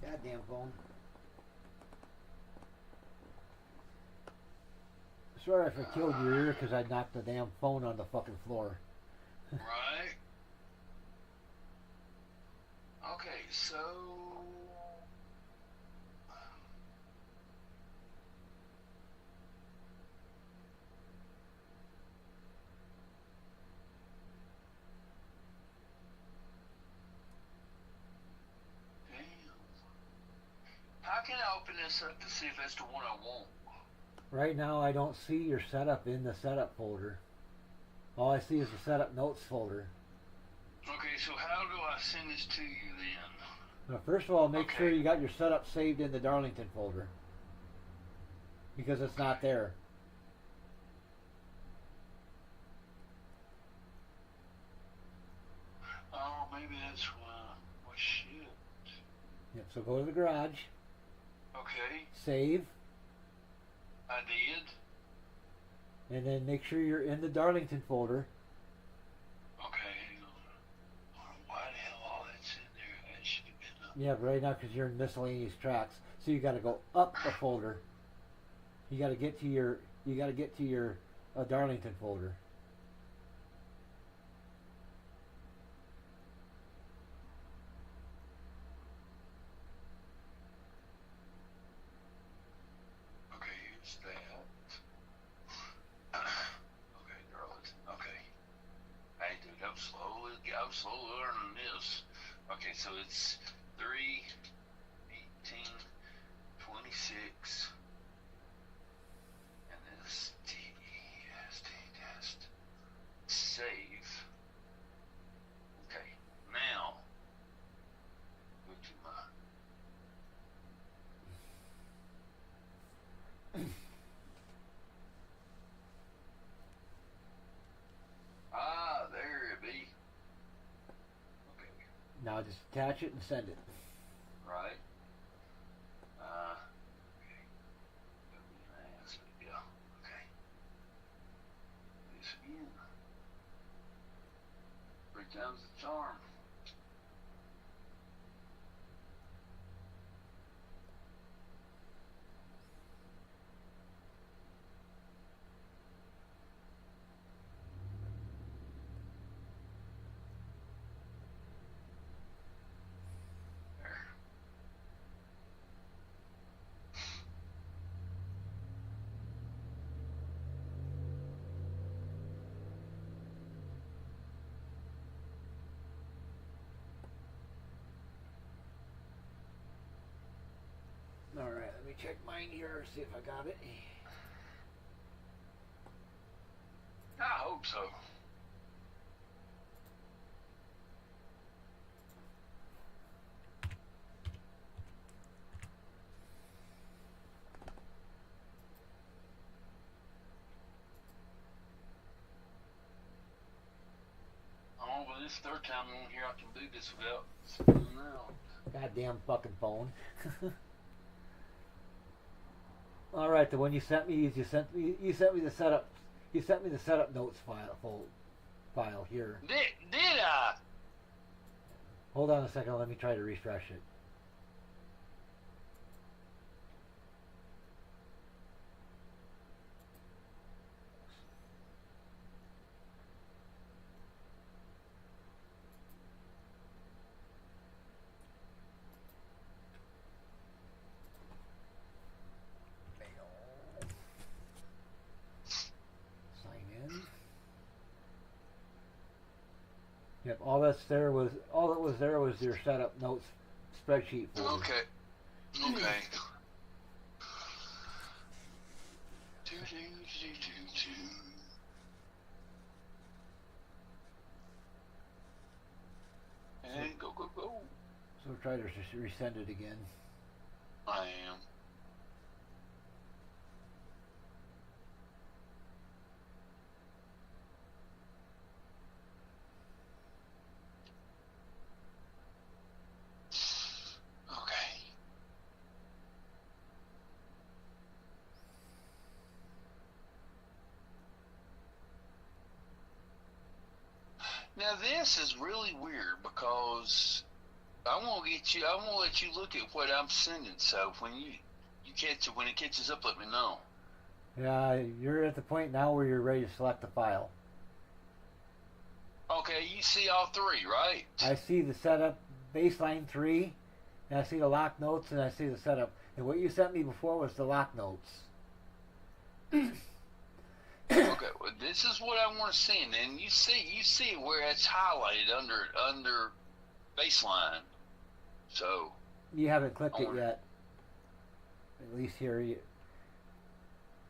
Goddamn phone. Sorry if I killed your ear because I knocked the damn phone on the fucking floor. right. Okay, so damn. How can I open this up to see if that's the one I want? Right now I don't see your setup in the setup folder. All I see is the setup notes folder. Okay, so how do I send this to you then? Now, first of all, make Okay. sure you got your setup saved in the Darlington folder. Because it's not there. Oh, maybe that's why. Well, shit. Yep, so go to the garage, Okay, save, I did. and then make sure you're in the Darlington folder. Okay, hang on. I don't know why the hell all that's in there. That should have been up. Yeah, but right now because you're in miscellaneous tracks, so you got to go up a folder. You got to get to your Darlington folder. Okay, here's that. Okay, Darlington. Okay. Hey, dude, I'm slow learning this. Okay, so it's 3/18/26, and this test save. Okay, now go to my. There it be. Okay, Now just attach it and send it. right. Okay. Yeah. Okay. This again. 3 times the charm. There. All right, let me check mine here, see if I got it. I hope so. Oh, but this third time on here, I can do this without spinning out. Goddamn fucking phone. All right, the one you sent me is you sent me the setup notes file here. Did I? Hold on a second, let me try to refresh it. Sign in. Yep, all that was there was your setup notes spreadsheet folder. Okay. Okay. Do, do, do, do, do. And go, go, go. try to resend it again. I am. Okay. Now this is really weird because I won't let you look at what I'm sending. So when you catch it, when it catches up, let me know. Yeah, you're at the point now where you're ready to select the file. Okay, you see all three, right? I see the setup baseline 3, and I see the lock notes, and I see the setup. And what you sent me before was the lock notes. Okay, well, this is what I want to see, and then you see where it's highlighted under baseline. So You haven't clicked it yet. At least here you.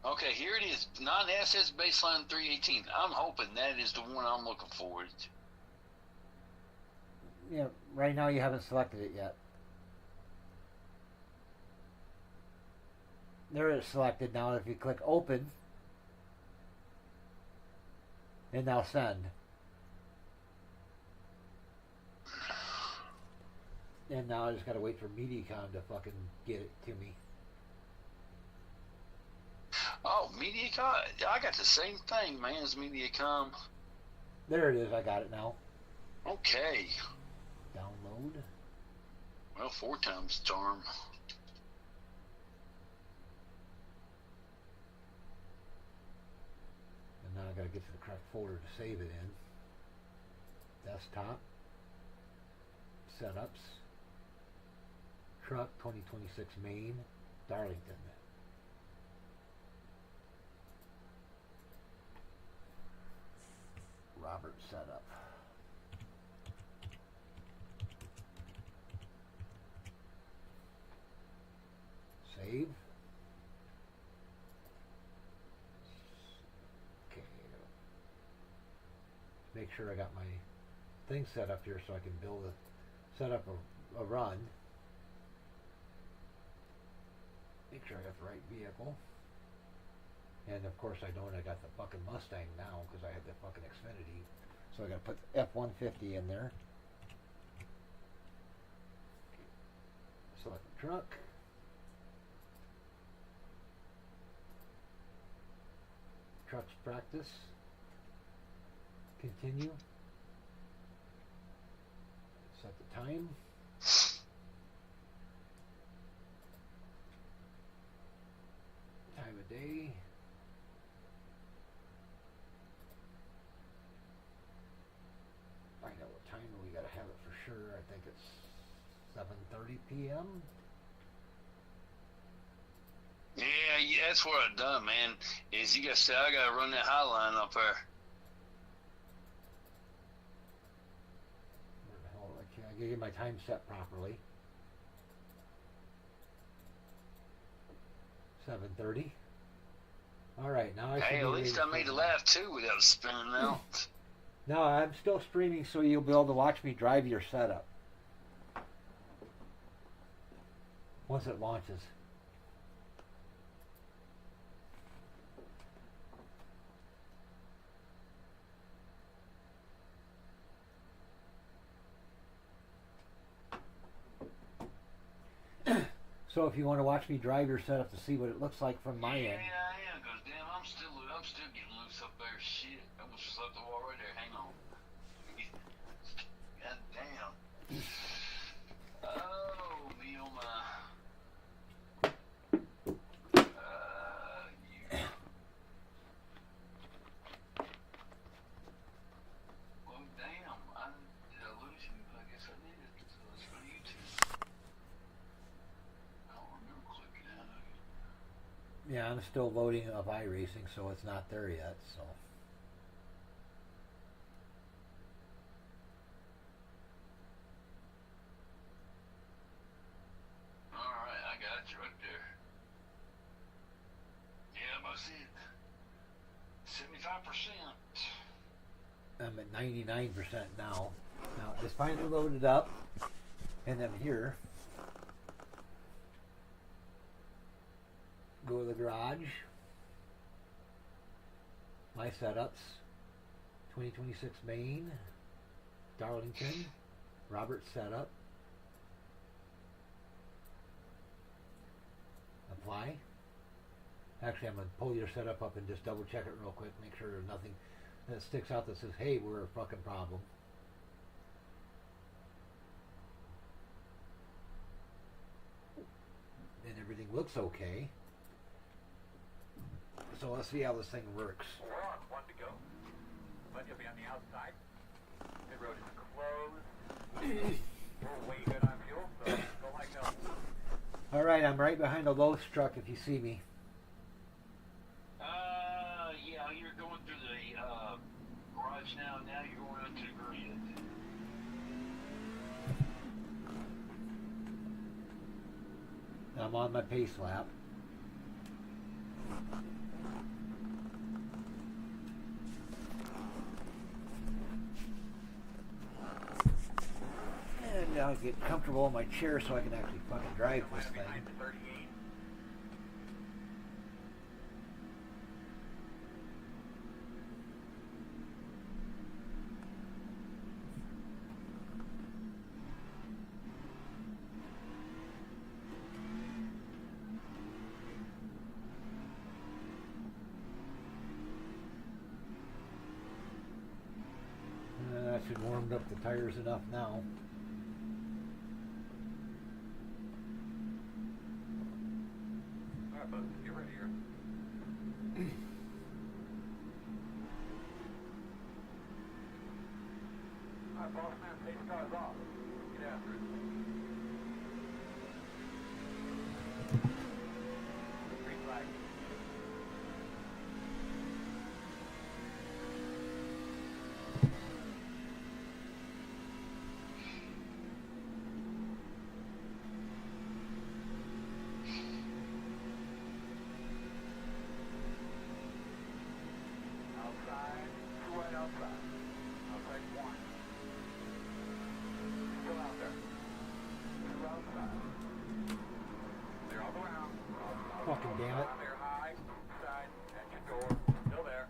okay, here it is, non-SS baseline 318. I'm hoping that is the one I'm looking for. Yeah, right now you haven't selected it yet. There it's selected now. If you click open, and now send. And now I just gotta wait for MediaCom to fucking get it to me. Oh, MediaCom. I got the same thing, man, as MediaCom. There it is. I got it now. Okay. Download. Well, 4 times charm. And now I gotta get to the correct folder to save it in. Desktop. Setups. Truck 2026 Maine, Darlington. Robert setup. Save. Okay. Make sure I got my thing set up here so I can set up a run. Make sure I got the right vehicle. And of course I know I got the fucking Mustang now because I had the fucking Xfinity. So I gotta put F-150 in there. Select the truck. Trucks practice. Continue. Set the time. Time of day. Find out what time we gotta have it for sure. I think it's 7:30 p.m. Yeah, that's what I done, man. Is you gotta say I gotta run that hotline up there. Where the hell? I gotta get my time set properly. 7:30. All right, now I should. Hey, at least I made a laugh too without spinning out. No, I'm still streaming, so you'll be able to watch me drive your setup once it launches. So if you want to watch me drive your setup to see what it looks like from my end. Yeah, I am, cause damn, I'm still getting loose up there. Shit, I almost slept the wall right there. Hang on. God damn. Oh, me oh my. You. Well, damn. Did I lose you? I guess I did. So let's go to YouTube. I don't remember clicking out of it. Yeah, I'm still loading up iRacing, so it's not there yet. So. Alright, I got you right there. Yeah, I see it. 75%. I'm at 99% now. Now it's finally loaded up, And then here, go to the garage, my setups, 2026 Maine, Darlington, Robert setup, apply. Actually, I'm going to pull your setup up and just double check it real quick, make sure there's nothing that sticks out that says, hey, we're a fucking problem. And everything looks okay. So let's see how this thing works. We're on, one to go. But you'll be on the outside. Pit road is closed. We're way good on fuel, so go like hell. Alright, I'm right behind the Lowe's truck if you see me. Yeah, you're going through the garage now. Now you're going up to the grid. I'm on my pace lap. And I'll get comfortable in my chair so I can actually fucking drive this thing. Behind the 38. That should warm up the tires enough now. Alright, bud, get ready here. Alright, boss man, pace car's off. Get after it. Green flag. Outside, two right outside. Outside one. Still out there. Two outside. They're all around. Fucking damn it. They're high, side, engine door. Still there.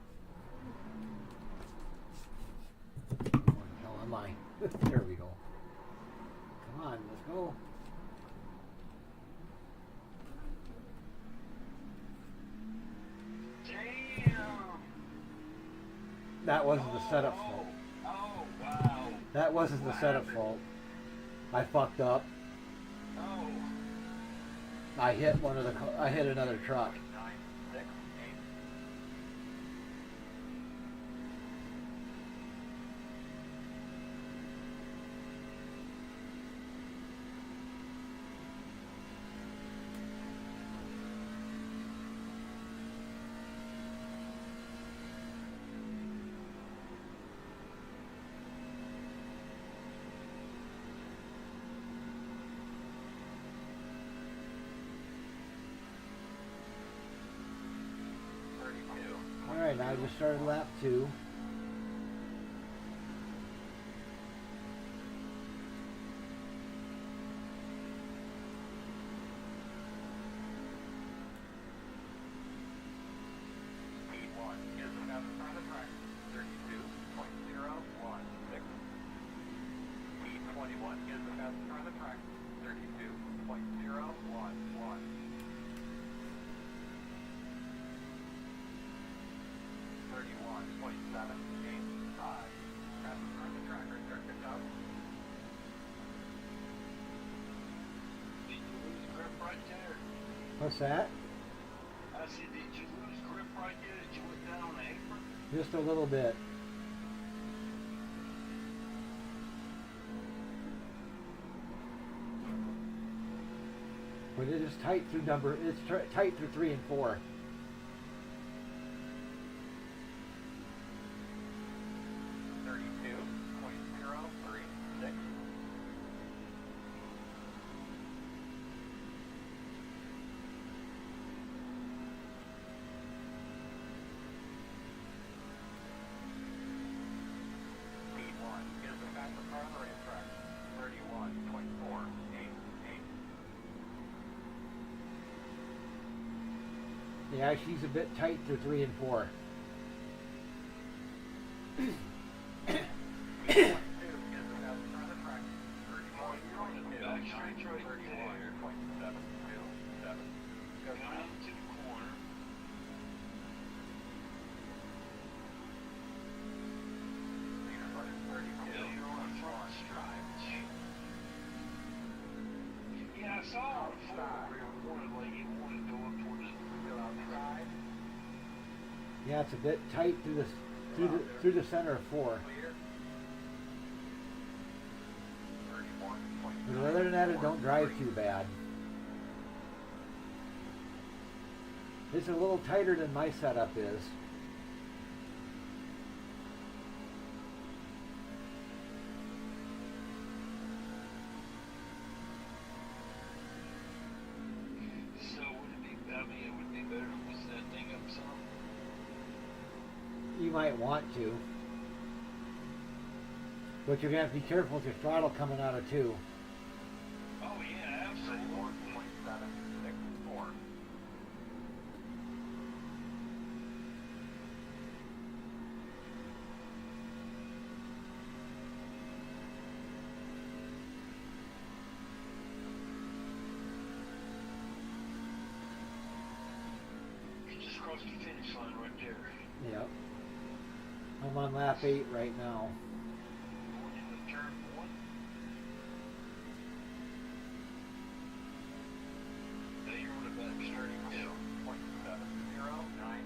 Where the hell am I? There we go. Come on, let's go. Damn. That wasn't the setup fault. Oh, wow. That wasn't the setup fault. I fucked up. Oh. I hit I hit another truck. 9, 6, 8. Alright, now I just started lap 2. Speed 1 is the fastest on the track. 32.016. Speed 21 is the fastest on the track. 32.011. 31.785. Fastest on the track right there. Good job. Did you lose grip right there? What's that? I said, did you lose grip right there that you went down on the apron? Just a little bit. But it is tight through tight through 3 and 4. Speed 1 is the fastest car on the racetrack. 31.4. Yeah, she's a bit tight to 3 and 4. Yeah, I saw on the floor where it wanted to go up toward the Yeah, it's a bit tight through the center of 4. But other than that, it don't drive too bad. It's a little tighter than my setup is. So would it be, I mean, it would be better to loosen that thing up some? You might want to. But you're going to have to be careful with your throttle coming out of 2. Oh yeah, absolutely. You just crossed the finish line right there. Yep. I'm on lap 8 right now. Going into turn 1. Now you're on about starting hill. 0.709.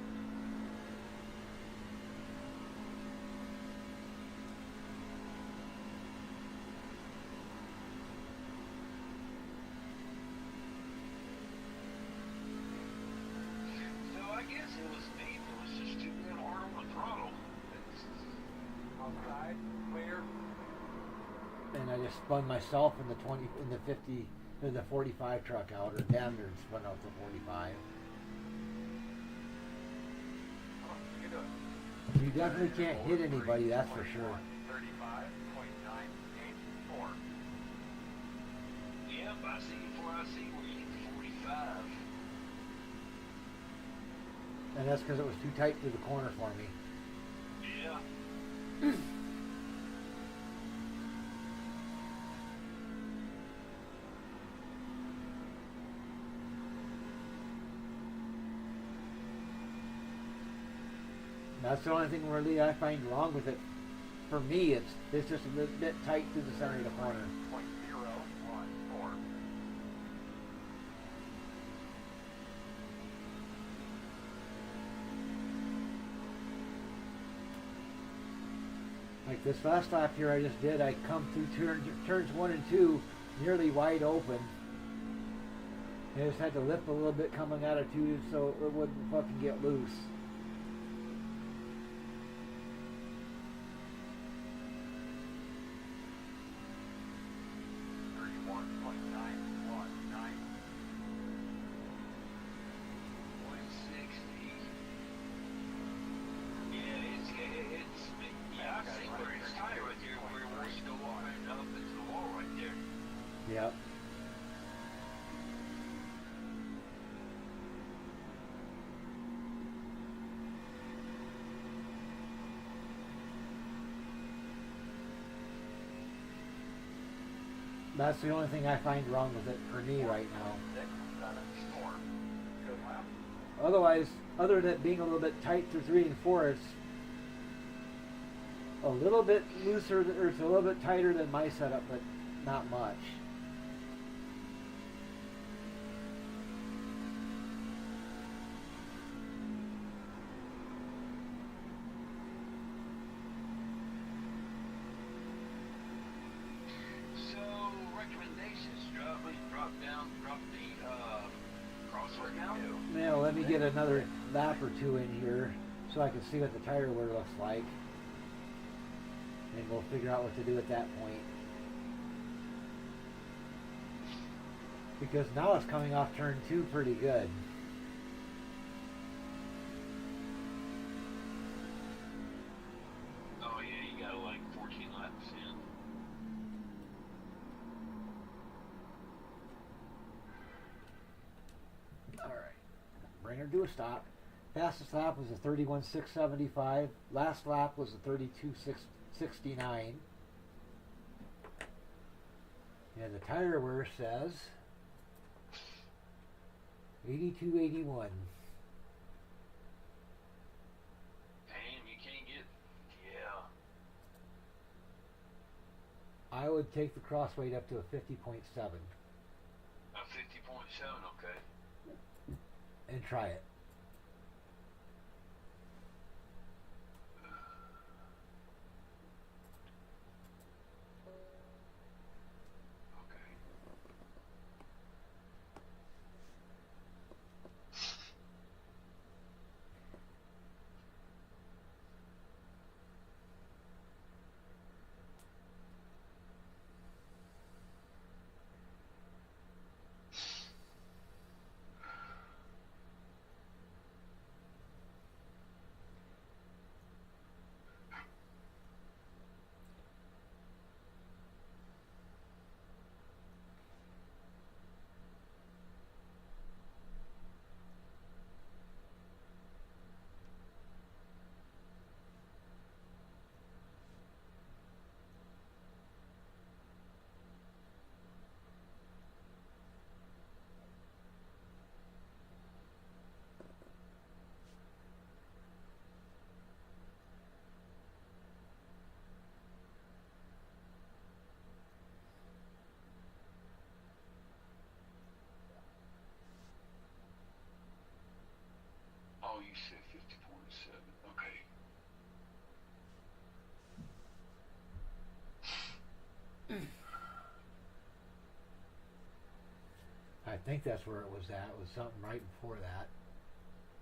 So I guess it was me that was just too damn hard on the throttle. Outside, clear. And I just spun myself in the 50, or the 45 truck out, or damn near spun out the 45. You can do it. You definitely can't hit anybody, that's for sure. 35.984. Yep, I see before I see where you hit 45. And that's because it was too tight through the corner for me. Yeah. That's the only thing really I find wrong with it. For me, it's just a little bit tight through the center of the corner. 0.014. Like this last lap here I just did, I come through turns 1 and 2 nearly wide open. I just had to lift a little bit coming out of 2 so it wouldn't fucking get loose. Yep. That's the only thing I find wrong with it for me right now. Otherwise, other than it being a little bit tight through 3 and 4, it's a little bit looser, or it's a little bit tighter than my setup, but not much. So, recommendations, drop the crossword down? Now, let me get another lap or 2 in here so I can see what the tire wear looks like. And we'll figure out what to do at that point. Because now it's coming off turn 2 pretty good. Oh yeah, you got like 14 laps in. We're going to do a stop. Fastest lap was a 31.675. Last lap was a 32.669. And the tire wear says 82.81. And you can't get, yeah. I would take the cross weight up to a 50.7 A 50.7, okay. and try it. Okay. Oh, you said 50.7. Okay. I think that's where it was at. It was something right before that.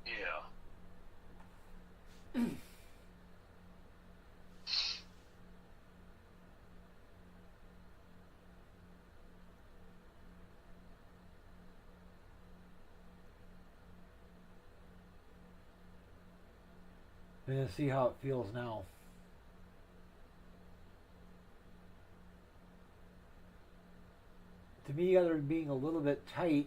Yeah. And then see how it feels now. To me, other than being a little bit tight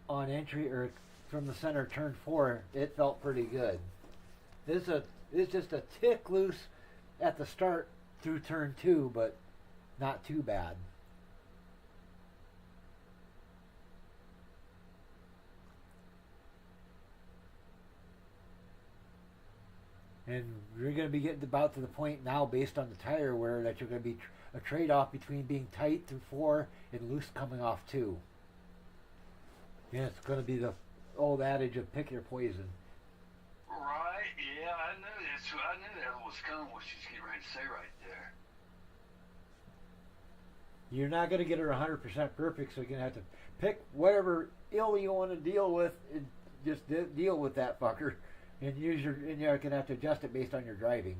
on entry or from the center turn 4, it felt pretty good. It's just a tick loose at the start through turn 2, but not too bad. And you're going to be getting about to the point now, based on the tire wear, that you're going to be a trade-off between being tight through 4 and loose coming off 2. And it's going to be the old adage of pick your poison. Right, yeah, I knew that was coming, what she's getting ready to say right there. You're not going to get her 100% perfect, so you're going to have to pick whatever ill you want to deal with and just deal with that fucker. And you're going to have to adjust it based on your driving.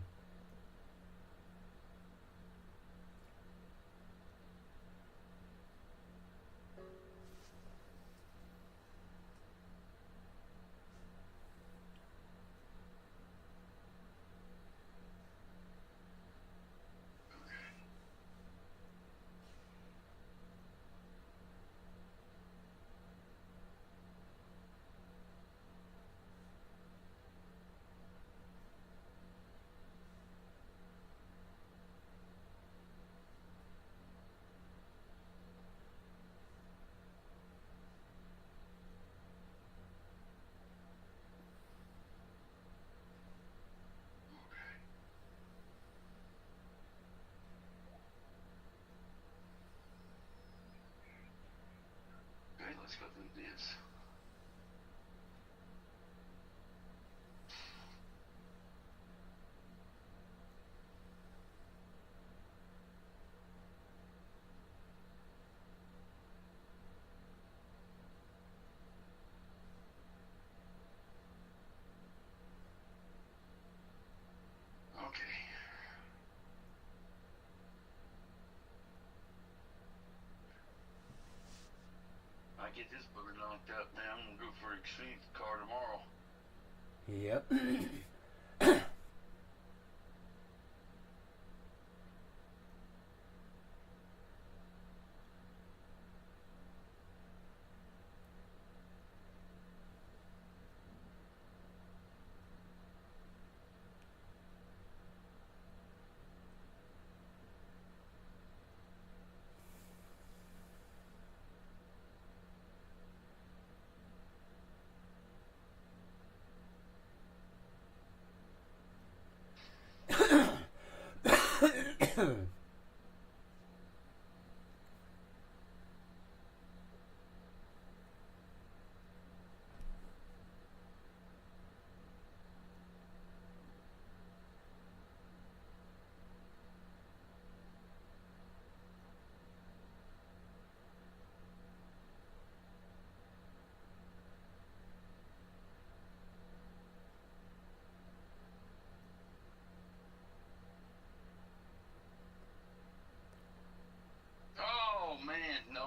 Okay, let's go through this. Okay. I get this booger knocked out now. I'm gonna go for Extreme car tomorrow. Yep.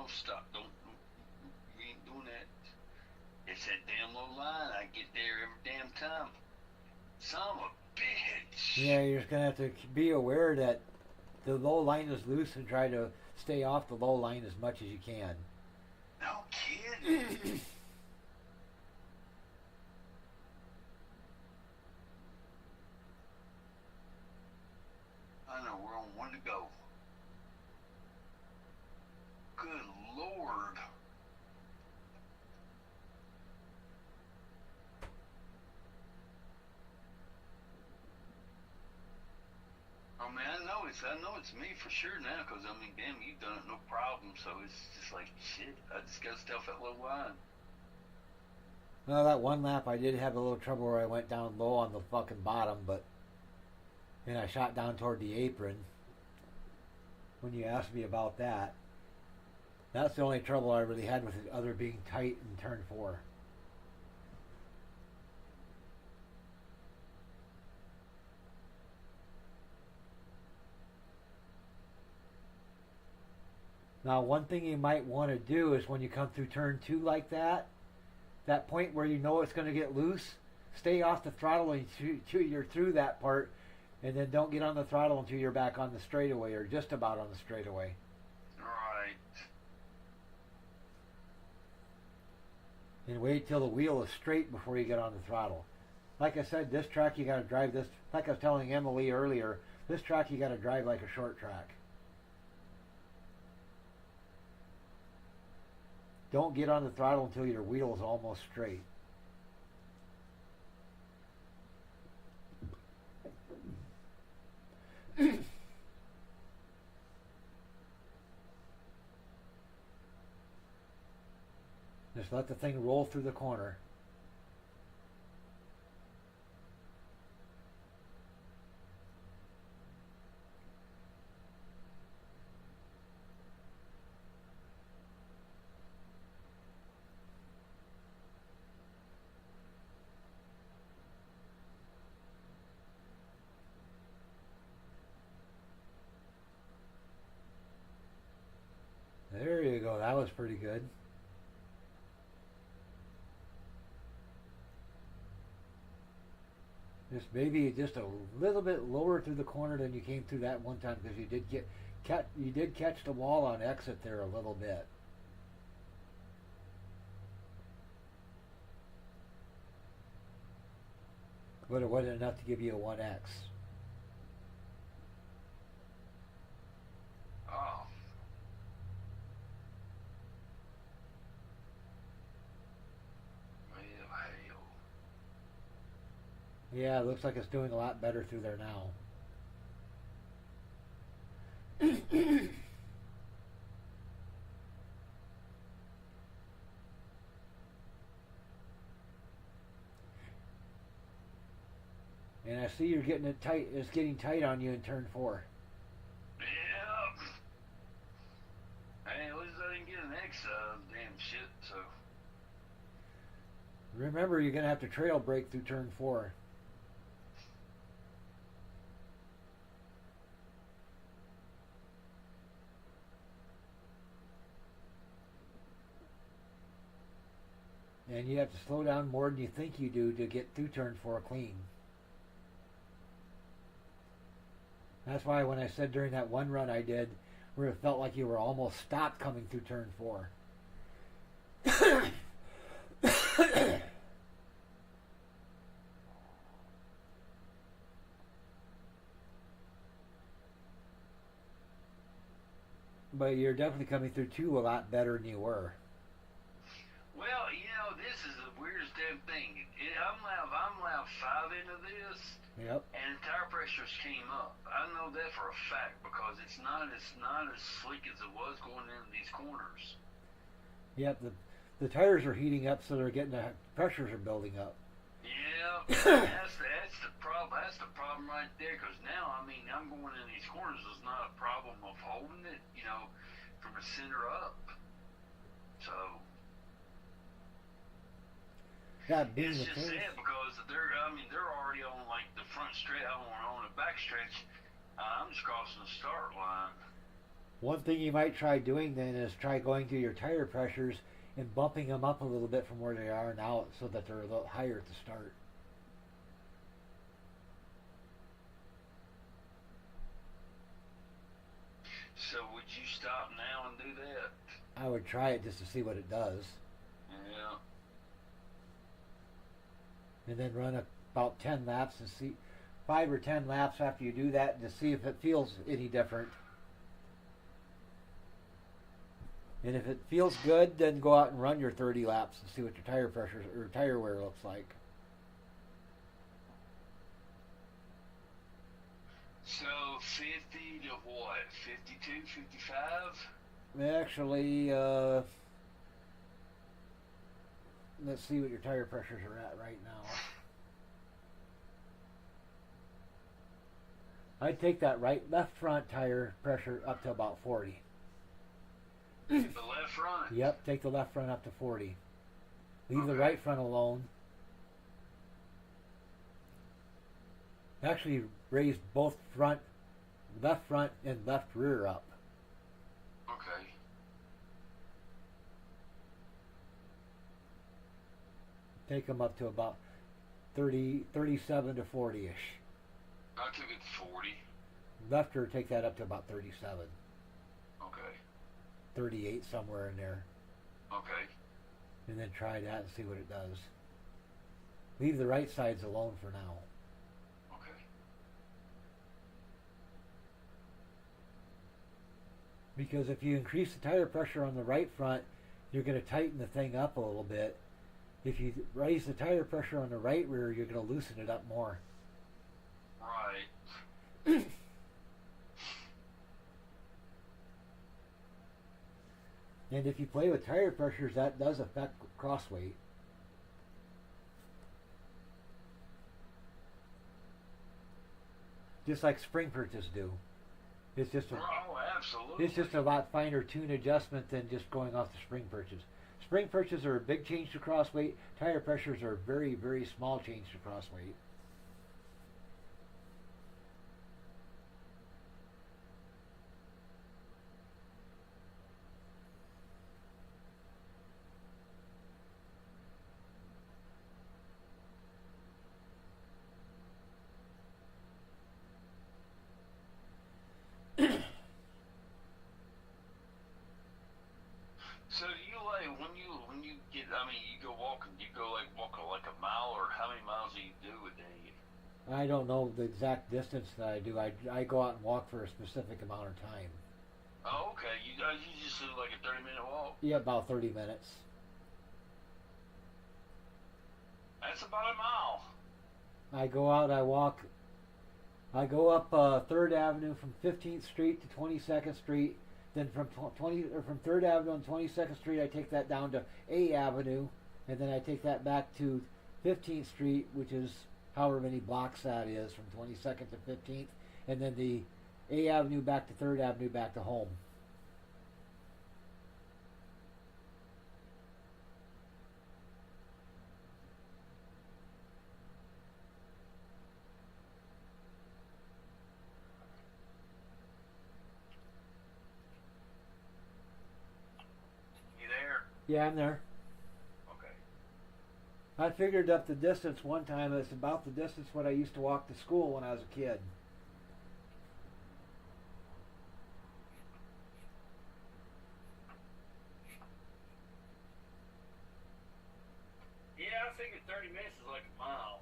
don't stop. Don't. You ain't doing that. It's that damn low line. I get there every damn time. Son of a bitch. Yeah, you're just gonna have to be aware that the low line is loose and try to stay off the low line as much as you can. No kidding. I know we're on one to go. Good Lord. I mean, I know it's me for sure now, because I mean, damn, you've done it no problem. So it's just like shit. I just gotta stay off that low line. Well, that one lap I did have a little trouble where I went down low on the fucking bottom, but then I shot down toward the apron. When you asked me about that, that's the only trouble I really had with it, other being tight in turn 4. Now, one thing you might want to do is when you come through turn 2 like that point where you know it's going to get loose, stay off the throttle until you're through that part, and then don't get on the throttle until you're back on the straightaway or just about on the straightaway. Right. And wait till the wheel is straight before you get on the throttle. Like I said, this track you got to drive this, like I was telling Emily earlier, this track you got to drive like a short track. Don't get on the throttle until your wheel is almost straight. Just let the thing roll through the corner. There you go. That was pretty good. Just maybe just a little bit lower through the corner than you came through that one time, because you did catch the wall on exit there a little bit. But it wasn't enough to give you a 1X. Oh. Hell. Yeah, it looks like it's doing a lot better through there now. And I see you're getting it tight. It's getting tight on you in turn 4. Yeah. Hey, at least I didn't get an X damn shit, so. Remember, you're going to have to trail brake through turn 4. And you have to slow down more than you think you do to get through turn 4 clean. That's why when I said during that one run I did, where it felt like you were almost stopped coming through turn 4. But you're definitely coming through 2 a lot better than you were. Well, you know, this is the weirdest damn thing. I'm lap 5 into this, Yep. and tire pressures came up. I know that for a fact because it's not as slick as it was going into these corners. Yep. The tires are heating up, so they're getting the pressures are building up. Yeah, that's the problem. That's the problem right there. Because now, I mean, I'm going in these corners. It's not a problem of holding it, you know, from the center up. So. That being It's the just case. sad because they're already on like the front stretch, on the back stretch. I'm just crossing the start line. One thing you might try doing then is try going through your tire pressures and bumping them up a little bit from where they are now so that they're a little higher at the start. So would you stop now and do that? I would try it just to see what it does. Yeah. And then run about 10 laps and see 5 or 10 laps after you do that to see if it feels any different. And if it feels good, then go out and run your 30 laps and see what your tire pressure or tire wear looks like. So 50 to what? 52, 55? Actually, let's see what your tire pressures are at right now. I'd take that left front tire pressure up to about 40. The left front? Yep, take the left front up to 40. Leave the Okay. right front alone. Actually, raise both left front and left rear up. Okay. Take them up to about 37 to 40-ish. I took it to 40. Left rear, take that up to about 37. Okay. 38, somewhere in there. Okay. And then try that and see what it does. Leave the right sides alone for now. Okay. Because if you increase the tire pressure on the right front, you're going to tighten the thing up a little bit. If you raise the tire pressure on the right rear, you're going to loosen it up more. Right. And if you play with tire pressures, that does affect cross weight. Just like spring purchase do. It's just Oh, absolutely. it's just a lot finer tune adjustment than just going off the spring purchase. Spring purchases are a big change to cross weight. Tire pressures are a very, very small change to cross weight. So do you like when you get? I mean, you go walking. Do you go walk like a mile, or how many miles do you do a day? I don't know the exact distance that I do. I go out and walk for a specific amount of time. Oh, okay. You just do like a 30-minute walk. Yeah, about 30 minutes. That's about a mile. I go out, I walk. I go up 3rd Avenue from 15th Street to 22nd Street. Then from 3rd Avenue and 22nd Street, I take that down to A Avenue, and then I take that back to 15th Street, which is however many blocks that is, from 22nd to 15th, and then the A Avenue back to 3rd Avenue back to home. You there? Yeah, I'm there. Okay. I figured up the distance one time. It's about the distance what I used to walk to school when I was a kid. Yeah, I figured 30 minutes is like a mile.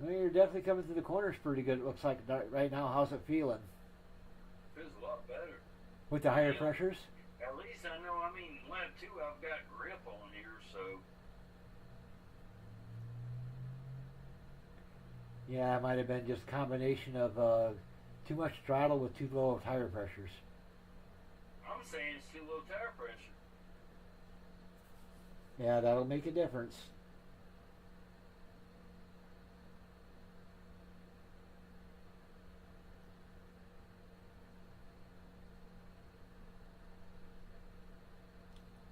Well, you're definitely coming through the corners pretty good. It looks like right now. How's it feeling Feels a lot better. with the higher Yeah. pressures? At least I know. I mean, lap 2, I've got grip on here, so. Yeah, it might have been just a combination of too much throttle with too low of tire pressures. I'm saying it's too low tire pressure. Yeah, that'll make a difference.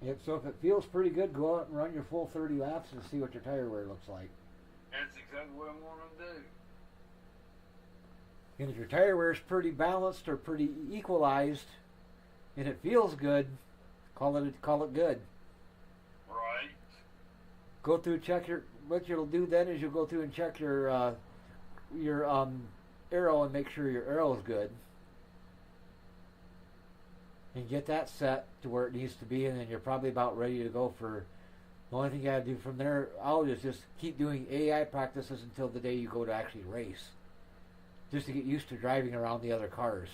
Yep, so if it feels pretty good, go out and run your full 30 laps and see what your tire wear looks like. That's exactly what I'm going to do. And if your tire wear is pretty balanced or pretty equalized, and it feels good, call it good. Right. Go through, check your. What you'll do then is you'll go through and check your arrow and make sure your arrow is good, and get that set to where it needs to be, and then you're probably about ready to go for. The only thing you gotta do from there out is just keep doing AI practices until the day you go to actually race, just to get used to driving around the other cars.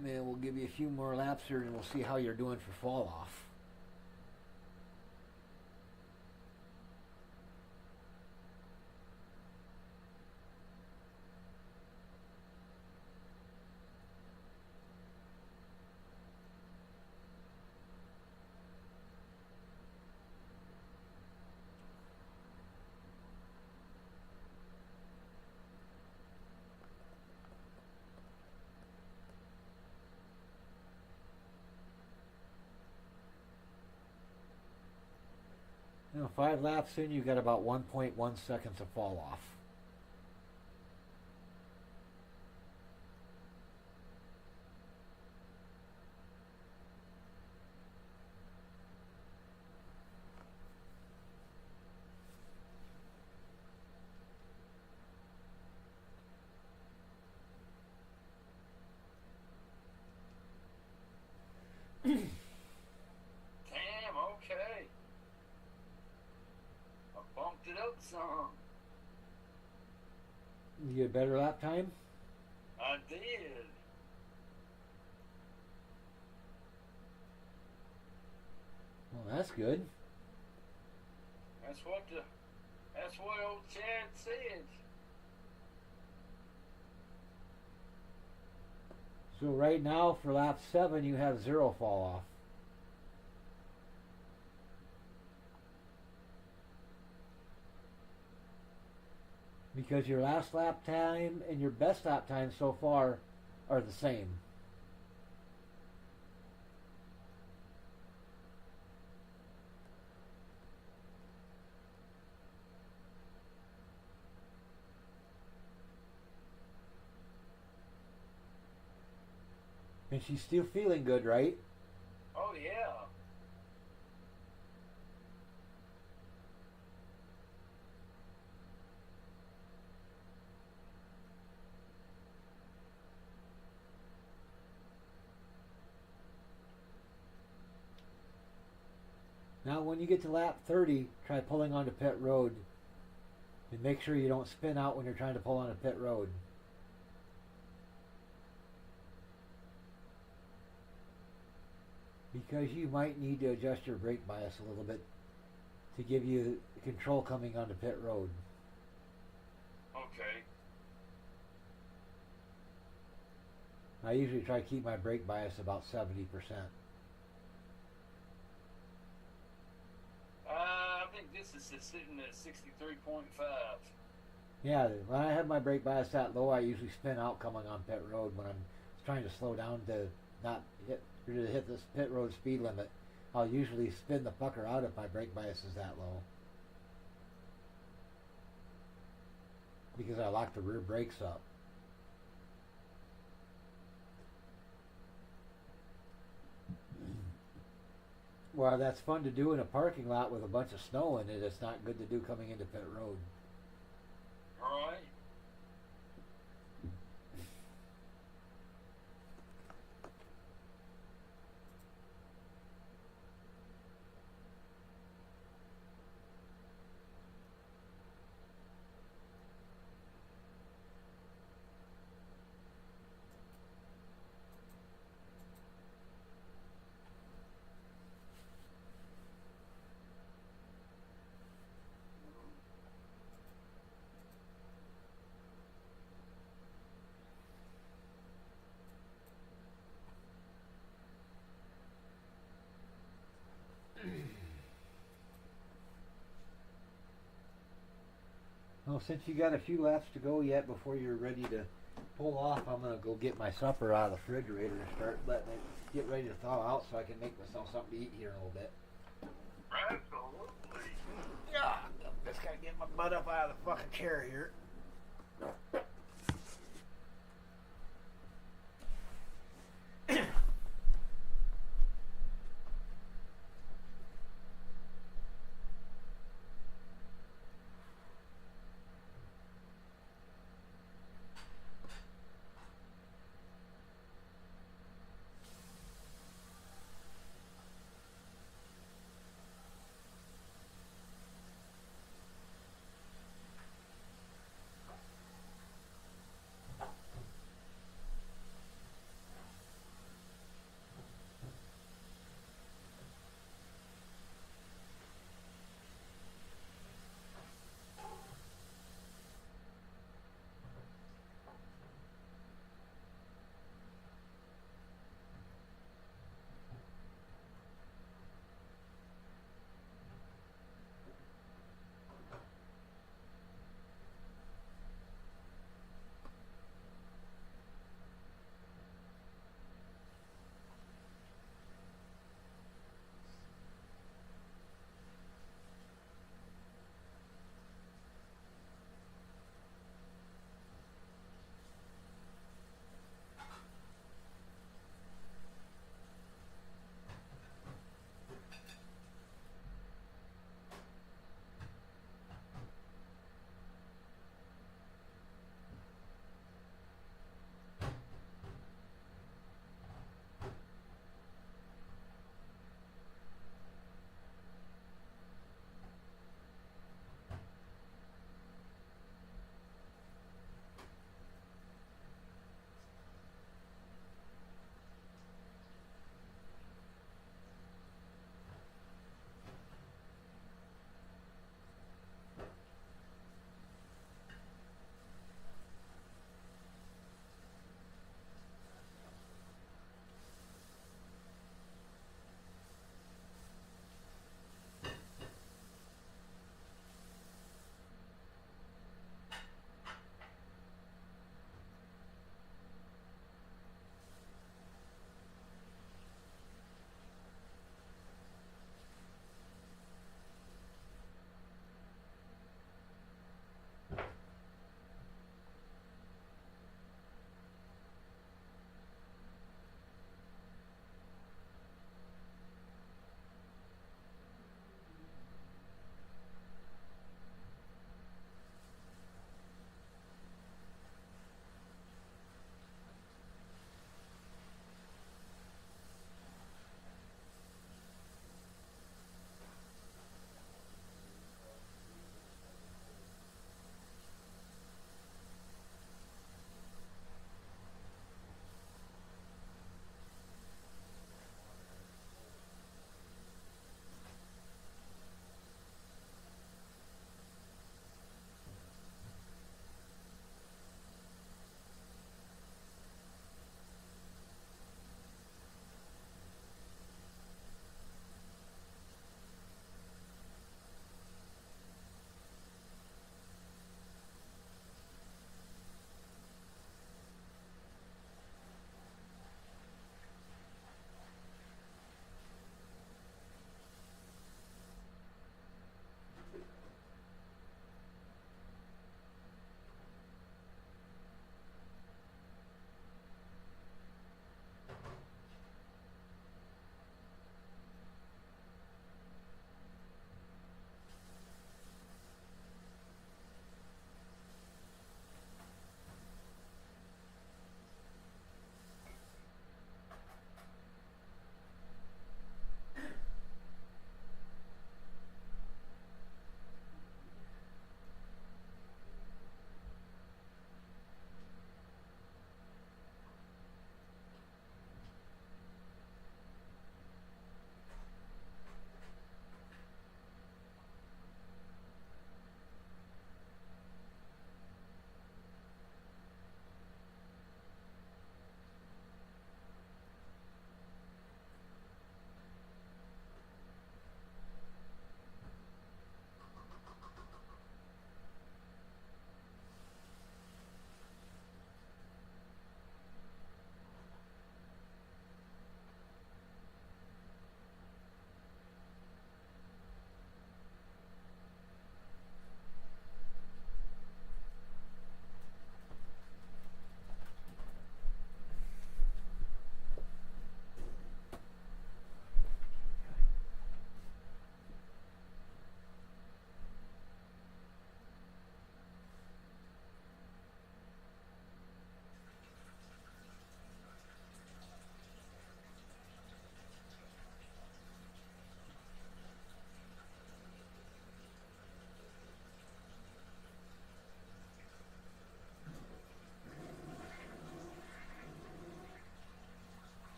Then we'll give you a few more laps here and we'll see how you're doing for fall off. You know, 5 laps in, you got about 1.1 seconds of fall off. Damn, okay. I bumped it up some. You get a better lap time? I did. Well, that's good. That's what old Chad said. So right now for lap 7 you have 0 fall off. Because your last lap time and your best lap time so far are the same. And she's still feeling good, right? Oh yeah. Now when you get to lap 30, try pulling onto pit road. And make sure you don't spin out when you're trying to pull onto pit road. Because you might need to adjust your brake bias a little bit to give you control coming onto pit road. Okay. I usually try to keep my brake bias about 70%. I think this is sitting at 63.5. Yeah, when I have my brake bias that low, I usually spin out coming on pit road when I'm trying to slow down to not hit this pit road speed limit. I'll usually spin the fucker out if my brake bias is that low. Because I lock the rear brakes up. Well, that's fun to do in a parking lot with a bunch of snow in it. It's not good to do coming into pit road. All right. Well, since you got a few laps to go yet before you're ready to pull off, I'm gonna go get my supper out of the refrigerator and start letting it get ready to thaw out so I can make myself something to eat here in a little bit. Absolutely. Yeah, just gotta get my butt up out of the fucking chair here.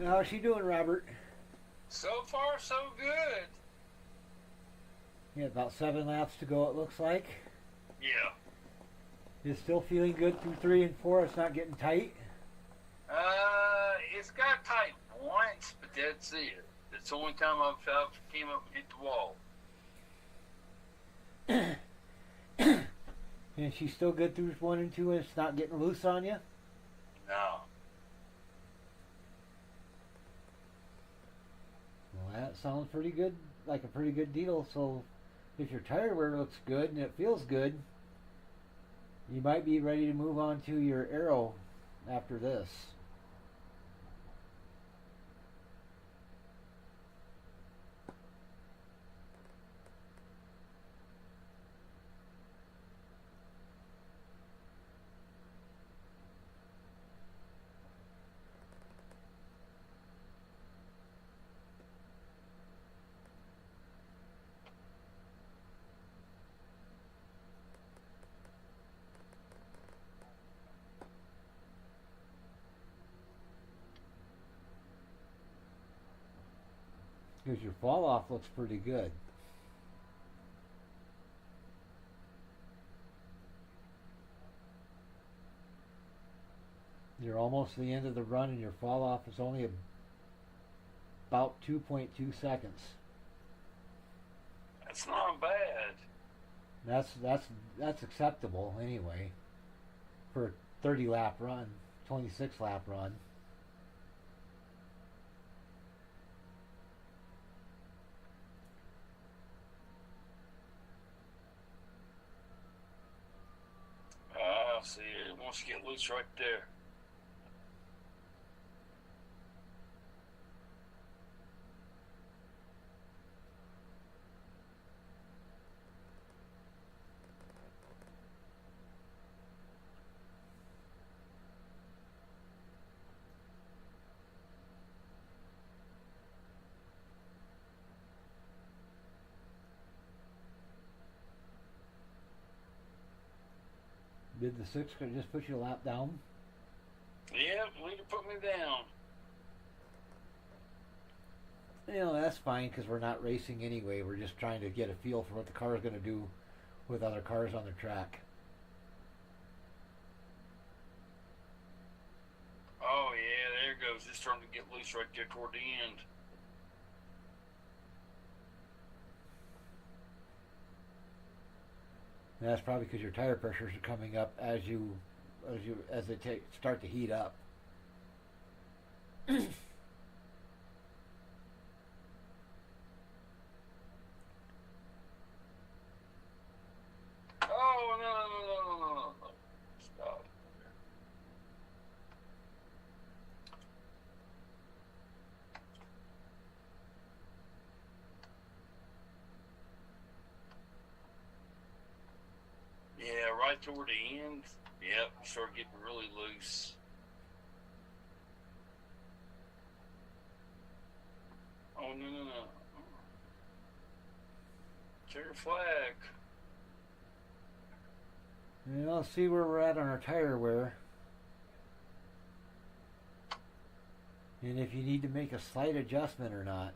How's she doing, Robert? So far, so good. Yeah, about 7 laps to go, it looks like. Yeah. Is still feeling good through 3 and 4? It's not getting tight? It's got tight once, but that's it. That's the only time I've came up and hit the wall. And she's still good through 1 and 2 and it's not getting loose on you? No. Well, that sounds pretty good, like a pretty good deal. So if your tire wear looks good and it feels good, you might be ready to move on to your aero after this. Because your fall off looks pretty good. You're almost to the end of the run and your fall off is only about 2.2 seconds. That's not bad. That's acceptable anyway for a 30 lap run, 26 lap run. See, it wants to get loose right there. Did the 6 just put you a lap down? Yeah, need to put me down. You know, that's fine because we're not racing anyway. We're just trying to get a feel for what the car is going to do with other cars on the track. Oh, yeah, there it goes. It's starting to get loose right there toward the end. And that's probably because your tire pressures are coming up as they start to heat up. Oh, no. Stop. Yeah, right toward the end. Yep, start getting really loose. Oh, no. Checker flag. You know, see where we're at on our tire wear. And if you need to make a slight adjustment or not.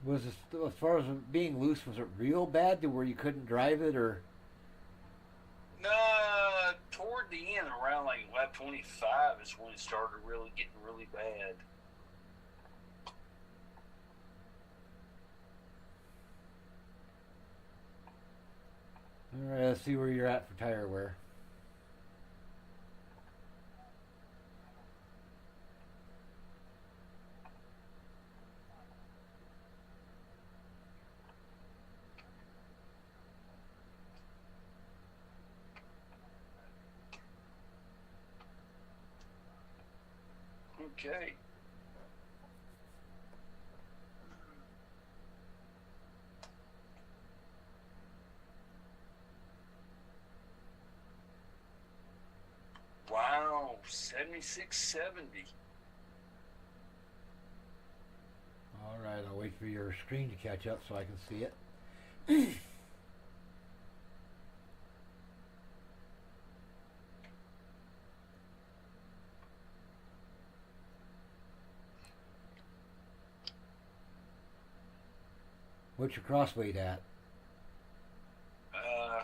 Was it, as far as it being loose, was it real bad to where you couldn't drive it, or? No, toward the end, around like lap 25 is when it started really getting really bad. All right, let's see where you're at for tire wear. Okay. Wow, 79 2670. All right, I'll wait for your screen to catch up so I can see it. What's your cross weight at?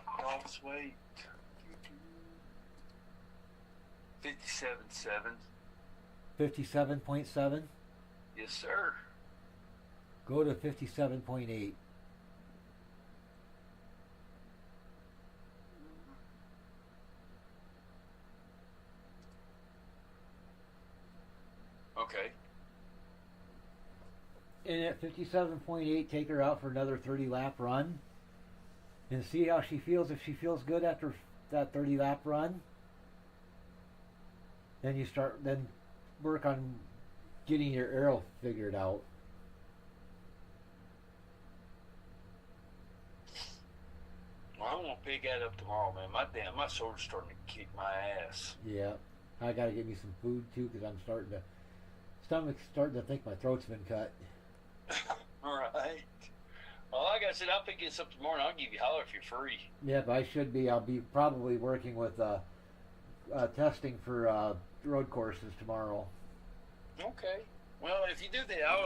Cross weight 57.7. 57.7? Yes, sir. Go to 57.8. Okay. And at 57.8, take her out for another 30 lap run and see how she feels. If she feels good after that 30 lap run, then you then work on getting your aero figured out. Well, I'm gonna pick that up tomorrow, man. My sword's starting to kick my ass. Yeah, I got to get me some food too because stomach's starting to think my throat's been cut. All right. Well, like I said, I'll pick this up tomorrow and I'll give you a holler if you're free. Yeah, but I should be. I'll be probably working with testing for road courses tomorrow. Okay. Well, if you do that,